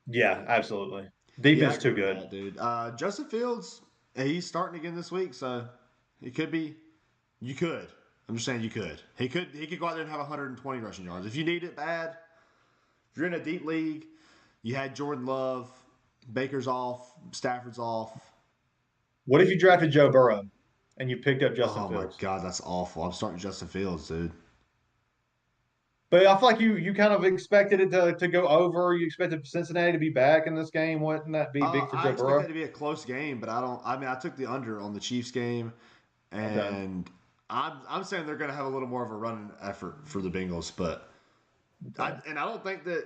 Yeah, absolutely. Yeah, I Defense agree too with good. that, dude. Justin Fields, he's starting again this week, so he could be. You could. I'm just saying you could. He could go out there and have 120 rushing yards if you need it bad. If you're in a deep league, you had Jordan Love, Baker's off, Stafford's off. What if you drafted Joe Burrow and you picked up Justin Oh my Fields? God, that's awful. I'm starting Justin Fields, dude. But I feel like you kind of expected it to go over. You expected Cincinnati to be back in this game. Wouldn't that be big for I Joe expect that Burrow? to be a close game, but I don't. I mean, I took the under on the Chiefs game, Okay. and I'm saying they're going to have a little more of a running effort for the Bengals, but Okay. I don't think that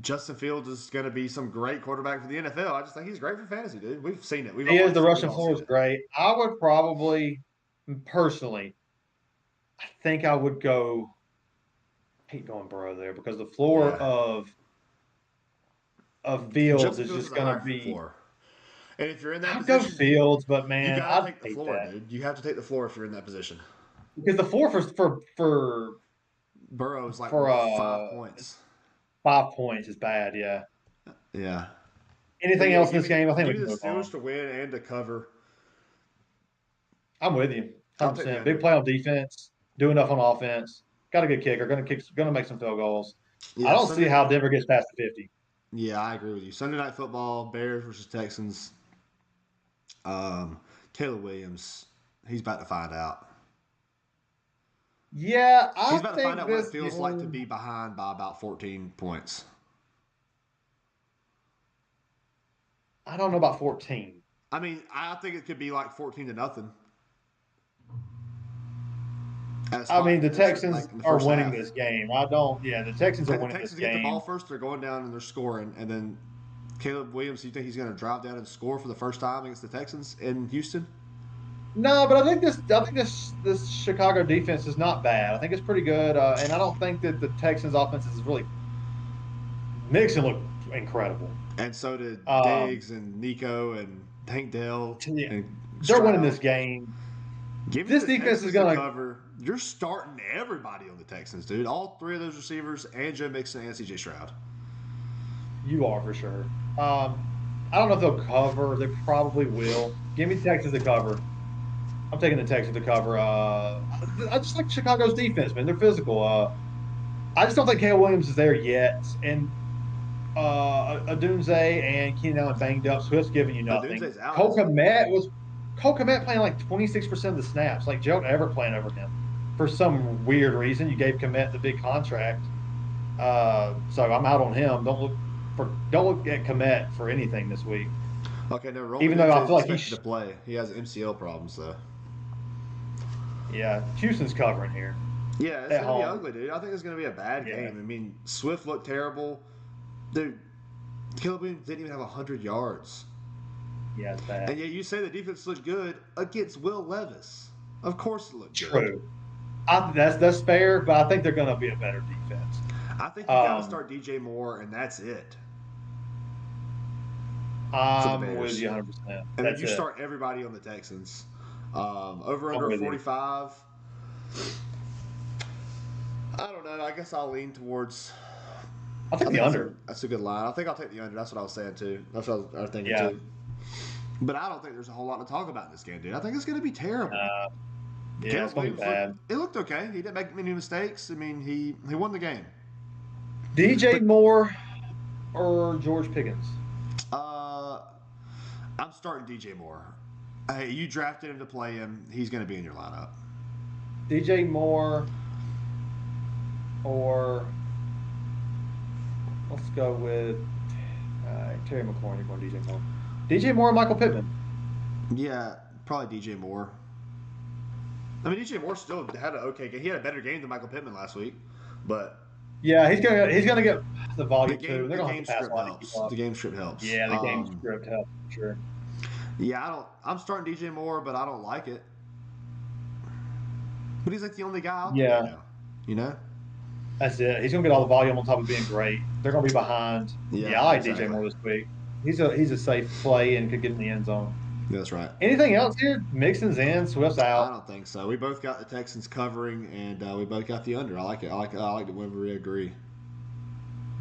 Justin Fields is going to be some great quarterback for the NFL. I just think he's great for fantasy, dude. We've seen it. The We've rushing all floor seen is it. great. I would probably, personally, I think I would go. I hate going Burrow there because the floor Yeah, of Fields Justin is Fields is just a going higher to be. floor, and if you're in that I'd go position, Fields, but you man, got to I'd take the hate floor, that dude. You have to take the floor if you're in that position. because the floor for Burrow is like for 5 points. 5 points is bad. Yeah. Yeah, but Anything yeah, else in this game? I think we give me can the move Steelers on. to win and to cover. I'm with you, I'll 100. take the percent Big under. play on defense. Do enough on offense. Got a good kicker. Going to make some field goals. I Yeah, don't see Sunday. how Denver gets past the 50. Yeah, I agree with you. Sunday night football: Bears versus Texans. Caleb Williams, he's about to find out. Yeah, He's I about to find think out what it this feels like to game. be behind by about 14 points. I don't know about 14. I mean, I think it could be like 14 to nothing. I mean, the Texans Like in the are first winning half. this game. I don't. Yeah, the Texans are And the winning this Texans get the ball game. first, they're going down and they're scoring. And then Caleb Williams, you think he's going to drive down and score for the first time against the Texans in Houston? No, but I think this Chicago defense is not bad. I think it's pretty good, and I don't think that the Texans offense is really Mixon looked incredible. And so did Um, Diggs and Nico and Tank Dell yeah, and they're winning Stroud. this game. Give me This the defense is Texans to gonna. cover. You're starting everybody on the Texans, dude. All three of those receivers and Joe Mixon and CJ Stroud. You are for sure. I don't know if they'll cover. They probably will. Give me Texas to cover. I'm taking the Texans to cover. I just like Chicago's defense, man. They're physical. I just don't think Caleb Williams is there yet, and Adunze and Keenan Allen banged up. Swift's giving you nothing. Odunze's out, Cole isn't he? Kmet was Cole Kmet playing like 26% of the snaps. Like Gerald Everett playing over him for some weird reason. You gave Kmet the big contract. So I'm out on him. Don't look at Komet for anything this week. Okay, no, Roman Even though I is feel like expected to play. He has MCL problems though. yeah, Houston's covering here Yeah, it's at gonna be home. ugly, dude. I think it's gonna be a bad Yeah, game. I mean, Swift looked terrible, dude. Caleb Williams didn't even have 100 yards, yeah, it's bad. and yet you say the defense looked good against Will Levis. Of course, it looked good. True. That's fair, but I think they're going to be a better defense. I think you got to Um, start DJ Moore, and that's it for the I'm with Bears. you 100%. And then That's you it. start everybody on the Texans. Over I'm under with you. 45. I don't know. I guess I'll lean towards. I'll I take the think under. that's a good line. I think I'll take the under. That's what I was saying too. That's what I was thinking Yeah. too. But I don't think there's a whole lot to talk about in this game, dude. I think it's going to be terrible. Yeah, it's Caleb going to be Williams bad. looked okay. He didn't make many mistakes. I mean, he won the game. DJ But Moore or George Pickens? uh, I'm starting DJ Moore. Hey, you drafted him to play him. He's going to be in your lineup. DJ Moore or let's go with Terry McLaurin. You're going DJ Moore. DJ Moore or Michael Pittman? Yeah, probably DJ Moore. I mean, DJ Moore still had an okay game. He had a better game than Michael Pittman last week, but Yeah, he's gonna get the the volume too. game They're the gonna have game to pass script line to keep helps. up. The game script helps. Yeah, the game script helps for sure. Yeah, I'm starting DJ Moore, but I don't like it. But he's like the only guy out there right Yeah, now. You know? that's it. He's gonna get all the volume on top of being great. They're gonna be behind. Yeah, I Yeah, like DJ exactly. Moore this week. He's a safe play and could get in the end zone. That's right. Anything else here? Mixon's in, Swift's I out. don't think so. We both got the Texans covering, and we both got the under. I like it. I like it when we agree.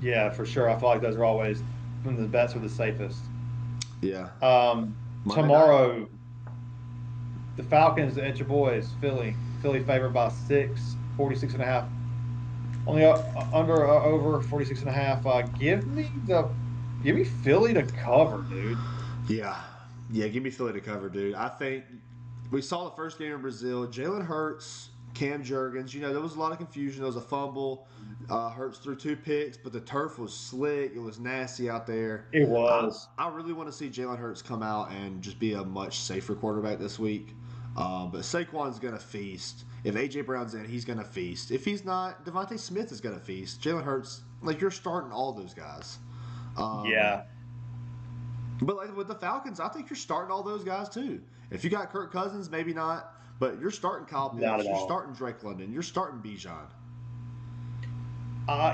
Yeah, for sure. I feel like those are always when the bets are the safest. Yeah. Monday night. Tomorrow, the Falcons at your boys, Philly. Philly favored by 46.5. Only under over 46.5. Give me Philly to cover, dude. Yeah. Yeah. Give me Philly to cover, dude. I think we saw the first game in Brazil. Jalen Hurts, Cam Jurgens. You know, there was a lot of confusion. There was a fumble. Hurts threw 2 picks, but the turf was slick. It was nasty out there. It I, was. I really want to see Jalen Hurts come out and just be a much safer quarterback this week. But Saquon's going to feast. If A.J. Brown's in, he's going to feast. If he's not, Devontae Smith is going to feast. Jalen Hurts, like, you're starting all those guys. Yeah. But like with the Falcons, I think you're starting all those guys too. If you got Kirk Cousins, maybe not, but you're starting Kyle Not Pitts, at you're all. starting Drake London, you're starting Bijan.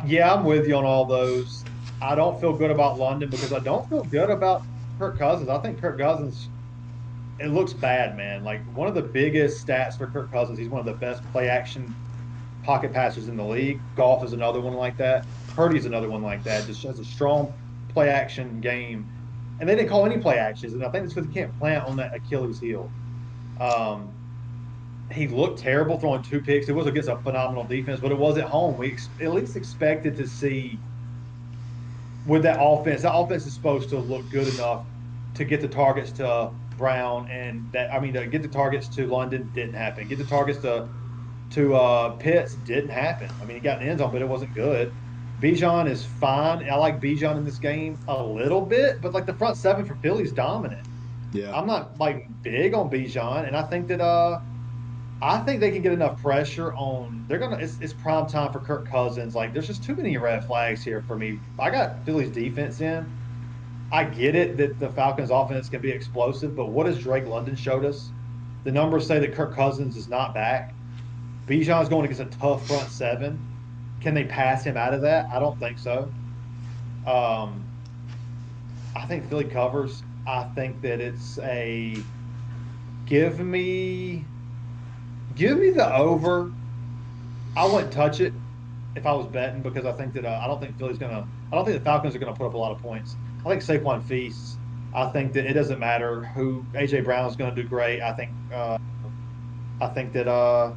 Yeah, I'm with you on all those. I don't feel good about London because I don't feel good about Kirk Cousins. I think Kirk Cousins, it looks bad, man. Like one of the biggest stats for Kirk Cousins, he's one of the best play action pocket passers in the league. Golf is another one like that. Purdy's another one like that. Just has a strong play action game. And they didn't call any play actions, and I think it's because he can't plant on that Achilles heel. Um, he looked terrible throwing 2 picks. It was against a phenomenal defense, but it was at home. We at least expected to see with that offense. That offense is supposed to look good enough to get the targets to Brown and that. I mean, to get the targets to London didn't happen. Get the targets to Pitts didn't happen. I mean, he got in the end zone, but it wasn't good. Bijan is fine. I like Bijan in this game a little bit, but like the front seven for Philly's dominant. Yeah. I'm not like big on Bijan, and I think they can get enough pressure on. They're gonna. It's prime time for Kirk Cousins. Like there's just too many red flags here for me. I got Philly's defense in. I get it that the Falcons' offense can be explosive, but what has Drake London showed us? The numbers say that Kirk Cousins is not back. Bijan's going against a tough front seven. Can they pass him out of that? I don't think so. Um, I think Philly covers. I think that it's a give me the over. I wouldn't touch it if I was betting because I think that I don't think Philly's gonna. I don't think the Falcons are gonna put up a lot of points. I think Saquon feasts. I think that it doesn't matter who AJ Brown is going to do great. I think that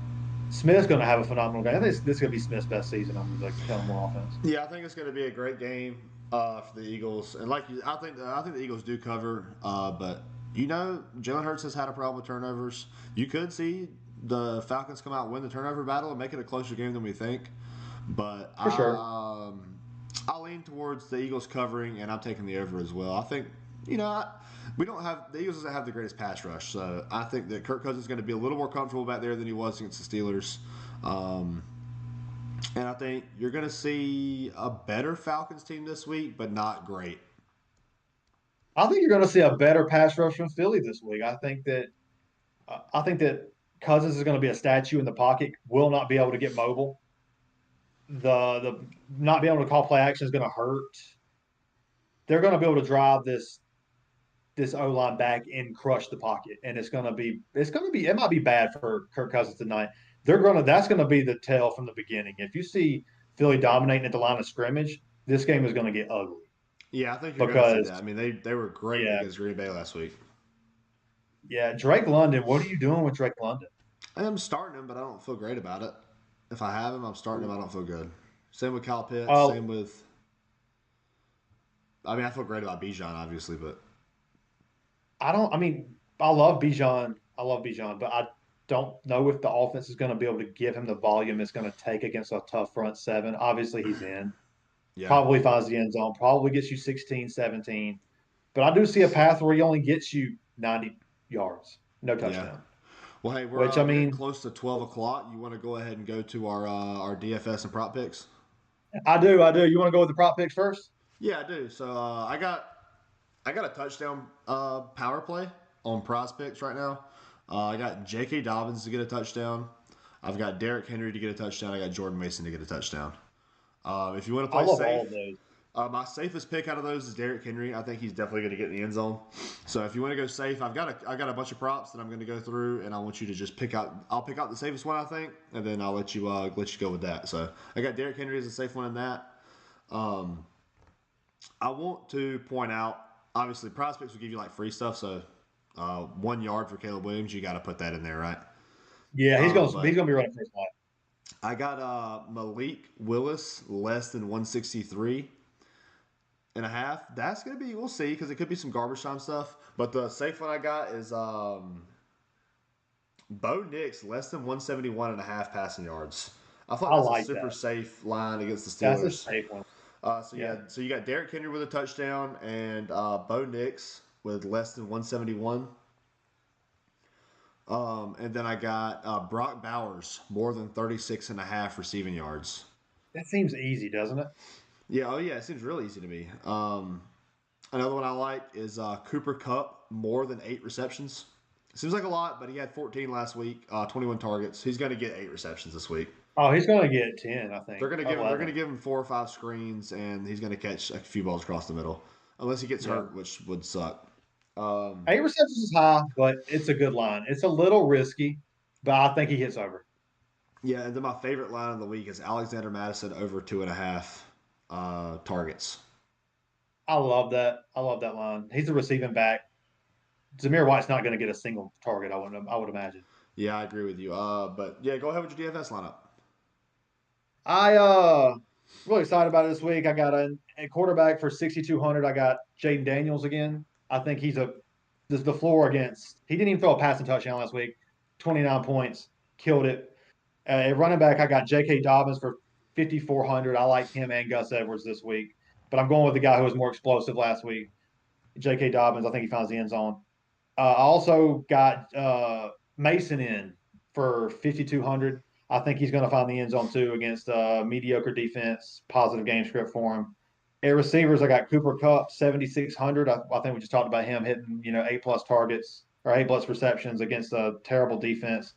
Smith's going to have a phenomenal game. I think this is going to be Smith's best season on the Kellen offense. Yeah, I think it's going to be a great game for the Eagles, and I think the Eagles do cover, but you know, Jalen Hurts has had a problem with turnovers. You could see the Falcons come out and win the turnover battle and make it a closer game than we think. But for sure. I lean towards the Eagles covering, and I'm taking the over as well. I think you know we don't have the Eagles doesn't have the greatest pass rush, so I think that Kirk Cousins is going to be a little more comfortable back there than he was against the Steelers. Um, and I think you're going to see a better Falcons team this week, but not great. I think you're going to see a better pass rush from Philly this week. I think that Cousins is going to be a statue in the pocket. Will not be able to get mobile. The not being able to call play action is going to hurt. They're going to be able to drive this O line back and crush the pocket, and it might be bad for Kirk Cousins tonight. That's gonna be the tell from the beginning. If you see Philly dominating at the line of scrimmage, this game is going to get ugly Yeah, I think you're going to see because that. I mean, they were great yeah, against Green Bay last week. yeah, Drake London. What are you doing with Drake London? I am starting him, but I don't feel great about it. If I have him, I'm starting him. I don't feel good. Same with Kyle Pitts. Oh, Same with. I mean, I feel great about Bijan, obviously, but I don't. I mean, I love Bijan. I love Bijan, but I don't know if the offense is going to be able to give him the volume it's going to take against a tough front seven. Obviously, he's in. yeah, Probably finds the end zone. Probably gets you 16, 17. But I do see a path where he only gets you 90 yards, no yeah. touchdown. Well, hey, Which I we're getting mean, close to 12 o'clock. You want to go ahead and go to our DFS and prop picks? I do. I do. You want to go with the prop picks first? Yeah, I do. So I got a touchdown power play on Prize Picks right now. I got J.K. Dobbins to get a touchdown. I've got Derrick Henry to get a touchdown. I got Jordan Mason to get a touchdown. If you want to I play love all safe, of those. my safest pick out of those is Derrick Henry. I think he's definitely going to get in the end zone. So if you want to go safe, I got a bunch of props that I'm going to go through, and I want you to just pick out. I'll pick out the safest one I think, and then I'll let you go with that. So I got Derrick Henry as a safe one in that. Um, I want to point out, obviously, Prize Picks will give you like free stuff. So 1 yard for Caleb Williams, you got to put that in there, right? Yeah, he's But gonna be running first line. I got Malik Willis less than 163.5. That's gonna be, we'll see, because it could be some garbage time stuff. But the safe one I got is Bo Nix less than 171.5 passing yards. I thought I that's a like super that. safe line against the That's a Steelers. safe one. So Yeah, yeah, so you got Derrick Henry with a touchdown and Bo Nix with less than 171. And then I got Brock Bowers more than 36.5 receiving yards. that seems easy, doesn't it? Yeah, oh yeah, it seems really easy to me. Another one I like is Cooper Cup, more than 8 receptions. Seems like a lot, but he had 14 last week, 21 targets. He's going to get 8 receptions this week. Oh, he's gonna get 10, I think. They're going to 11. give him 4 or 5 screens, and he's going to catch a few balls across the middle, unless he gets Yeah. hurt, which would suck. Um, 8 receptions is high, but it's a good line. It's a little risky, but I think he hits over. yeah, and then my favorite line of the week is Alexander Madison over 2.5 targets. I love that. I love that line. He's a receiving back. Zamir White's not going to get a single target. I would imagine. Yeah, I agree with you. But yeah, go ahead with your DFS lineup. I really excited about it this week. I got a quarterback for 6,200. I got Jaden Daniels again. I think he's the floor against. He didn't even throw a passing touchdown last week. 29 points, killed it. At running back, I got J.K. Dobbins for 5,400. I like him and Gus Edwards this week, but I'm going with the guy who was more explosive last week. J.K. Dobbins. I think he finds the end zone. I also got Mason in for 5,200. I think he's going to find the end zone too against mediocre defense. Positive game script for him. At receivers, I got Cooper Cup 7,600. I think we just talked about him hitting 8+ targets or 8+ receptions against a terrible defense.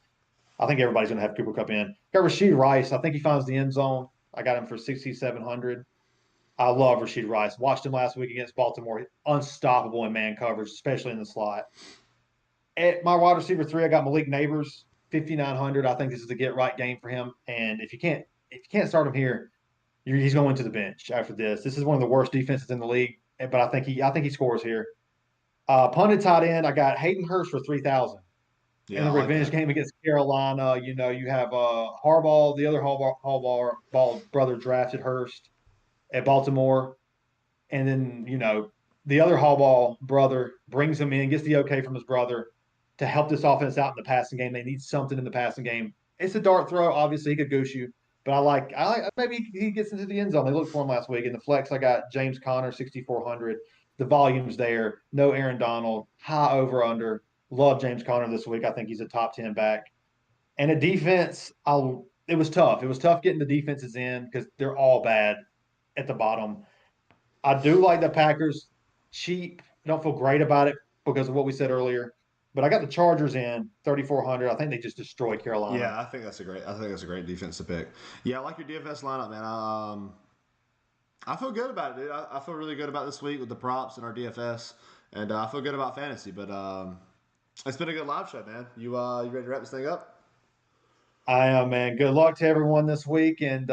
I think everybody's going to have Cooper Cup in. Got Rashid Rice. I think he finds the end zone. I got him for 6,700. I love Rashid Rice. Watched him last week against Baltimore. Unstoppable in man coverage, especially in the slot. At my wide receiver 3, I got Malik Neighbors, 5,900. I think this is a get right game for him. And if you can't start him here, he's going to the bench after this. This is one of the worst defenses in the league, but I think he scores here. Punted tight end, I got Hayden Hurst for 3,000. In Yeah, the I like revenge that. game against Carolina, you have Harbaugh, the other Harbaugh brother drafted Hurst at Baltimore, and then the other Hallball brother brings him in, gets the okay from his brother to help this offense out in the passing game. They need something in the passing game. It's a dart throw. Obviously, he could goose you, But I like maybe he gets into the end zone. They looked for him last week in the flex. I got James Conner 6,400. The volume's there. No Aaron Donald. High over under. Love James Conner this week. I think he's a top 10 back. And a defense, it was tough. It was tough getting the defenses in because they're all bad at the bottom. I do like the Packers cheap. I don't feel great about it because of what we said earlier. But I got the Chargers in 3,400. I think they just destroyed Carolina. Yeah, I think that's a great defense to pick. Yeah, I like your DFS lineup, man. I feel good about it, dude. I feel really good about this week with the props and our DFS, and I feel good about fantasy. But it's been a good live show, man. You ready to wrap this thing up? I am, man. Good luck to everyone this week, and